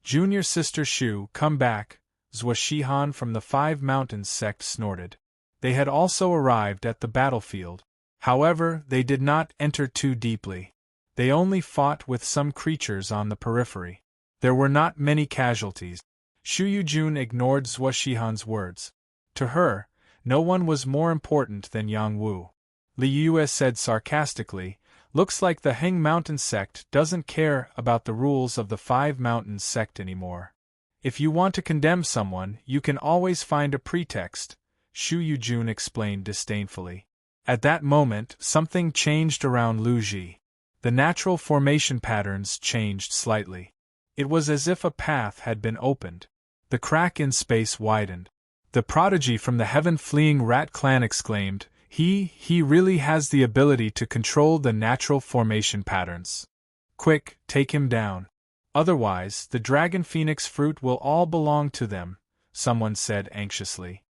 Junior sister Shu, come back, Zhuo from the Five Mountains sect snorted. They had also arrived at the battlefield. However, they did not enter too deeply. They only fought with some creatures on the periphery. There were not many casualties. Shu Yujun ignored Zhuo words. To her, no one was more important than Yang Wu. Li Yue said sarcastically, looks like the Heng Mountain sect doesn't care about the rules of the Five Mountains sect anymore. If you want to condemn someone, you can always find a pretext, Shu Yujun explained disdainfully. At that moment, something changed around Lu Ji. The natural formation patterns changed slightly. It was as if a path had been opened. The crack in space widened. The prodigy from the heaven-fleeing rat clan exclaimed, He really has the ability to control the natural formation patterns. Quick, take him down. Otherwise, the dragon phoenix fruit will all belong to them, someone said anxiously.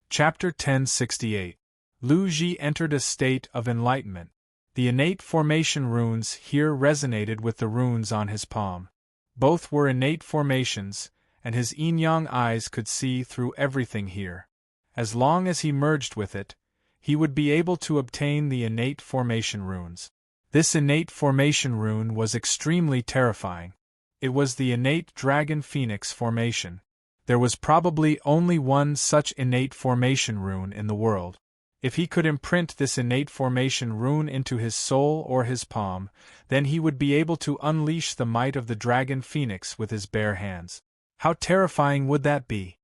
Chapter 1068. Lu Ji entered a state of enlightenment. The innate formation runes here resonated with the runes on his palm. Both were innate formations, and his yin-yang eyes could see through everything here. As long as he merged with it, he would be able to obtain the innate formation runes. This innate formation rune was extremely terrifying. It was the innate dragon phoenix formation. There was probably only one such innate formation rune in the world. If he could imprint this innate formation rune into his soul or his palm, then he would be able to unleash the might of the dragon phoenix with his bare hands. How terrifying would that be?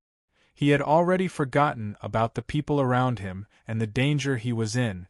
He had already forgotten about the people around him and the danger he was in.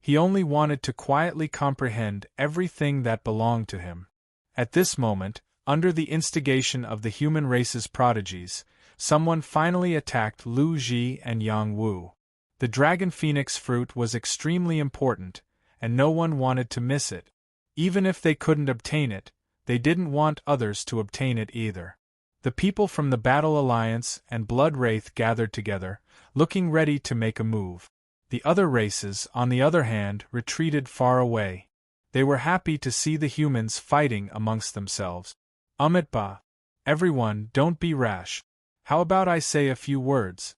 He only wanted to quietly comprehend everything that belonged to him. At this moment, under the instigation of the human race's prodigies, someone finally attacked Lu Ji and Yang Wu. The dragon phoenix fruit was extremely important, and no one wanted to miss it. Even if they couldn't obtain it, they didn't want others to obtain it either. The people from the Battle Alliance and Blood Wraith gathered together, looking ready to make a move. The other races, on the other hand, retreated far away. They were happy to see the humans fighting amongst themselves. Ba. Everyone, don't be rash. How about I say a few words?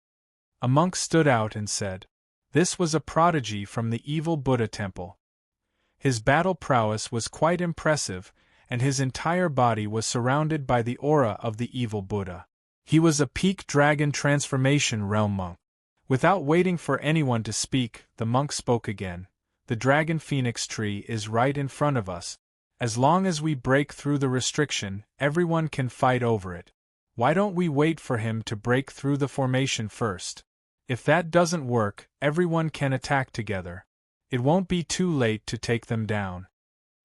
A monk stood out and said. This was a prodigy from the evil Buddha temple. His battle prowess was quite impressive, and his entire body was surrounded by the aura of the evil Buddha. He was a peak dragon transformation realm monk. Without waiting for anyone to speak, the monk spoke again. The dragon phoenix tree is right in front of us. As long as we break through the restriction, everyone can fight over it. Why don't we wait for him to break through the formation first? If that doesn't work, everyone can attack together. It won't be too late to take them down.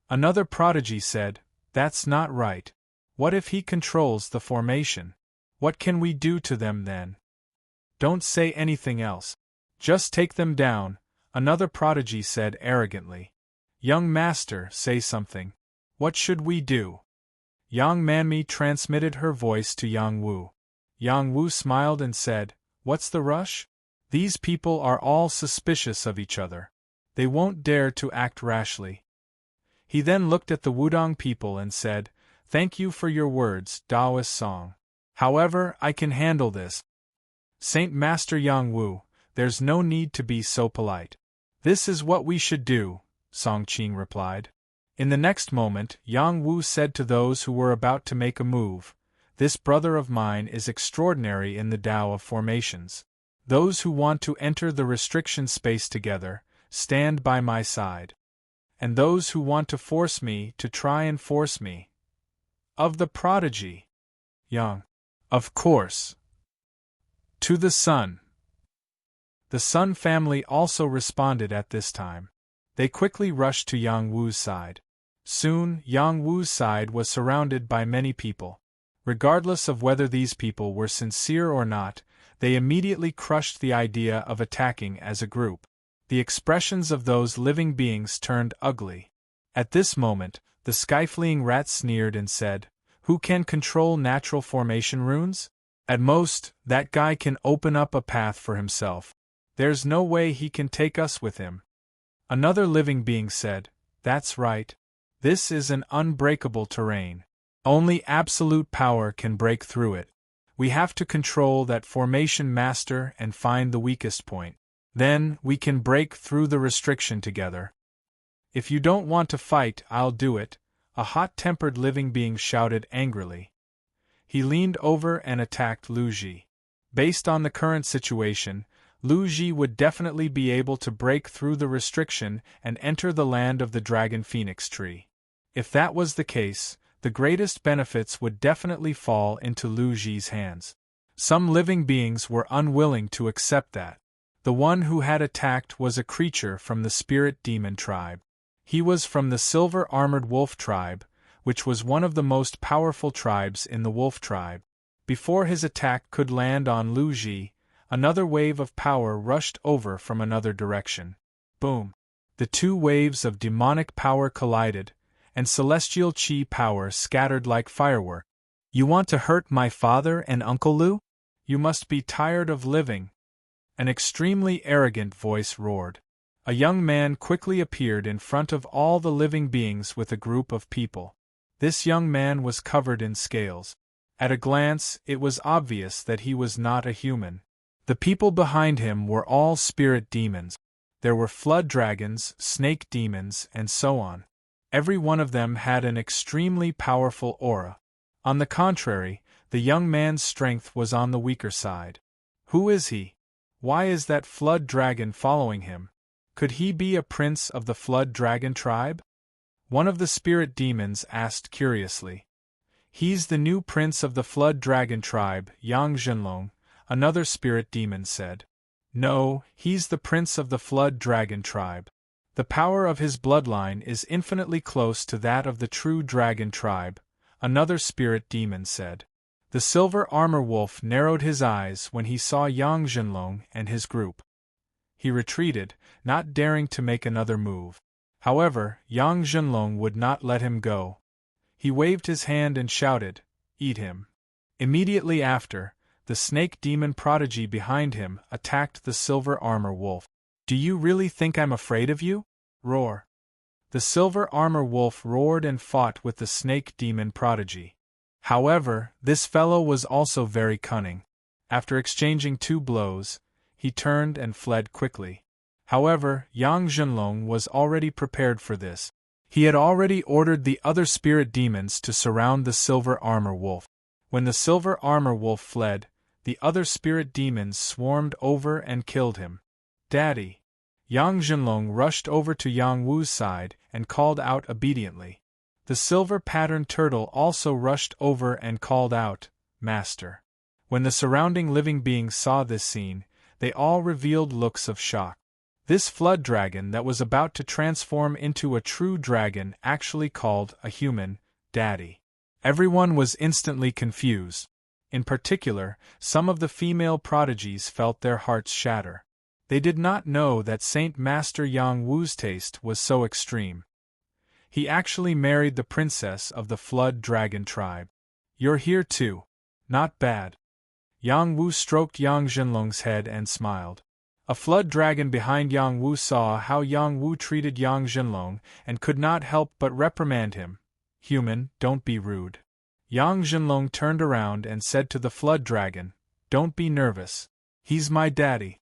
Another prodigy said, That's not right. What if he controls the formation? What can we do to them then? Don't say anything else. Just take them down, another prodigy said arrogantly. Young master, say something. What should we do? Yang Manmi transmitted her voice to Yang Wu. Yang Wu smiled and said, What's the rush? These people are all suspicious of each other. They won't dare to act rashly. He then looked at the Wudong people and said, Thank you for your words, Taoist song. However, I can handle this. Saint Master Yang Wu, there's no need to be so polite. This is what we should do, Song Qing replied. In the next moment, Yang Wu said to those who were about to make a move, This brother of mine is extraordinary in the Tao of formations. Those who want to enter the restriction space together, stand by my side. And those who want to force me to try and force me. Of the prodigy. Yang. Of course. To the Sun. The Sun family also responded at this time. They quickly rushed to Yang Wu's side. Soon, Yang Wu's side was surrounded by many people. Regardless of whether these people were sincere or not, they immediately crushed the idea of attacking as a group. The expressions of those living beings turned ugly. At this moment, the sky-fleeing rat sneered and said, Who can control natural formation runes? At most, that guy can open up a path for himself. There's no way he can take us with him. Another living being said, That's right. This is an unbreakable terrain. Only absolute power can break through it. We have to control that formation master and find the weakest point. Then, we can break through the restriction together. If you don't want to fight, I'll do it, a hot-tempered living being shouted angrily. He leaned over and attacked Lu Ji. Based on the current situation, Lu Ji would definitely be able to break through the restriction and enter the land of the Dragon Phoenix Tree. If that was the case, the greatest benefits would definitely fall into Lu Ji's hands. Some living beings were unwilling to accept that. The one who had attacked was a creature from the Spirit Demon tribe. He was from the Silver-Armored Wolf tribe, which was one of the most powerful tribes in the Wolf tribe. Before his attack could land on Lu Ji, another wave of power rushed over from another direction. Boom! The two waves of demonic power collided, and celestial chi power scattered like fireworks. You want to hurt my father and Uncle Lu? You must be tired of living. An extremely arrogant voice roared. A young man quickly appeared in front of all the living beings with a group of people. This young man was covered in scales. At a glance, it was obvious that he was not a human. The people behind him were all spirit demons. There were flood dragons, snake demons, and so on. Every one of them had an extremely powerful aura. On the contrary, the young man's strength was on the weaker side. Who is he? Why is that flood dragon following him? Could he be a prince of the flood dragon tribe? One of the spirit demons asked curiously. He's the new prince of the flood dragon tribe, Yang Zhenlong, another spirit demon said. No, he's the prince of the flood dragon tribe. The power of his bloodline is infinitely close to that of the true dragon tribe, another spirit demon said. The silver armor wolf narrowed his eyes when he saw Yang Zhenlong and his group. He retreated, not daring to make another move. However, Yang Zhenlong would not let him go. He waved his hand and shouted, "Eat him." Immediately after, the snake demon prodigy behind him attacked the silver armor wolf. Do you really think I'm afraid of you? Roar. The silver armor wolf roared and fought with the snake demon prodigy. However, this fellow was also very cunning. After exchanging 2 blows, he turned and fled quickly. However, Yang Zhenlong was already prepared for this. He had already ordered the other spirit demons to surround the silver armor wolf. When the silver armor wolf fled, the other spirit demons swarmed over and killed him. Daddy! Yang Zhenlong rushed over to Yang Wu's side and called out obediently. The silver-patterned turtle also rushed over and called out, Master. When the surrounding living beings saw this scene, they all revealed looks of shock. This flood dragon that was about to transform into a true dragon actually called a human, Daddy. Everyone was instantly confused. In particular, some of the female prodigies felt their hearts shatter. They did not know that Saint Master Yang Wu's taste was so extreme. He actually married the princess of the flood dragon tribe. You're here too. Not bad. Yang Wu stroked Yang Zhenlong's head and smiled. A flood dragon behind Yang Wu saw how Yang Wu treated Yang Zhenlong and could not help but reprimand him. Human, don't be rude. Yang Zhenlong turned around and said to the flood dragon, Don't be nervous. He's my daddy.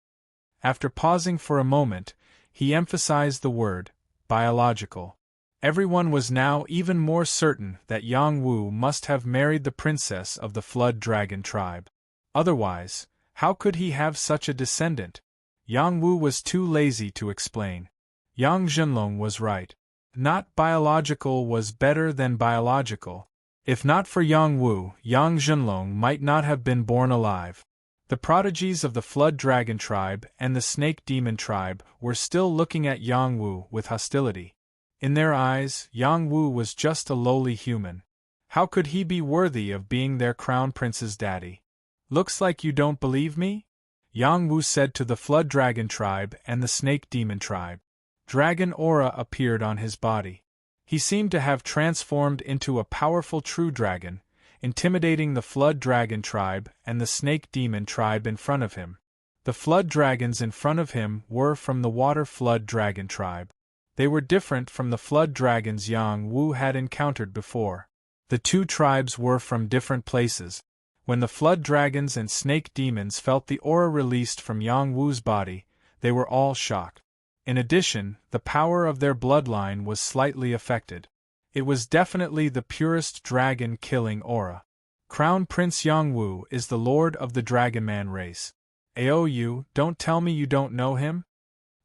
After pausing for a moment, he emphasized the word, biological. Everyone was now even more certain that Yang Wu must have married the princess of the flood dragon tribe. Otherwise, how could he have such a descendant? Yang Wu was too lazy to explain. Yang Zhenlong was right. Not biological was better than biological. If not for Yang Wu, Yang Zhenlong might not have been born alive. The prodigies of the flood dragon tribe and the snake demon tribe were still looking at Yang Wu with hostility. In their eyes, Yang Wu was just a lowly human. How could he be worthy of being their crown prince's daddy? Looks like you don't believe me? Yang Wu said to the flood dragon tribe and the snake demon tribe. Dragon aura appeared on his body. He seemed to have transformed into a powerful true dragon, intimidating the flood dragon tribe and the snake demon tribe in front of him. The flood dragons in front of him were from the water flood dragon tribe. They were different from the flood dragons Yang Wu had encountered before. The two tribes were from different places. When the flood dragons and snake demons felt the aura released from Yang Wu's body, they were all shocked. In addition, the power of their bloodline was slightly affected. It was definitely the purest dragon-killing aura. Crown Prince Yang Wu is the lord of the Dragonman race. Aou, don't tell me you don't know him?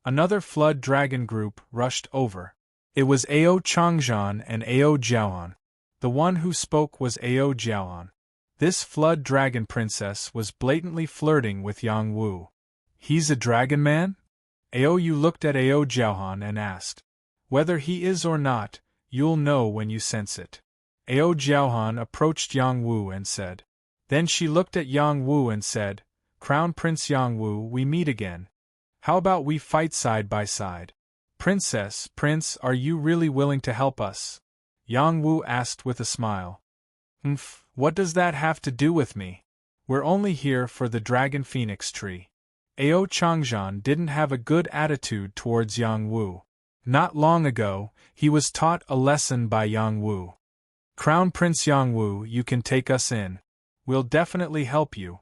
Another flood dragon group rushed over. It was Ao Changzhan and Ao Jiaohan. The one who spoke was Ao Jiaohan. This flood dragon princess was blatantly flirting with Yang Wu. He's a dragon man? Ao Yu looked at Ao Jiaohan and asked. Whether he is or not, you'll know when you sense it. Ao Jiaohan approached Yang Wu and said. Then she looked at Yang Wu and said, Crown Prince Yang Wu, we meet again. How about we fight side by side? Prince, are you really willing to help us? Yang Wu asked with a smile. What does that have to do with me? We're only here for the Dragon Phoenix tree. Ao Changzhan didn't have a good attitude towards Yang Wu. Not long ago, he was taught a lesson by Yang Wu. Crown Prince Yang Wu, you can take us in. We'll definitely help you.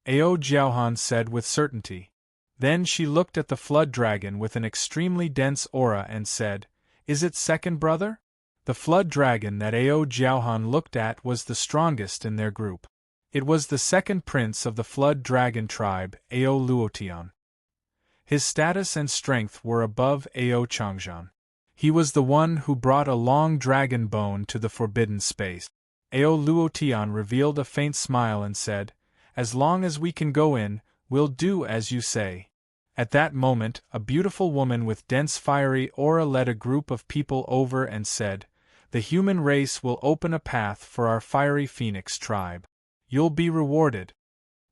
Ao Jiaohan said with certainty. Then she looked at the flood dragon with an extremely dense aura and said, Is it second brother? The flood dragon that Ao Jiaohan looked at was the strongest in their group. It was the second prince of the flood dragon tribe, Ao Luotian. His status and strength were above Ao Changzhan. He was the one who brought a long dragon bone to the forbidden space. Ao Luotian revealed a faint smile and said, As long as we can go in, we'll do as you say. At that moment, a beautiful woman with dense fiery aura led a group of people over and said, The human race will open a path for our fiery phoenix tribe. You'll be rewarded.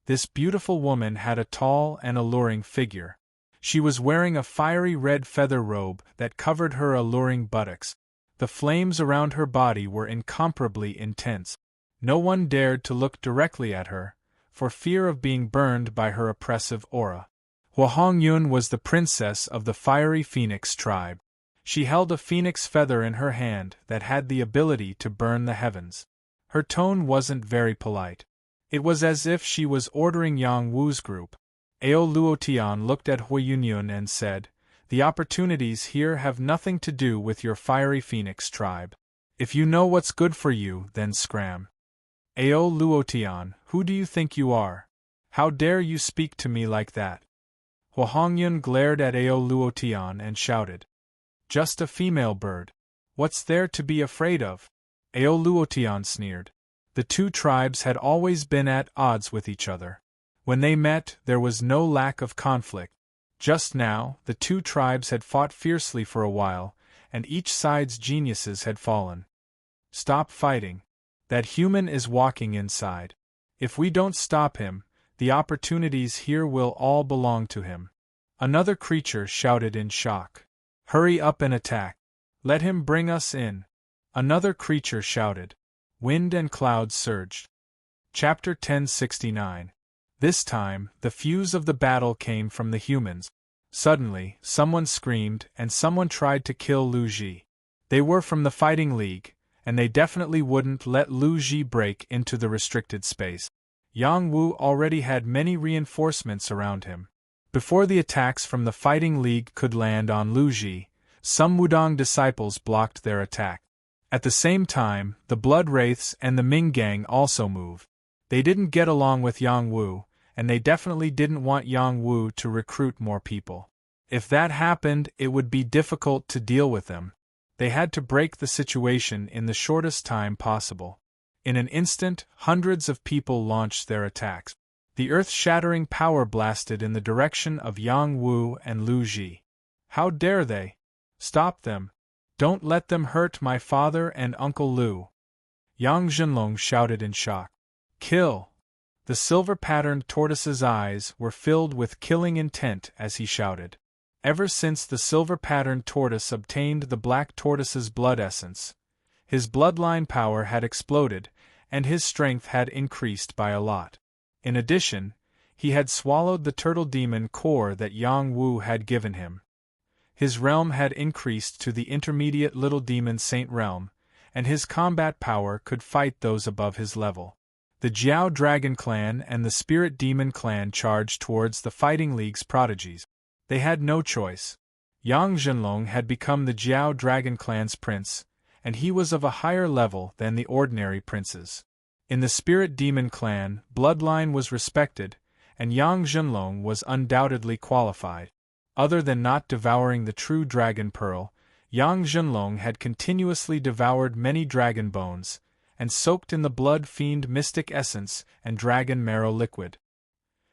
This beautiful woman had a tall and alluring figure. She was wearing a fiery red feather robe that covered her alluring buttocks. The flames around her body were incomparably intense. No one dared to look directly at her, for fear of being burned by her oppressive aura. Hua Hongyun was the princess of the fiery phoenix tribe. She held a phoenix feather in her hand that had the ability to burn the heavens. Her tone wasn't very polite. It was as if she was ordering Yang Wu's group. Ao Luotian looked at Hua Yunyun and said, The opportunities here have nothing to do with your fiery phoenix tribe. If you know what's good for you, then scram. Ao Luotian, who do you think you are? How dare you speak to me like that? Hua Hongyun glared at Ao Luotian and shouted. Just a female bird. What's there to be afraid of? Ao Luotian sneered. The two tribes had always been at odds with each other. When they met, there was no lack of conflict. Just now, the two tribes had fought fiercely for a while, and each side's geniuses had fallen. Stop fighting. That human is walking inside. If we don't stop him, the opportunities here will all belong to him. Another creature shouted in shock. Hurry up and attack. Let him bring us in. Another creature shouted. Wind and clouds surged. Chapter 1069. This time, the fuse of the battle came from the humans. Suddenly, someone screamed and someone tried to kill Lu Ji. They were from the Fighting League, and they definitely wouldn't let Lu Ji break into the restricted space. Yang Wu already had many reinforcements around him. Before the attacks from the Fighting League could land on Lu Ji, some Wudong disciples blocked their attack. At the same time, the Blood Wraiths and the Ming Gang also moved. They didn't get along with Yang Wu, and they definitely didn't want Yang Wu to recruit more people. If that happened, it would be difficult to deal with them. They had to break the situation in the shortest time possible. In an instant, hundreds of people launched their attacks. The earth-shattering power blasted in the direction of Yang Wu and Lu Ji. How dare they? Stop them! Don't let them hurt my father and Uncle Lu! Yang Zhenlong shouted in shock. Kill! The silver-patterned tortoise's eyes were filled with killing intent as he shouted. Ever since the silver-patterned tortoise obtained the black tortoise's blood essence, his bloodline power had exploded, and his strength had increased by a lot. In addition, he had swallowed the turtle demon core that Yang Wu had given him. His realm had increased to the intermediate little demon saint realm, and his combat power could fight those above his level. The Jiao Dragon Clan and the Spirit Demon Clan charged towards the Fighting League's prodigies. They had no choice. Yang Zhenlong had become the Jiao Dragon Clan's prince, and he was of a higher level than the ordinary princes. In the Spirit Demon Clan, bloodline was respected, and Yang Zhenlong was undoubtedly qualified. Other than not devouring the true dragon pearl, Yang Zhenlong had continuously devoured many dragon bones, and soaked in the blood fiend mystic essence and dragon marrow liquid.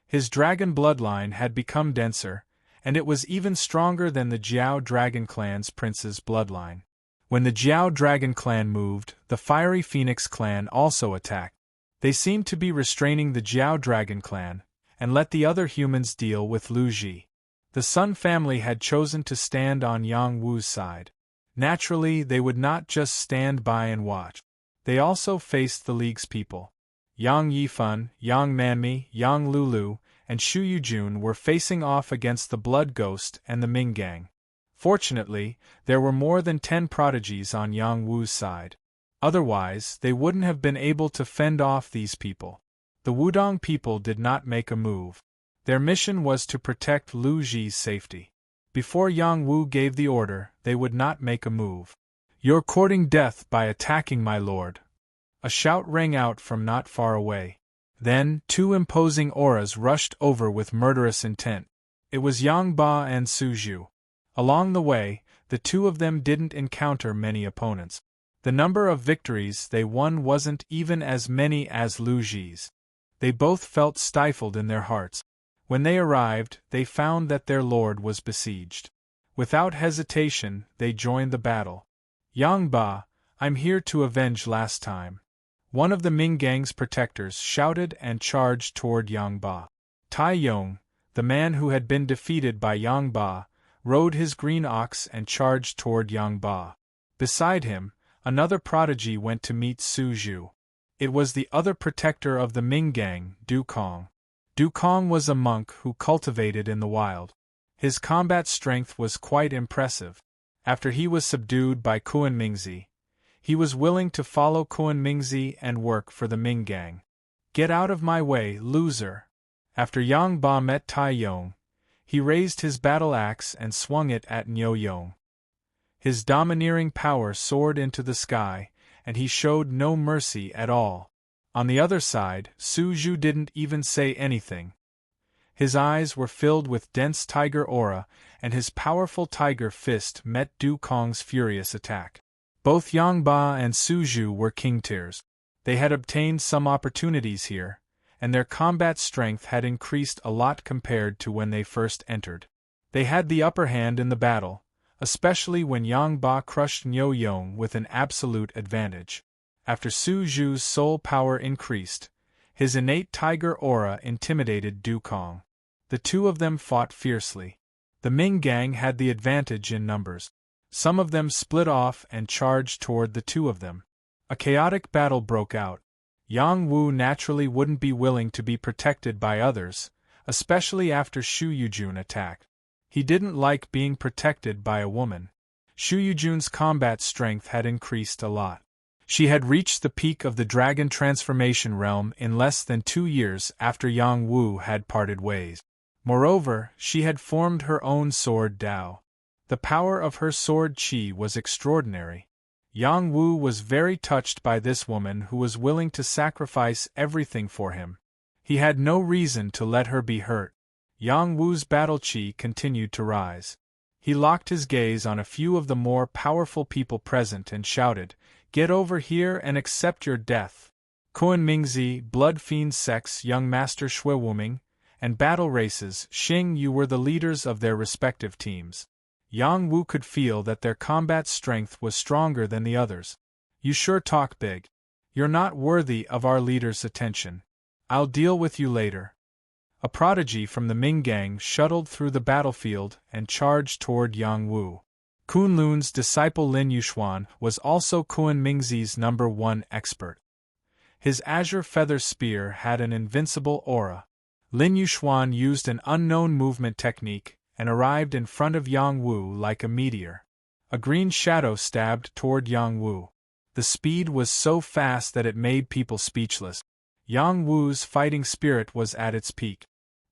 His dragon bloodline had become denser, and it was even stronger than the Jiao Dragon Clan's prince's bloodline. When the Jiao Dragon Clan moved, the Fiery Phoenix Clan also attacked. They seemed to be restraining the Jiao Dragon Clan, and let the other humans deal with Lu Ji. The Sun family had chosen to stand on Yang Wu's side. Naturally, they would not just stand by and watch. They also faced the League's people. Yang Yifan, Yang Manmi, Yang Lulu, and Shu Yujun were facing off against the Blood Ghost and the Ming Gang. Fortunately, there were more than 10 prodigies on Yang Wu's side. Otherwise, they wouldn't have been able to fend off these people. The Wudong people did not make a move. Their mission was to protect Lu Ji's safety. Before Yang Wu gave the order, they would not make a move. "You're courting death by attacking my lord." A shout rang out from not far away. Then, 2 imposing auras rushed over with murderous intent. It was Yang Ba and Su Zhu. Along the way, the two of them didn't encounter many opponents. The number of victories they won wasn't even as many as Lu Ji's. They both felt stifled in their hearts. When they arrived, they found that their lord was besieged. Without hesitation, they joined the battle. "Yang Ba, I'm here to avenge last time." One of the Ming Gang's protectors shouted and charged toward Yang Ba. Tai Yong, the man who had been defeated by Yang Ba, rode his green ox and charged toward Yang Ba. Beside him, another prodigy went to meet Su Zhu. It was the other protector of the Ming Gang, Du Kong. Du Kong was a monk who cultivated in the wild. His combat strength was quite impressive. After he was subdued by Kuan Mingzi, he was willing to follow Kuan Mingzi and work for the Ming Gang. "Get out of my way, loser!" After Yang Ba met Tai Yong, he raised his battle axe and swung it at Niu Yong. His domineering power soared into the sky, and he showed no mercy at all. On the other side, Su Zhu didn't even say anything. His eyes were filled with dense tiger aura, and his powerful tiger fist met Du Kong's furious attack. Both Yang Ba and Su Zhu were king tiers. They had obtained some opportunities here, and their combat strength had increased a lot compared to when they first entered. They had the upper hand in the battle, especially when Yang Ba crushed Niu Yong with an absolute advantage. After Su Zhu's soul power increased, his innate tiger aura intimidated Du Kong. The two of them fought fiercely. The Ming Gang had the advantage in numbers. Some of them split off and charged toward the two of them. A chaotic battle broke out. Yang Wu naturally wouldn't be willing to be protected by others, especially after Shu Yujun attacked. He didn't like being protected by a woman. Shu Yujun's combat strength had increased a lot. She had reached the peak of the dragon transformation realm in less than 2 years after Yang Wu had parted ways. Moreover, she had formed her own sword Dao. The power of her sword Qi was extraordinary. Yang Wu was very touched by this woman who was willing to sacrifice everything for him. He had no reason to let her be hurt. Yang Wu's battle Qi continued to rise. He locked his gaze on a few of the more powerful people present and shouted, "Get over here and accept your death." Kuan Mingzi, Blood Fiend Sex, Young Master Shui Wuming, and Battle Races, Xing Yu were the leaders of their respective teams. Yang Wu could feel that their combat strength was stronger than the others. "You sure talk big. You're not worthy of our leader's attention. I'll deal with you later." A prodigy from the Ming Gang shuttled through the battlefield and charged toward Yang Wu. Kunlun's disciple Lin Yuxuan was also Kuan Mingzi's #1 expert. His azure feather spear had an invincible aura. Lin Yuxuan used an unknown movement technique and arrived in front of Yang Wu like a meteor. A green shadow stabbed toward Yang Wu. The speed was so fast that it made people speechless. Yang Wu's fighting spirit was at its peak.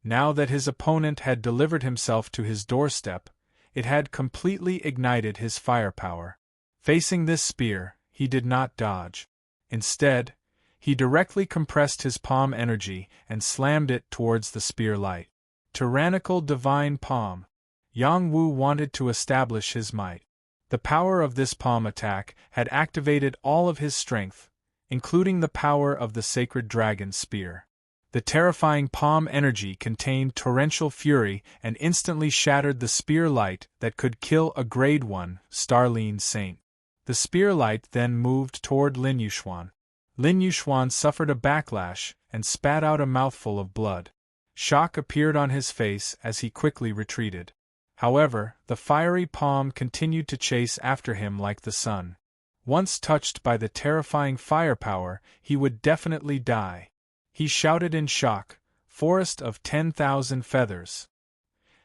Now that his opponent had delivered himself to his doorstep, it had completely ignited his firepower. Facing this spear, he did not dodge. Instead, he directly compressed his palm energy and slammed it towards the spear light. Tyrannical divine palm. Yang Wu wanted to establish his might. The power of this palm attack had activated all of his strength, including the power of the sacred dragon spear. The terrifying palm energy contained torrential fury and instantly shattered the spear light that could kill a grade 1 Starline Saint. The spear light then moved toward Lin Yuxuan. Lin Yuxuan suffered a backlash and spat out a mouthful of blood. Shock appeared on his face as he quickly retreated. However, the fiery palm continued to chase after him like the sun. Once touched by the terrifying firepower, he would definitely die. He shouted in shock, "Forest of 10,000 feathers."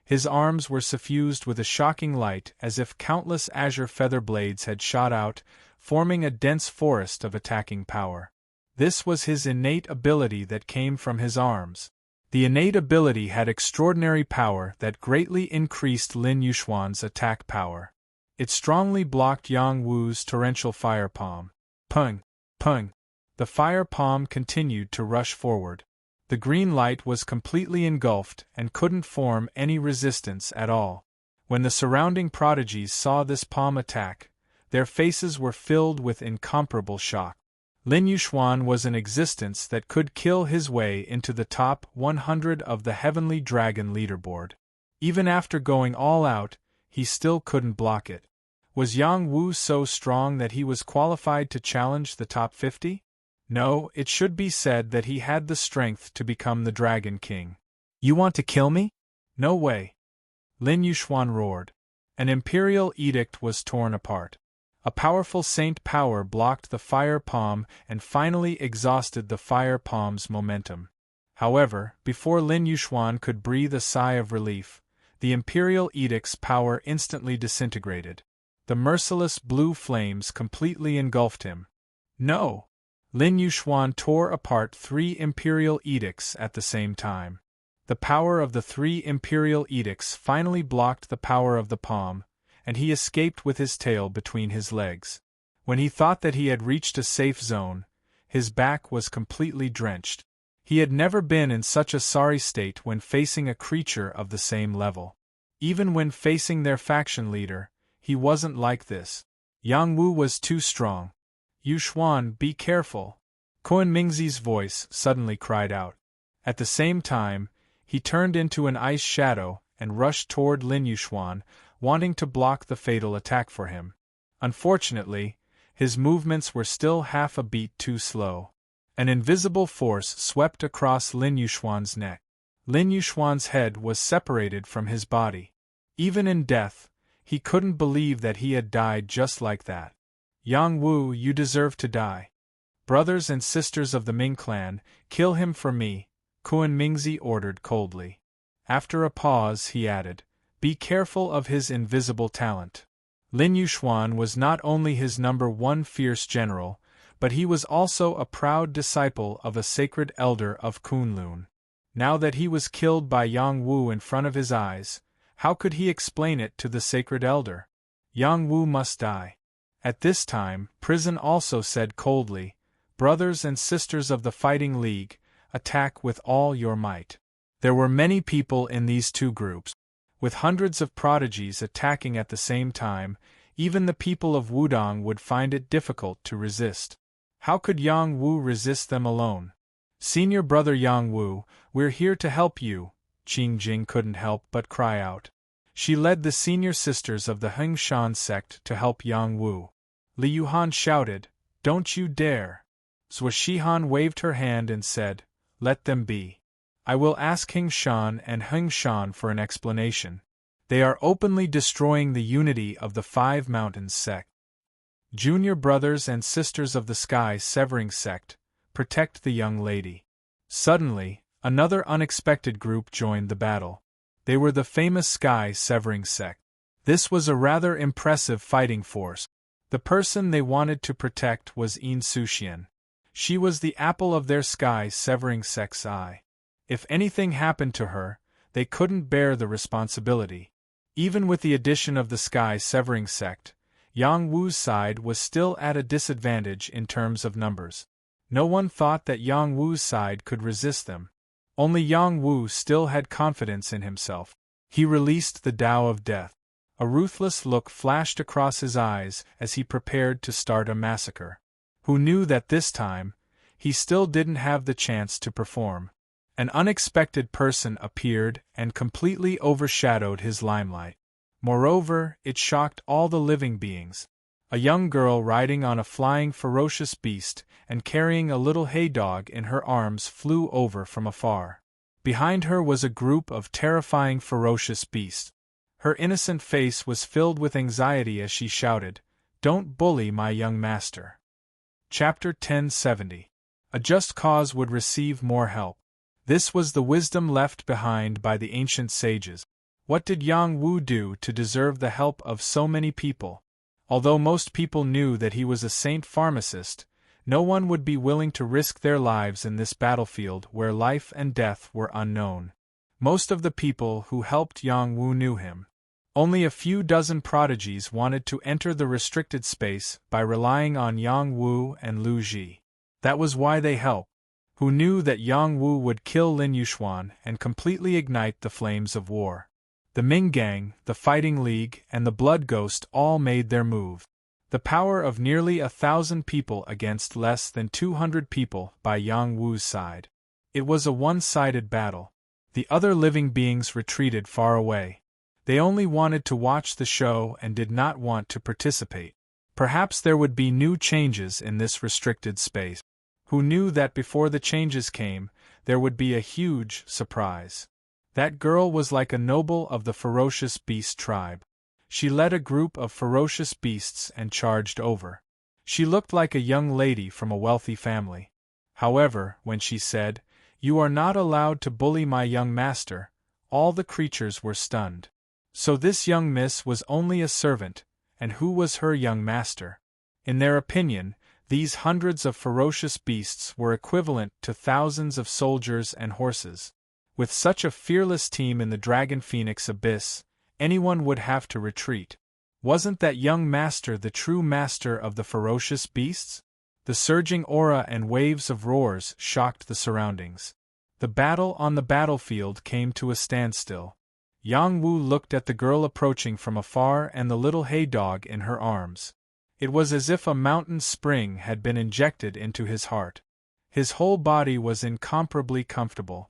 His arms were suffused with a shocking light as if countless azure feather blades had shot out, forming a dense forest of attacking power. This was his innate ability that came from his arms. The innate ability had extraordinary power that greatly increased Lin Yuxuan's attack power. It strongly blocked Yang Wu's torrential fire palm. Pung! Pung! The fire palm continued to rush forward. The green light was completely engulfed and couldn't form any resistance at all. When the surrounding prodigies saw this palm attack, their faces were filled with incomparable shock. Lin Yuxuan was an existence that could kill his way into the top 100 of the Heavenly Dragon leaderboard. Even after going all out, he still couldn't block it. Was Yang Wu so strong that he was qualified to challenge the top 50? No, it should be said that he had the strength to become the Dragon King. "You want to kill me? No way!" Lin Yuxuan roared. An imperial edict was torn apart. A powerful saint power blocked the fire palm and finally exhausted the fire palm's momentum. However, before Lin Yuxuan could breathe a sigh of relief, the imperial edict's power instantly disintegrated. The merciless blue flames completely engulfed him. No! Lin Yuxuan tore apart 3 imperial edicts at the same time. The power of the 3 imperial edicts finally blocked the power of the palm, and he escaped with his tail between his legs. When he thought that he had reached a safe zone, his back was completely drenched. He had never been in such a sorry state when facing a creature of the same level. Even when facing their faction leader, he wasn't like this. Yang Wu was too strong. "Yuxuan, be careful!" Kuan Mingzi's voice suddenly cried out. At the same time, he turned into an ice shadow and rushed toward Lin Yuxuan, wanting to block the fatal attack for him. Unfortunately, his movements were still half a beat too slow. An invisible force swept across Lin Yuxuan's neck. Lin Yuxuan's head was separated from his body. Even in death, he couldn't believe that he had died just like that. "Yang Wu, you deserve to die. Brothers and sisters of the Ming clan, kill him for me," Kuan Mingzi ordered coldly. After a pause he added, "Be careful of his invisible talent." Lin Yuxuan was not only his #1 fierce general, but he was also a proud disciple of a sacred elder of Kunlun. Now that he was killed by Yang Wu in front of his eyes, how could he explain it to the sacred elder? Yang Wu must die. At this time, Prison also said coldly, "Brothers and sisters of the Fighting League, attack with all your might." There were many people in these two groups. With hundreds of prodigies attacking at the same time, even the people of Wudong would find it difficult to resist. How could Yang Wu resist them alone? "Senior brother Yang Wu, we're here to help you," Qing Jing couldn't help but cry out. She led the senior sisters of the Hengshan sect to help Yang Wu. Li Yuhan shouted, "Don't you dare!" Zhou Shihan waved her hand and said, "Let them be. I will ask Hengshan and Hengshan for an explanation. They are openly destroying the unity of the Five Mountains sect. Junior brothers and sisters of the Sky Severing sect, protect the young lady." Suddenly, another unexpected group joined the battle. They were the famous Sky Severing sect. This was a rather impressive fighting force. The person they wanted to protect was Insuxian. She was the apple of their sky-severing sect's eye. If anything happened to her, they couldn't bear the responsibility. Even with the addition of the sky-severing sect, Yang Wu's side was still at a disadvantage in terms of numbers. No one thought that Yang Wu's side could resist them. Only Yang Wu still had confidence in himself. He released the Tao of Death. A ruthless look flashed across his eyes as he prepared to start a massacre. Who knew that this time, he still didn't have the chance to perform. An unexpected person appeared and completely overshadowed his limelight. Moreover, it shocked all the living beings. A young girl riding on a flying ferocious beast and carrying a little hay dog in her arms flew over from afar. Behind her was a group of terrifying ferocious beasts. Her innocent face was filled with anxiety as she shouted, "Don't bully my young master." Chapter 1070. A just cause would receive more help. This was the wisdom left behind by the ancient sages. What did Yang Wu do to deserve the help of so many people? Although most people knew that he was a saint pharmacist, no one would be willing to risk their lives in this battlefield where life and death were unknown. Most of the people who helped Yang Wu knew him. Only a few dozen prodigies wanted to enter the restricted space by relying on Yang Wu and Lu Ji. That was why they helped. Who knew that Yang Wu would kill Lin Yuxuan and completely ignite the flames of war. The Ming Gang, the Fighting League, and the Blood Ghost all made their move. The power of nearly 1,000 people against less than 200 people by Yang Wu's side. It was a one-sided battle. The other living beings retreated far away. They only wanted to watch the show and did not want to participate. Perhaps there would be new changes in this restricted space. Who knew that before the changes came, there would be a huge surprise. That girl was like a noble of the ferocious beast tribe. She led a group of ferocious beasts and charged over. She looked like a young lady from a wealthy family. However, when she said, "You are not allowed to bully my young master," all the creatures were stunned. So this young miss was only a servant, and who was her young master? In their opinion, these hundreds of ferocious beasts were equivalent to thousands of soldiers and horses. With such a fearless team in the Dragon Phoenix Abyss, anyone would have to retreat. Wasn't that young master the true master of the ferocious beasts? The surging aura and waves of roars shocked the surroundings. The battle on the battlefield came to a standstill. Yang Wu looked at the girl approaching from afar and the little hay dog in her arms. It was as if a mountain spring had been injected into his heart. His whole body was incomparably comfortable.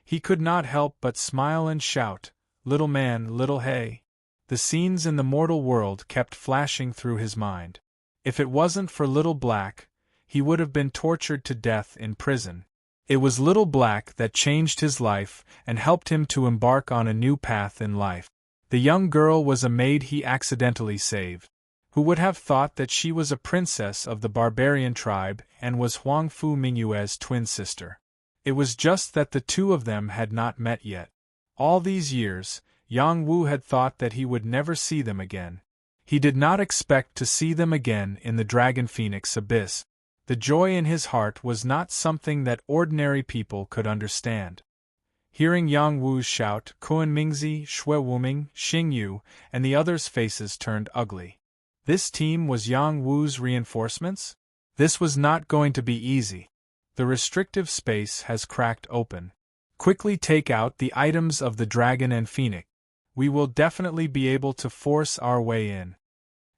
He could not help but smile and shout, "Little man, little hay." The scenes in the mortal world kept flashing through his mind. If it wasn't for Little Black, he would have been tortured to death in prison. It was Little Black that changed his life and helped him to embark on a new path in life. The young girl was a maid he accidentally saved. Who would have thought that she was a princess of the barbarian tribe and was Huangfu Mingyue's twin sister? It was just that the two of them had not met yet. All these years, Yang Wu had thought that he would never see them again. He did not expect to see them again in the Dragon Phoenix Abyss. The joy in his heart was not something that ordinary people could understand. Hearing Yang Wu's shout, Kuan Mingzi, Shui Wuming, Xing Yu, and the others' faces turned ugly. This team was Yang Wu's reinforcements? This was not going to be easy. The restrictive space has cracked open. Quickly take out the items of the Dragon and Phoenix. We will definitely be able to force our way in.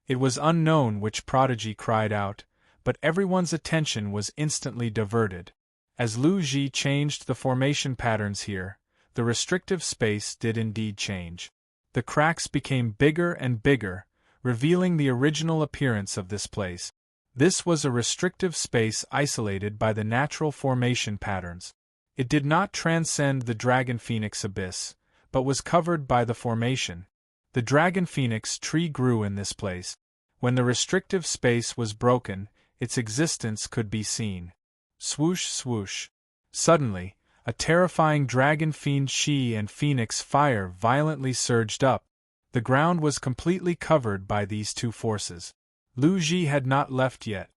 It was unknown which prodigy cried out, but everyone's attention was instantly diverted. As Lu Ji changed the formation patterns here, the restrictive space did indeed change. The cracks became bigger and bigger, revealing the original appearance of this place. This was a restrictive space isolated by the natural formation patterns. It did not transcend the Dragon Phoenix Abyss, but was covered by the formation. The Dragon Phoenix tree grew in this place. When the restrictive space was broken, its existence could be seen. Swoosh swoosh. Suddenly, a terrifying dragon fiend Shi and Phoenix fire violently surged up. The ground was completely covered by these two forces. Lu Ji had not left yet.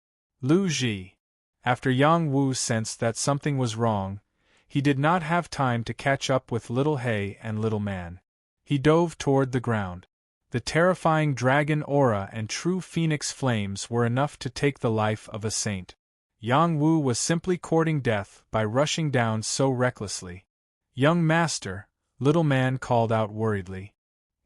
Lu Ji. After Yang Wu sensed that something was wrong, he did not have time to catch up with Little Hay and Little Man. He dove toward the ground. The terrifying dragon aura and true phoenix flames were enough to take the life of a saint. Yang Wu was simply courting death by rushing down so recklessly. "Young master," Little Man called out worriedly.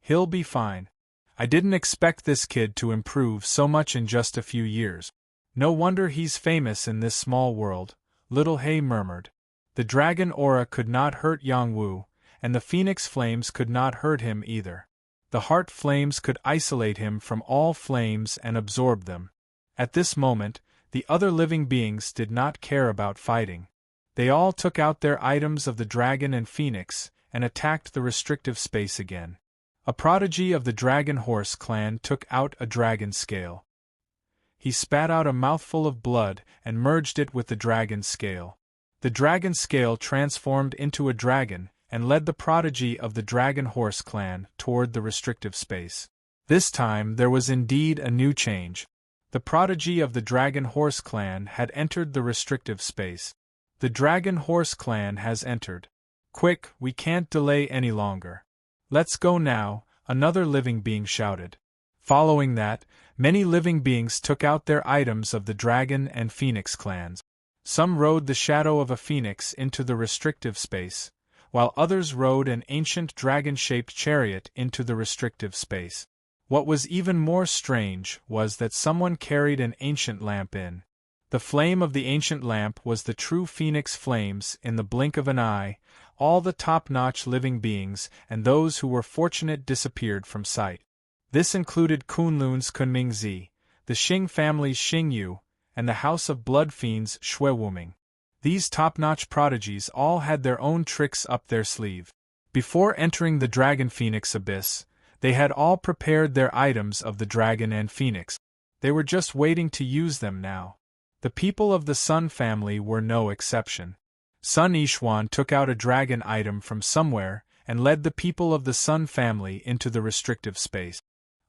"He'll be fine. I didn't expect this kid to improve so much in just a few years. No wonder he's famous in this small world," Little Hay murmured. The dragon aura could not hurt Yang Wu, and the phoenix flames could not hurt him either. The heart flames could isolate him from all flames and absorb them. At this moment, the other living beings did not care about fighting. They all took out their items of the dragon and phoenix, and attacked the restrictive space again. A prodigy of the Dragon Horse clan took out a dragon scale. He spat out a mouthful of blood and merged it with the dragon scale. The dragon scale transformed into a dragon and led the prodigy of the Dragon Horse clan toward the restrictive space. This time there was indeed a new change. The prodigy of the Dragon Horse clan had entered the restrictive space. "The Dragon Horse clan has entered. Quick, we can't delay any longer. Let's go now," another living being shouted. Following that, many living beings took out their items of the dragon and phoenix clans. Some rode the shadow of a phoenix into the restrictive space, while others rode an ancient dragon-shaped chariot into the restrictive space. What was even more strange was that someone carried an ancient lamp in. The flame of the ancient lamp was the true phoenix flames. In the blink of an eye, all the top-notch living beings and those who were fortunate disappeared from sight. This included Kunlun's Kunmingzi, the Xing family's Xing Yu, and the House of Blood Fiends Shui Wuming. These top-notch prodigies all had their own tricks up their sleeve. Before entering the Dragon Phoenix Abyss, they had all prepared their items of the dragon and phoenix. They were just waiting to use them now. The people of the Sun family were no exception. Sun Yishuan took out a dragon item from somewhere and led the people of the Sun family into the restrictive space.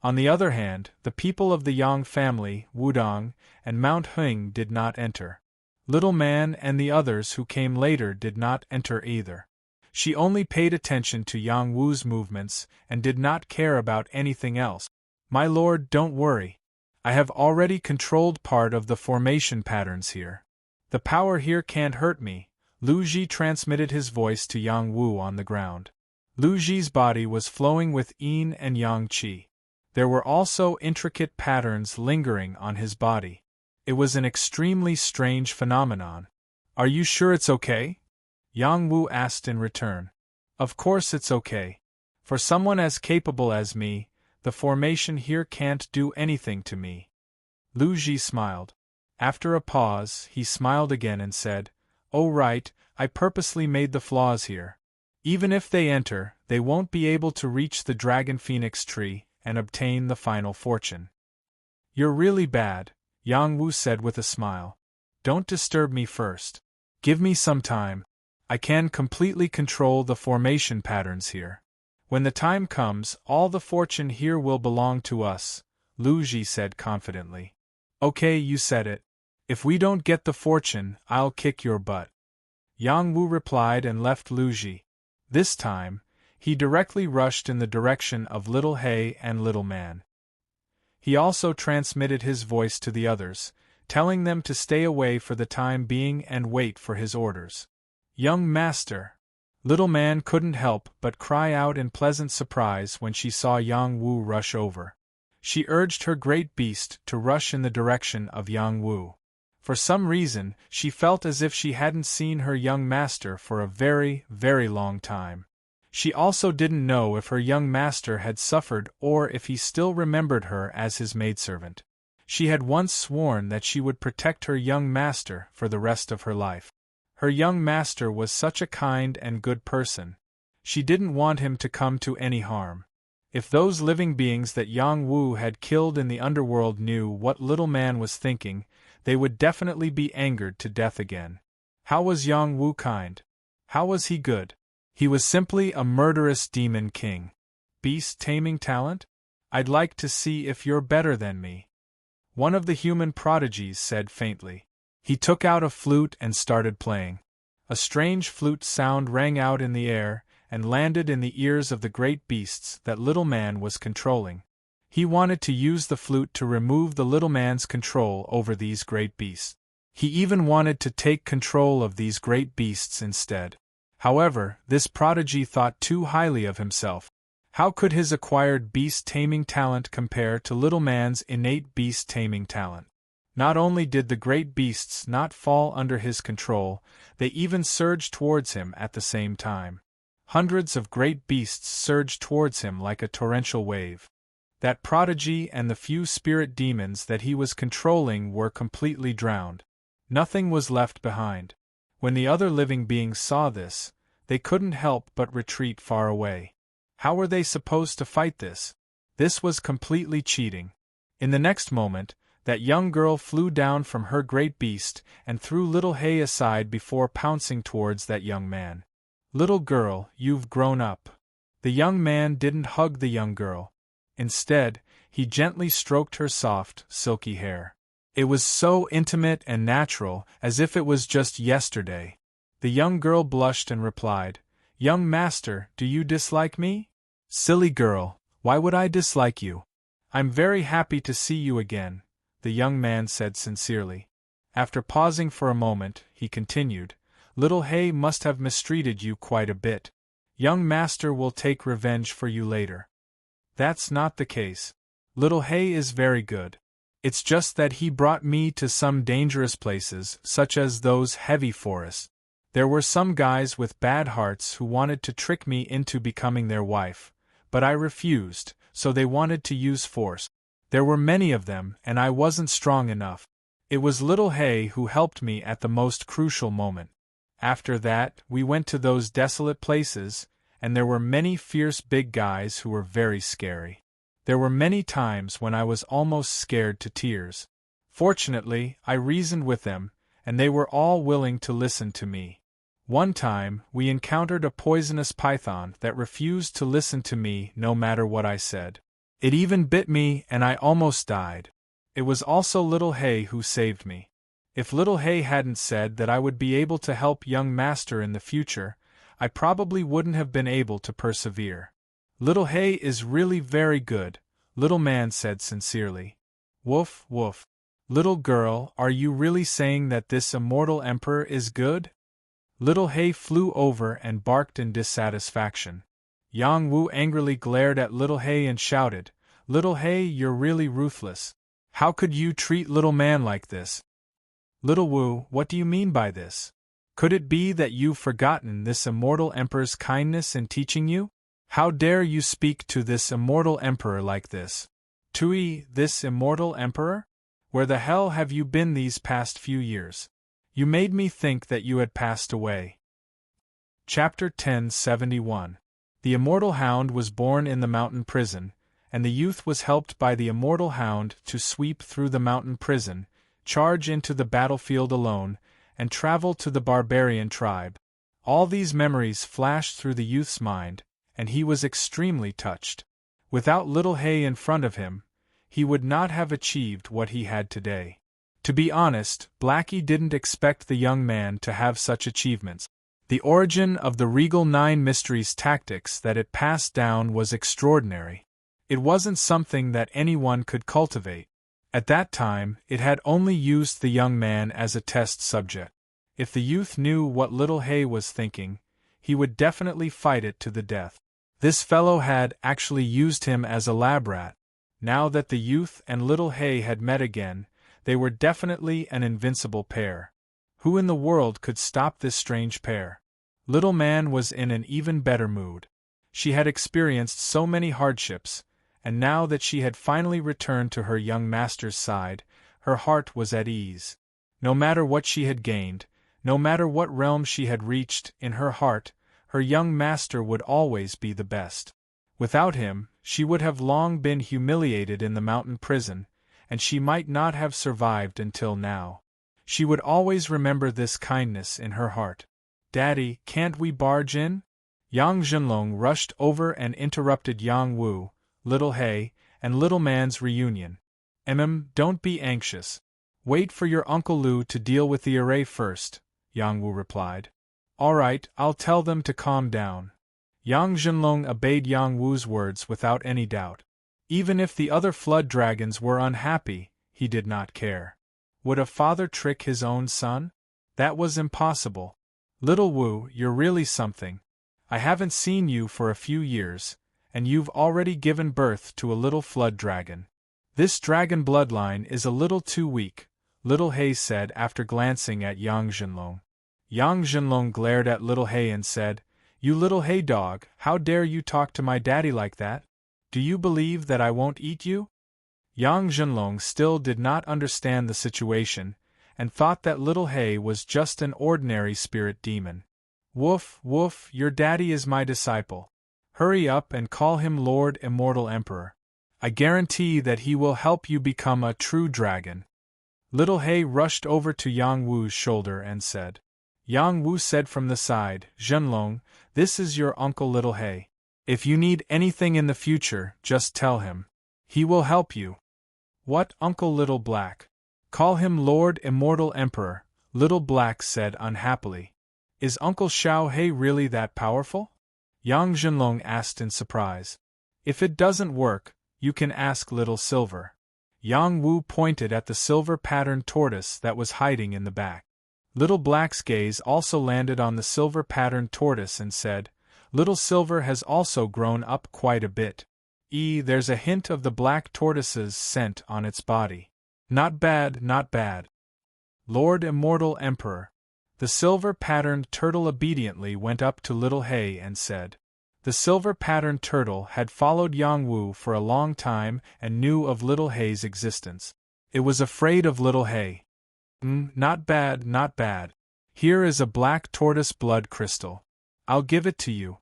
On the other hand, the people of the Yang family, Wudong, and Mount Hing did not enter. Little Man and the others who came later did not enter either. She only paid attention to Yang Wu's movements and did not care about anything else. "My lord, don't worry. I have already controlled part of the formation patterns here. The power here can't hurt me," Lu Ji transmitted his voice to Yang Wu on the ground. Lu Ji's body was flowing with yin and yang qi. There were also intricate patterns lingering on his body. It was an extremely strange phenomenon. "Are you sure it's okay?" Yang Wu asked in return. "Of course it's okay. For someone as capable as me, the formation here can't do anything to me." Lu Ji smiled. After a pause, he smiled again and said, "Oh right, I purposely made the flaws here. Even if they enter, they won't be able to reach the Dragon Phoenix tree and obtain the final fortune." "You're really bad," Yang Wu said with a smile. "Don't disturb me first. Give me some time. I can completely control the formation patterns here. When the time comes, all the fortune here will belong to us," Lu Ji said confidently. "Okay, you said it. If we don't get the fortune, I'll kick your butt." Yang Wu replied and left Lu Ji. This time, he directly rushed in the direction of Little Hay and Little Man. He also transmitted his voice to the others, telling them to stay away for the time being and wait for his orders. "Young master!" Little Man couldn't help but cry out in pleasant surprise when she saw Yang Wu rush over. She urged her great beast to rush in the direction of Yang Wu. For some reason, she felt as if she hadn't seen her young master for a very, very long time. She also didn't know if her young master had suffered or if he still remembered her as his maidservant. She had once sworn that she would protect her young master for the rest of her life. Her young master was such a kind and good person. She didn't want him to come to any harm. If those living beings that Yang Wu had killed in the underworld knew what Little Man was thinking, they would definitely be angered to death again. How was Yang Wu kind? How was he good? He was simply a murderous demon king. Beast taming talent? I'd like to see if you're better than me. one of the human prodigies said faintly. He took out a flute and started playing. A strange flute sound rang out in the air and landed in the ears of the great beasts that little man was controlling. He wanted to use the flute to remove the little man's control over these great beasts. He even wanted to take control of these great beasts instead. However, this prodigy thought too highly of himself. How could his acquired beast-taming talent compare to little man's innate beast-taming talent? Not only did the great beasts not fall under his control, they even surged towards him at the same time. Hundreds of great beasts surged towards him like a torrential wave. That prodigy and the few spirit demons that he was controlling were completely drowned. Nothing was left behind. When the other living beings saw this, they couldn't help but retreat far away. How were they supposed to fight this? This was completely cheating. In the next moment, that young girl flew down from her great beast and threw little Hay aside before pouncing towards that young man. Little girl, you've grown up. The young man didn't hug the young girl. Instead, he gently stroked her soft, silky hair. It was so intimate and natural, as if it was just yesterday. The young girl blushed and replied, "Young master, do you dislike me?" "Silly girl, why would I dislike you? I'm very happy to see you again," the young man said sincerely. After pausing for a moment, he continued, "Little Hay must have mistreated you quite a bit. Young master will take revenge for you later." "That's not the case. Little Hay is very good. It's just that he brought me to some dangerous places, such as those heavy forests. There were some guys with bad hearts who wanted to trick me into becoming their wife, but I refused, so they wanted to use force. There were many of them, and I wasn't strong enough. It was Little Hay who helped me at the most crucial moment. After that, we went to those desolate places, and there were many fierce big guys who were very scary. There were many times when I was almost scared to tears. Fortunately, I reasoned with them, and they were all willing to listen to me. One time, we encountered a poisonous python that refused to listen to me no matter what I said. It even bit me and I almost died. It was also Little Hay who saved me. If Little Hay hadn't said that I would be able to help young master in the future, I probably wouldn't have been able to persevere. Little Hay is really very good, little man said sincerely. Woof, woof. Little girl, are you really saying that this immortal emperor is good? Little Hay flew over and barked in dissatisfaction. Yang Wu angrily glared at Little Hay and shouted, "Little Hay, you're really ruthless. How could you treat little man like this?" "Little Wu, what do you mean by this? Could it be that you've forgotten this immortal emperor's kindness in teaching you? How dare you speak to this immortal emperor like this?" "Tui, this immortal emperor? Where the hell have you been these past few years? You made me think that you had passed away." Chapter 1071. The Immortal Hound was born in the mountain prison, and the youth was helped by the Immortal Hound to sweep through the mountain prison, charge into the battlefield alone, and travel to the barbarian tribe. All these memories flashed through the youth's mind, and he was extremely touched. Without Little Hay in front of him, he would not have achieved what he had today. To be honest, Blackie didn't expect the young man to have such achievements. The origin of the Regal Nine Mysteries tactics that it passed down was extraordinary. It wasn't something that anyone could cultivate. At that time, it had only used the young man as a test subject. If the youth knew what Little Hay was thinking, he would definitely fight it to the death. This fellow had actually used him as a lab rat. Now that the youth and Little Hay had met again, they were definitely an invincible pair. Who in the world could stop this strange pair? Little Man was in an even better mood. She had experienced so many hardships, and now that she had finally returned to her young master's side, her heart was at ease. No matter what she had gained, no matter what realm she had reached, in her heart, her young master would always be the best. Without him, she would have long been humiliated in the mountain prison, and she might not have survived until now. She would always remember this kindness in her heart. "Daddy, can't we barge in?" Yang Zhenlong rushed over and interrupted Yang Wu, Little Hay, and Little Man's reunion. Don't be anxious. Wait for your Uncle Lu to deal with the array first, Yang Wu replied. Alright, I'll tell them to calm down. Yang Zhenlong obeyed Yang Wu's words without any doubt. Even if the other flood dragons were unhappy, he did not care. Would a father trick his own son? That was impossible. Little Wu, you're really something. I haven't seen you for a few years, and you've already given birth to a little flood dragon. This dragon bloodline is a little too weak, Little Hay said after glancing at Yang Zhenlong. Yang Zhenlong glared at Little Hay and said, You little hay dog, how dare you talk to my daddy like that? Do you believe that I won't eat you? Yang Zhenlong still did not understand the situation, and thought that Little Hay was just an ordinary spirit demon. Woof, woof, your daddy is my disciple. Hurry up and call him Lord Immortal Emperor. I guarantee that he will help you become a true dragon. Little Hay rushed over to Yang Wu's shoulder and said. Yang Wu said from the side, Zhenlong, this is your uncle Little Hay. If you need anything in the future, just tell him. He will help you. What, Uncle Little Black? Call him Lord Immortal Emperor, Little Black said unhappily. Is Uncle Xiao He really that powerful? Yang Zhenlong asked in surprise. If it doesn't work, you can ask Little Silver. Yang Wu pointed at the silver-patterned tortoise that was hiding in the back. Little Black's gaze also landed on the silver-patterned tortoise and said, Little Silver has also grown up quite a bit. There's a hint of the black tortoise's scent on its body. Not bad, not bad. Lord Immortal Emperor. The silver-patterned turtle obediently went up to Little Hay and said. The silver-patterned turtle had followed Yang Wu for a long time and knew of Little Hay's existence. It was afraid of Little Hay. Not bad, not bad. Here is a black tortoise blood crystal. I'll give it to you.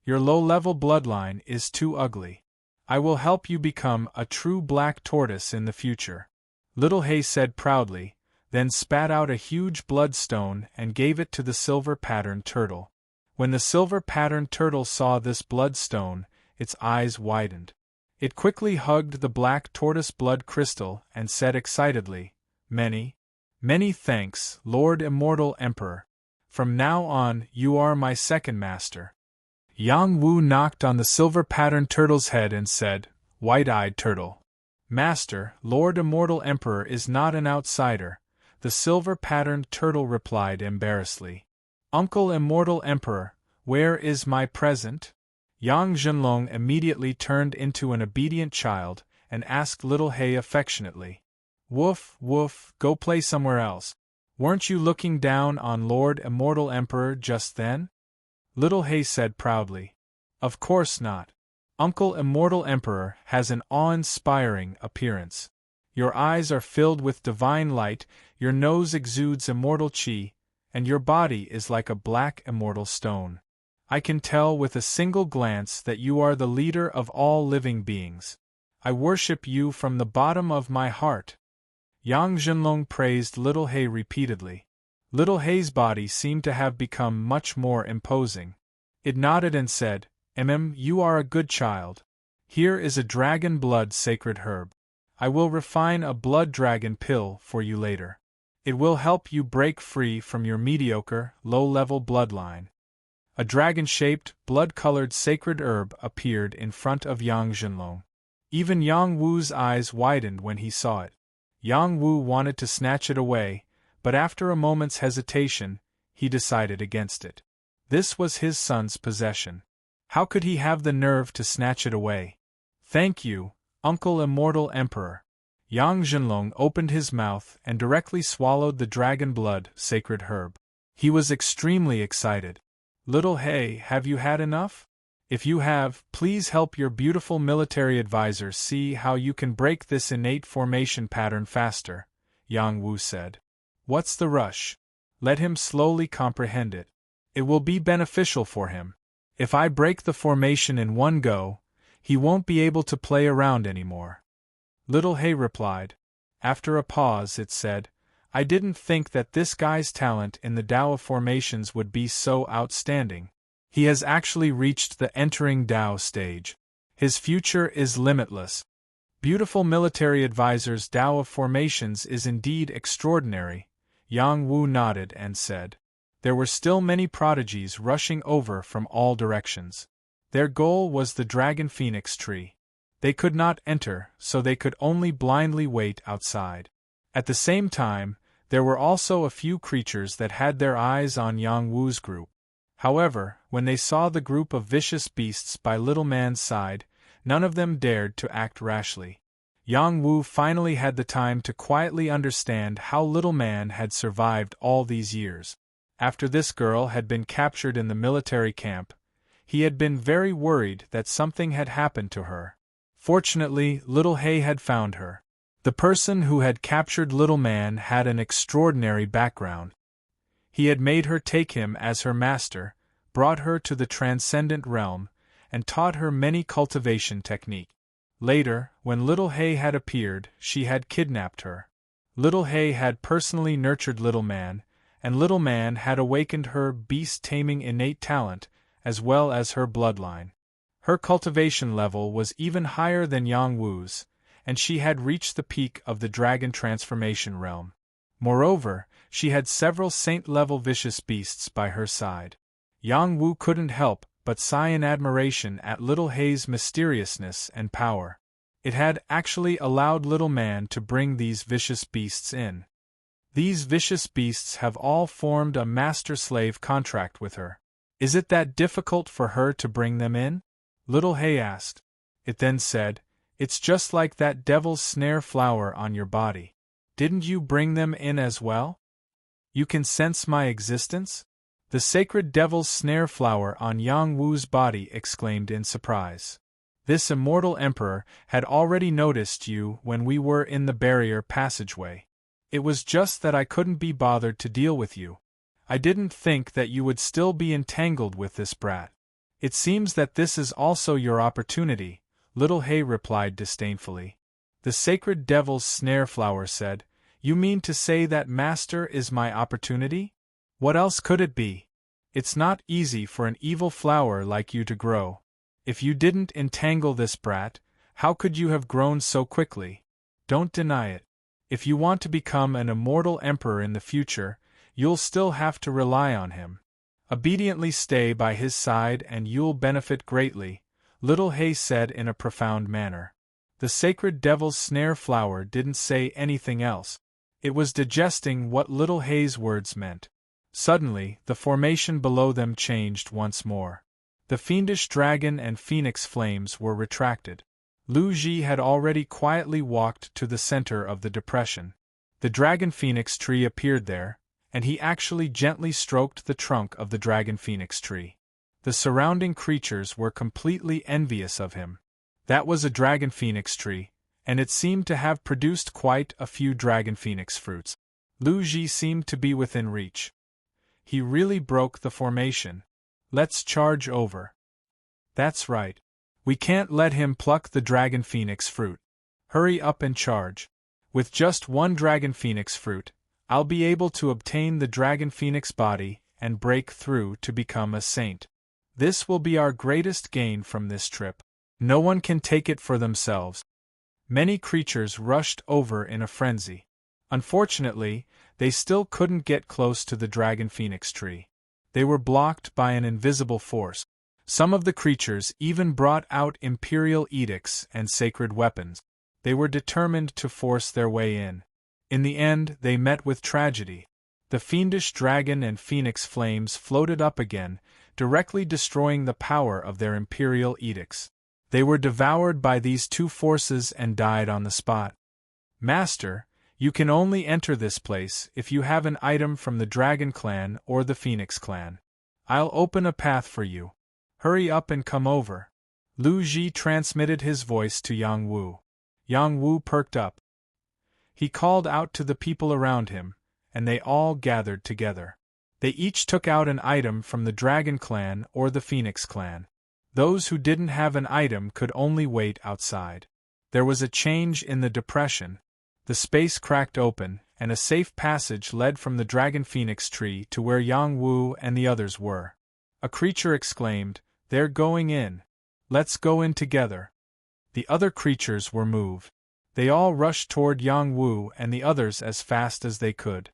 Your low-level bloodline is too ugly. I will help you become a true black tortoise in the future. Little Hay said proudly, then spat out a huge bloodstone and gave it to the silver-patterned turtle. When the silver-patterned turtle saw this bloodstone, its eyes widened. It quickly hugged the black tortoise blood crystal and said excitedly, Many thanks, Lord Immortal Emperor. From now on, you are my second master. Yang Wu knocked on the silver-patterned turtle's head and said, White-eyed turtle. Master, Lord Immortal Emperor is not an outsider, the silver-patterned turtle replied embarrassedly. Uncle Immortal Emperor, where is my present? Yang Zhenlong immediately turned into an obedient child and asked Little Hay affectionately. Woof, woof, go play somewhere else. Weren't you looking down on Lord Immortal Emperor just then? Little Hay said proudly. Of course not. Uncle Immortal Emperor has an awe-inspiring appearance. Your eyes are filled with divine light, your nose exudes immortal chi, and your body is like a black immortal stone. I can tell with a single glance that you are the leader of all living beings. I worship you from the bottom of my heart. Yang Zhenlong praised Little Hay repeatedly. Little Hay's body seemed to have become much more imposing. It nodded and said, you are a good child. Here is a dragon blood sacred herb. I will refine a blood dragon pill for you later. It will help you break free from your mediocre, low-level bloodline. A dragon-shaped, blood-colored sacred herb appeared in front of Yang Zhenlong. Even Yang Wu's eyes widened when he saw it. Yang Wu wanted to snatch it away, but after a moment's hesitation, he decided against it. This was his son's possession. How could he have the nerve to snatch it away? Thank you, Uncle Immortal Emperor. Yang Zhenlong opened his mouth and directly swallowed the dragon blood sacred herb. He was extremely excited. Little Hay, have you had enough? If you have, please help your beautiful military advisor see how you can break this innate formation pattern faster, Yang Wu said. What's the rush? Let him slowly comprehend it. It will be beneficial for him. If I break the formation in one go, he won't be able to play around anymore. Little Hay replied. After a pause it said, I didn't think that this guy's talent in the Tao of formations would be so outstanding. He has actually reached the entering Tao stage. His future is limitless. Beautiful military advisor's Tao of formations is indeed extraordinary, Yang Wu nodded and said. There were still many prodigies rushing over from all directions. Their goal was the Dragon Phoenix tree. They could not enter, so they could only blindly wait outside. At the same time, there were also a few creatures that had their eyes on Yang Wu's group. However, when they saw the group of vicious beasts by Little Man's side, none of them dared to act rashly. Yang Wu finally had the time to quietly understand how Little Man had survived all these years. After this girl had been captured in the military camp, he had been very worried that something had happened to her. Fortunately, Little Hay had found her. The person who had captured Little Man had an extraordinary background. He had made her take him as her master, brought her to the transcendent realm, and taught her many cultivation techniques. Later, when Little Hay had appeared, she had kidnapped her. Little Hay had personally nurtured Little Man, and Little Man had awakened her beast-taming innate talent, as well as her bloodline. Her cultivation level was even higher than Yang Wu's, and she had reached the peak of the dragon transformation realm. Moreover, she had several saint-level vicious beasts by her side. Yang Wu couldn't help but sigh in admiration at Little Hay's mysteriousness and power. It had actually allowed Little Man to bring these vicious beasts in. These vicious beasts have all formed a master-slave contract with her. Is it that difficult for her to bring them in? Little Hay asked. It then said, It's just like that devil's snare flower on your body. Didn't you bring them in as well? You can sense my existence? The sacred devil's snare flower on Yang Wu's body exclaimed in surprise. This immortal emperor had already noticed you when we were in the barrier passageway. It was just that I couldn't be bothered to deal with you. I didn't think that you would still be entangled with this brat. It seems that this is also your opportunity, Little Hay replied disdainfully. The sacred devil's snare flower said, You mean to say that master is my opportunity? What else could it be? It's not easy for an evil flower like you to grow. If you didn't entangle this brat, how could you have grown so quickly? Don't deny it. If you want to become an immortal emperor in the future, you'll still have to rely on him. Obediently stay by his side and you'll benefit greatly, Little Hay said in a profound manner. The sacred devil's snare flower didn't say anything else. It was digesting what Little Hay's words meant. Suddenly, the formation below them changed once more. The fiendish dragon and phoenix flames were retracted. Lu Ji had already quietly walked to the center of the depression. The dragon phoenix tree appeared there, and he actually gently stroked the trunk of the dragon phoenix tree. The surrounding creatures were completely envious of him. That was a dragon phoenix tree, and it seemed to have produced quite a few dragon phoenix fruits. Lu Ji seemed to be within reach. He really broke the formation. Let's charge over. That's right. We can't let him pluck the dragon phoenix fruit. Hurry up and charge. With just one dragon phoenix fruit, I'll be able to obtain the dragon phoenix body and break through to become a saint. This will be our greatest gain from this trip. No one can take it for themselves. Many creatures rushed over in a frenzy. Unfortunately, they still couldn't get close to the dragon phoenix tree. They were blocked by an invisible force. Some of the creatures even brought out imperial edicts and sacred weapons. They were determined to force their way in. In the end, they met with tragedy. The fiendish dragon and phoenix flames floated up again, directly destroying the power of their imperial edicts. They were devoured by these two forces and died on the spot. Master, you can only enter this place if you have an item from the Dragon Clan or the Phoenix Clan. I'll open a path for you. Hurry up and come over. Lu Ji transmitted his voice to Yang Wu. Yang Wu perked up. He called out to the people around him, and they all gathered together. They each took out an item from the Dragon Clan or the Phoenix Clan. Those who didn't have an item could only wait outside. There was a change in the depression. The space cracked open, and a safe passage led from the Dragon Phoenix tree to where Yang Wu and the others were. A creature exclaimed, They're going in. Let's go in together. The other creatures were moved. They all rushed toward Yang Wu and the others as fast as they could.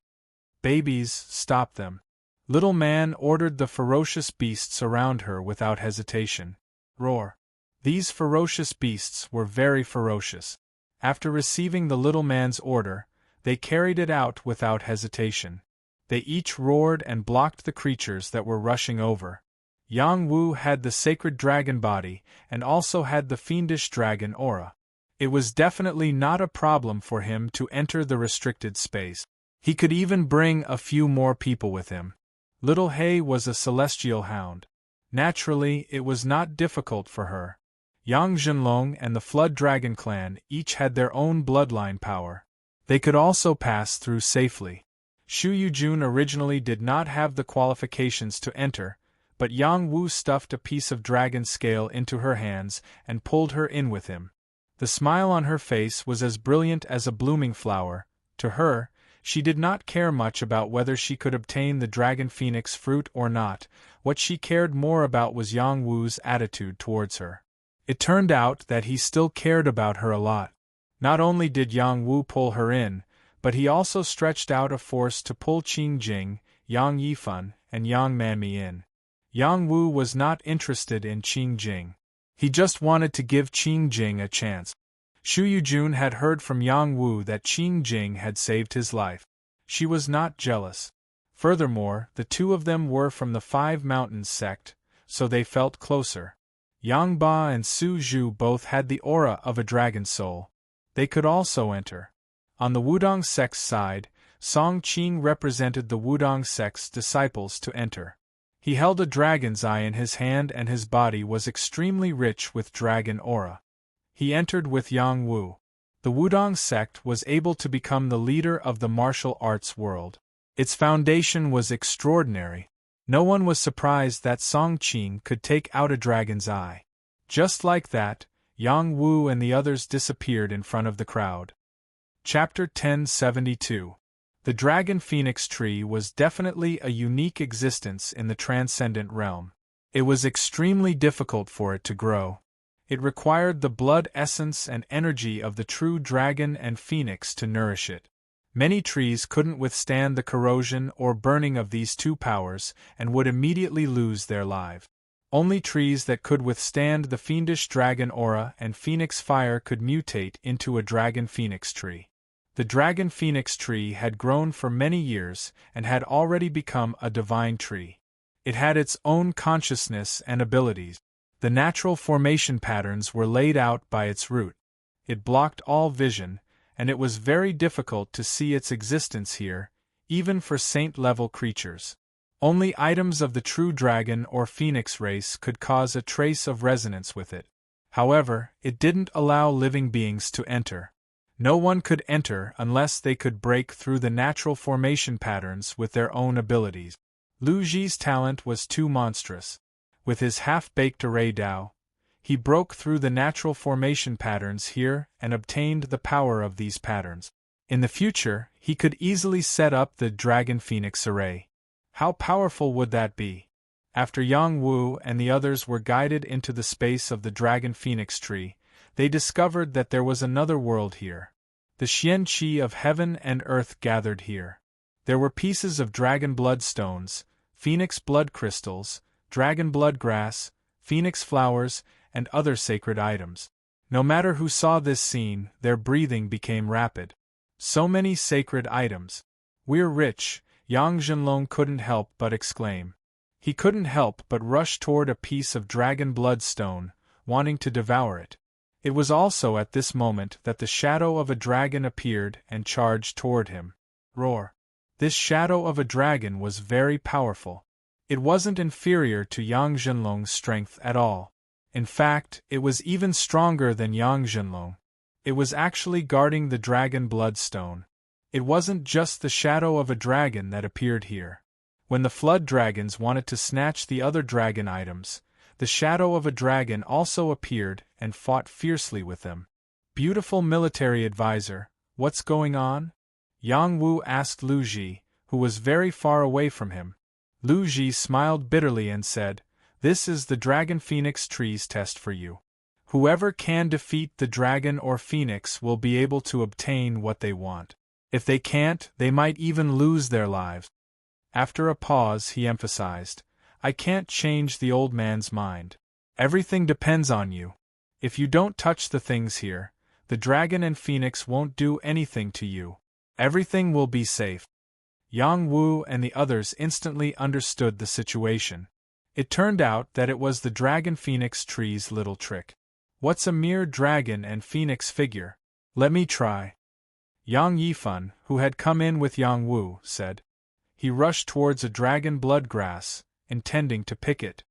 Babies, stop them. Little Man ordered the ferocious beasts around her without hesitation. Roar. These ferocious beasts were very ferocious. After receiving the little man's order, they carried it out without hesitation. They each roared and blocked the creatures that were rushing over. Yang Wu had the sacred dragon body and also had the fiendish dragon aura. It was definitely not a problem for him to enter the restricted space. He could even bring a few more people with him. Little Hay was a celestial hound. Naturally, it was not difficult for her. Yang Zhenlong and the Flood Dragon clan each had their own bloodline power. They could also pass through safely. Shu Yujun originally did not have the qualifications to enter, but Yang Wu stuffed a piece of dragon scale into her hands and pulled her in with him. The smile on her face was as brilliant as a blooming flower. To her, she did not care much about whether she could obtain the dragon phoenix fruit or not. What she cared more about was Yang Wu's attitude towards her. It turned out that he still cared about her a lot. Not only did Yang Wu pull her in, but he also stretched out a force to pull Qing Jing, Yang Yifan, and Yang Manmi in. Yang Wu was not interested in Qing Jing. He just wanted to give Qing Jing a chance. Shu Yujun had heard from Yang Wu that Qing Jing had saved his life. She was not jealous. Furthermore, the two of them were from the Five Mountains sect, so they felt closer. Yang Ba and Su Zhu both had the aura of a dragon soul. They could also enter. On the Wudong sect's side, Song Qing represented the Wudong sect's disciples to enter. He held a dragon's eye in his hand and his body was extremely rich with dragon aura. He entered with Yang Wu. The Wudong sect was able to become the leader of the martial arts world. Its foundation was extraordinary. No one was surprised that Song Qing could take out a dragon's eye. Just like that, Yang Wu and the others disappeared in front of the crowd. Chapter 1072. The Dragon Phoenix Tree was definitely a unique existence in the transcendent realm. It was extremely difficult for it to grow. It required the blood essence and energy of the true dragon and phoenix to nourish it. Many trees couldn't withstand the corrosion or burning of these two powers and would immediately lose their lives. Only trees that could withstand the fiendish dragon aura and phoenix fire could mutate into a dragon phoenix tree. The dragon phoenix tree had grown for many years and had already become a divine tree. It had its own consciousness and abilities. The natural formation patterns were laid out by its root. It blocked all vision, and it was very difficult to see its existence here, even for saint-level creatures. Only items of the true dragon or phoenix race could cause a trace of resonance with it. However, it didn't allow living beings to enter. No one could enter unless they could break through the natural formation patterns with their own abilities. Lu Ji's talent was too monstrous. With his half-baked array Dao, he broke through the natural formation patterns here and obtained the power of these patterns. In the future, he could easily set up the Dragon Phoenix array. How powerful would that be? After Yang Wu and the others were guided into the space of the Dragon Phoenix tree, they discovered that there was another world here. The Xian Qi of heaven and earth gathered here. There were pieces of dragon blood stones, phoenix blood crystals, dragon blood grass, phoenix flowers, and other sacred items. No matter who saw this scene, their breathing became rapid. So many sacred items. We're rich, Yang Zhenlong couldn't help but exclaim. He couldn't help but rush toward a piece of dragon blood stone, wanting to devour it. It was also at this moment that the shadow of a dragon appeared and charged toward him. Roar. This shadow of a dragon was very powerful. It wasn't inferior to Yang Zhenlong's strength at all. In fact, it was even stronger than Yang Zhenlong. It was actually guarding the dragon bloodstone. It wasn't just the shadow of a dragon that appeared here. When the flood dragons wanted to snatch the other dragon items, the shadow of a dragon also appeared and fought fiercely with them. Beautiful military advisor, what's going on? Yang Wu asked Lu Ji, who was very far away from him. Lu Ji smiled bitterly and said, "This is the Dragon Phoenix tree's test for you. Whoever can defeat the dragon or phoenix will be able to obtain what they want. If they can't, they might even lose their lives. After a pause, he emphasized, I can't change the old man's mind. Everything depends on you. If you don't touch the things here, the dragon and phoenix won't do anything to you. Everything will be safe. Yang Wu and the others instantly understood the situation. It turned out that it was the dragon phoenix tree's little trick. What's a mere dragon and phoenix figure? Let me try. Yang Yifan, who had come in with Yang Wu, said. He rushed towards a dragon blood grass, intending to pick it.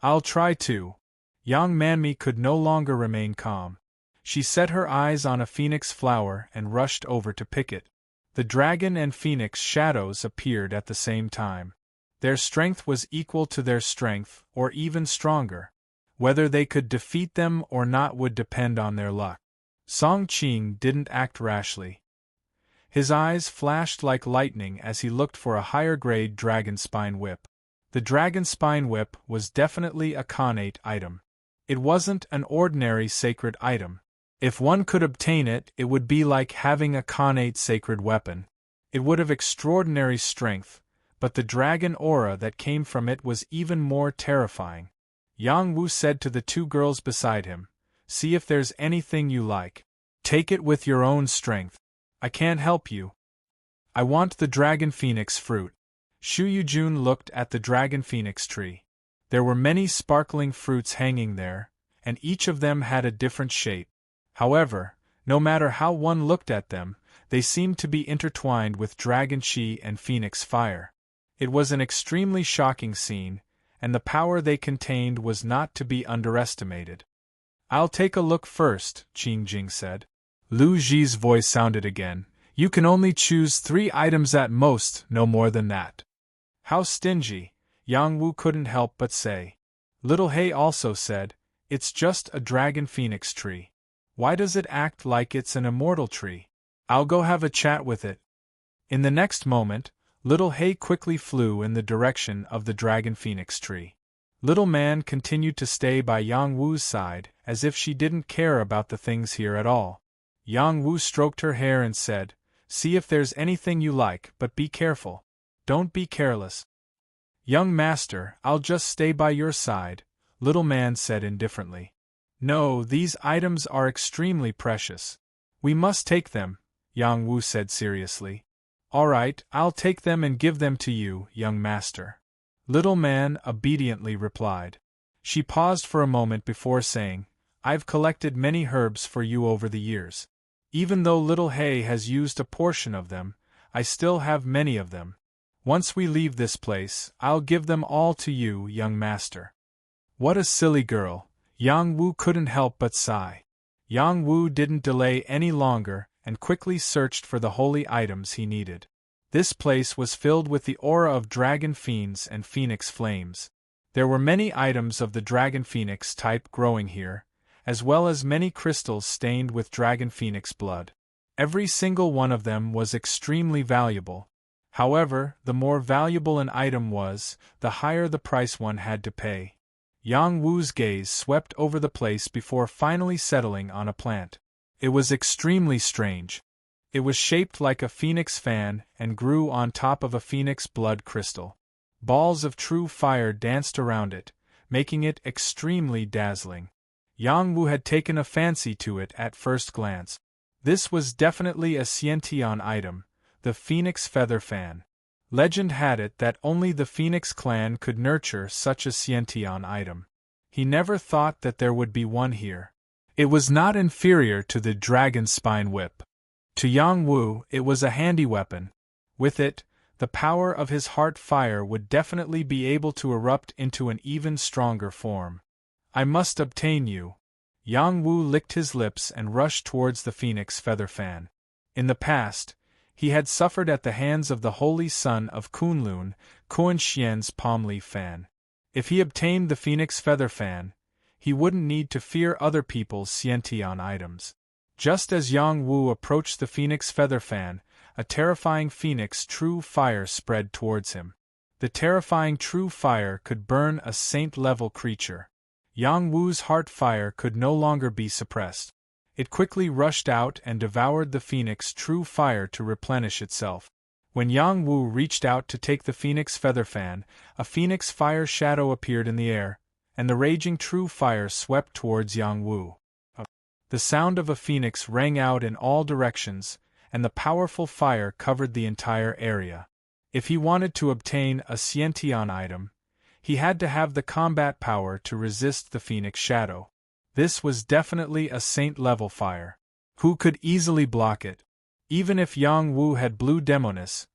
I'll try too. Yang Manmi could no longer remain calm. She set her eyes on a phoenix flower and rushed over to pick it. The dragon and phoenix shadows appeared at the same time. Their strength was equal to their strength, or even stronger. Whether they could defeat them or not would depend on their luck. Song Qing didn't act rashly. His eyes flashed like lightning as he looked for a higher-grade dragon spine whip. The dragon spine whip was definitely a Khanate item. It wasn't an ordinary sacred item. If one could obtain it, it would be like having a Khanate sacred weapon. It would have extraordinary strength, but the dragon aura that came from it was even more terrifying. Yang Wu said to the two girls beside him, See if there's anything you like. Take it with your own strength. I can't help you. I want the dragon phoenix fruit. Shu Yujun looked at the dragon phoenix tree. There were many sparkling fruits hanging there, and each of them had a different shape. However, no matter how one looked at them, they seemed to be intertwined with dragon chi and phoenix fire. It was an extremely shocking scene, and the power they contained was not to be underestimated. I'll take a look first, Qing Jing said. Lu Ji's voice sounded again. You can only choose 3 items at most, no more than that. How stingy, Yang Wu couldn't help but say. Little He also said, It's just a dragon phoenix tree. Why does it act like it's an immortal tree? I'll go have a chat with it. In the next moment, Little He quickly flew in the direction of the dragon phoenix tree. Little Man continued to stay by Yang Wu's side, as if she didn't care about the things here at all. Yang Wu stroked her hair and said, See if there's anything you like, but be careful. Don't be careless. Young master, I'll just stay by your side, Little Man said indifferently. No, these items are extremely precious. We must take them, Yang Wu said seriously. All right, I'll take them and give them to you, young master. Little Man obediently replied. She paused for a moment before saying, I've collected many herbs for you over the years. Even though Little He has used a portion of them, I still have many of them. Once we leave this place, I'll give them all to you, young master. What a silly girl, Yang Wu couldn't help but sigh. Yang Wu didn't delay any longer and quickly searched for the holy items he needed. This place was filled with the aura of dragon fiends and phoenix flames. There were many items of the dragon phoenix type growing here, as well as many crystals stained with dragon phoenix blood. Every single one of them was extremely valuable. However, the more valuable an item was, the higher the price one had to pay. Yang Wu's gaze swept over the place before finally settling on a plant. It was extremely strange. It was shaped like a phoenix fan and grew on top of a phoenix blood crystal. Balls of true fire danced around it, making it extremely dazzling. Yang Wu had taken a fancy to it at first glance. This was definitely a Xiantian item, the Phoenix Feather Fan. Legend had it that only the Phoenix clan could nurture such a Xiantian item. He never thought that there would be one here. It was not inferior to the Dragon Spine Whip. To Yang Wu, it was a handy weapon. With it, the power of his heart fire would definitely be able to erupt into an even stronger form. I must obtain you. Yang Wu licked his lips and rushed towards the Phoenix Feather Fan. In the past, he had suffered at the hands of the holy son of Kunlun, Kuan Xian's palm leaf fan. If he obtained the Phoenix Feather Fan, he wouldn't need to fear other people's Xiantian items. Just as Yang Wu approached the Phoenix Feather Fan, a terrifying Phoenix True Fire spread towards him. The terrifying True Fire could burn a saint-level creature. Yang Wu's heart fire could no longer be suppressed. It quickly rushed out and devoured the phoenix true fire to replenish itself. When Yang Wu reached out to take the phoenix feather fan, a phoenix fire shadow appeared in the air, and the raging true fire swept towards Yang Wu. The sound of a phoenix rang out in all directions, and the powerful fire covered the entire area. If he wanted to obtain a Sciention item, he had to have the combat power to resist the phoenix shadow. This was definitely a saint-level fire. Who could easily block it? Even if Yang Wu had blue demoness,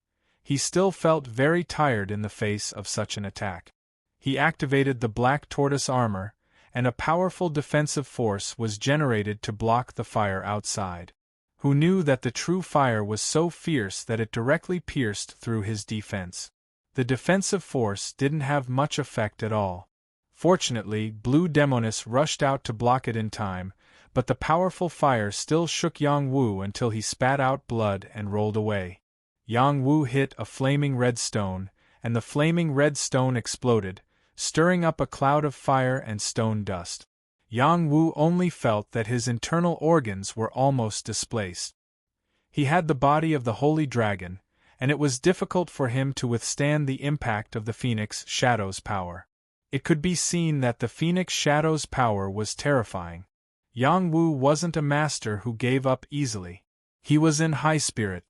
he still felt very tired in the face of such an attack. He activated the black tortoise armor, and a powerful defensive force was generated to block the fire outside. Who knew that the true fire was so fierce that it directly pierced through his defense? The defensive force didn't have much effect at all. Fortunately, Blue Demoness rushed out to block it in time, but the powerful fire still shook Yang Wu until he spat out blood and rolled away. Yang Wu hit a flaming red stone, and the flaming red stone exploded, stirring up a cloud of fire and stone dust. Yang Wu only felt that his internal organs were almost displaced. He had the body of the holy dragon, and it was difficult for him to withstand the impact of the Phoenix Shadow's power. It could be seen that the Phoenix Shadow's power was terrifying. Yang Wu wasn't a master who gave up easily. He was in high spirit.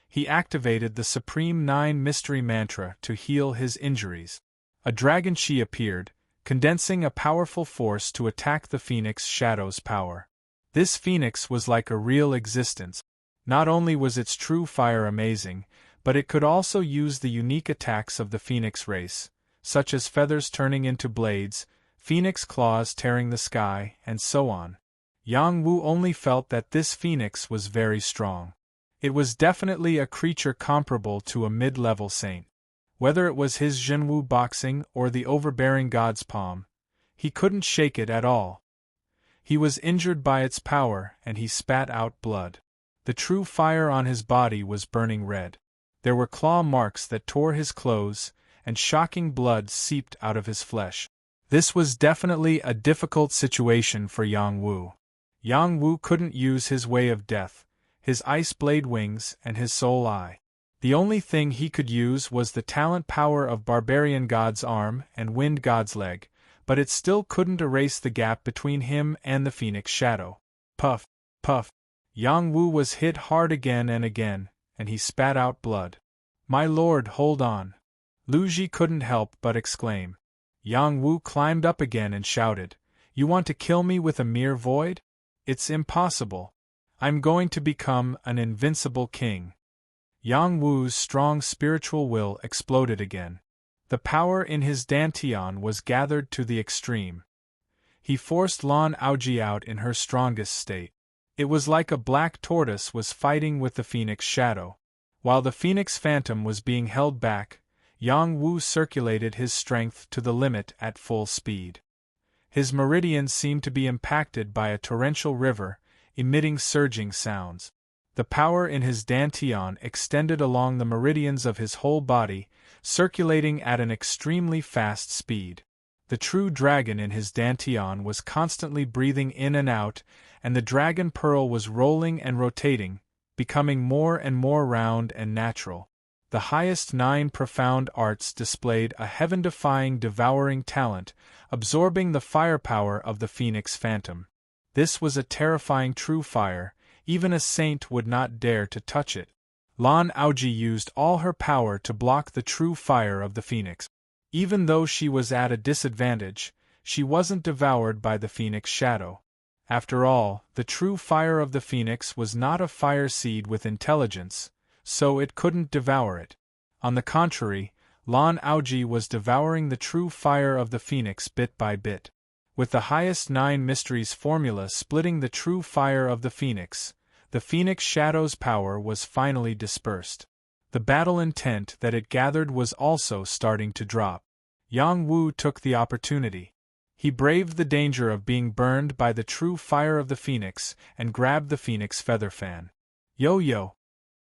He activated the Supreme Nine Mystery Mantra to heal his injuries. A dragon chi appeared, condensing a powerful force to attack the Phoenix Shadow's power. This phoenix was like a real existence. Not only was its true fire amazing, but it could also use the unique attacks of the phoenix race, such as feathers turning into blades, phoenix claws tearing the sky, and so on. Yang Wu only felt that this phoenix was very strong. It was definitely a creature comparable to a mid-level saint. Whether it was his Zhenwu boxing or the overbearing god's palm, he couldn't shake it at all. He was injured by its power, and he spat out blood. The true fire on his body was burning red. There were claw marks that tore his clothes, and shocking blood seeped out of his flesh. This was definitely a difficult situation for Yang Wu. Yang Wu couldn't use his way of death, his ice blade wings, and his soul eye. The only thing he could use was the talent power of Barbarian God's arm and Wind God's leg, but it still couldn't erase the gap between him and the Phoenix Shadow. Puff, puff. Yang Wu was hit hard again and again, and he spat out blood. "My lord, hold on!" Lu Ji couldn't help but exclaim. Yang Wu climbed up again and shouted, "You want to kill me with a mere void? It's impossible. I'm going to become an invincible king." Yang Wu's strong spiritual will exploded again. The power in his dantian was gathered to the extreme. He forced Lan Aoji out in her strongest state. It was like a black tortoise was fighting with the Phoenix Shadow. While the Phoenix Phantom was being held back, Yang Wu circulated his strength to the limit at full speed. His meridians seemed to be impacted by a torrential river, emitting surging sounds. The power in his dantian extended along the meridians of his whole body, circulating at an extremely fast speed. The true dragon in his dantian was constantly breathing in and out, and the dragon pearl was rolling and rotating, becoming more and more round and natural. The highest 9 profound arts displayed a heaven-defying devouring talent, absorbing the firepower of the Phoenix Phantom. This was a terrifying true fire. Even a saint would not dare to touch it. Lan Aoji used all her power to block the true fire of the phoenix. Even though she was at a disadvantage, she wasn't devoured by the Phoenix Shadow. After all, the true fire of the phoenix was not a fire seed with intelligence, so it couldn't devour it. On the contrary, Lan Aoji was devouring the true fire of the phoenix bit by bit. With the highest 9 mysteries formula splitting the true fire of the Phoenix Shadow's power was finally dispersed. The battle intent that it gathered was also starting to drop. Yang Wu took the opportunity. He braved the danger of being burned by the true fire of the Phoenix and grabbed the Phoenix feather fan. "Yo-yo,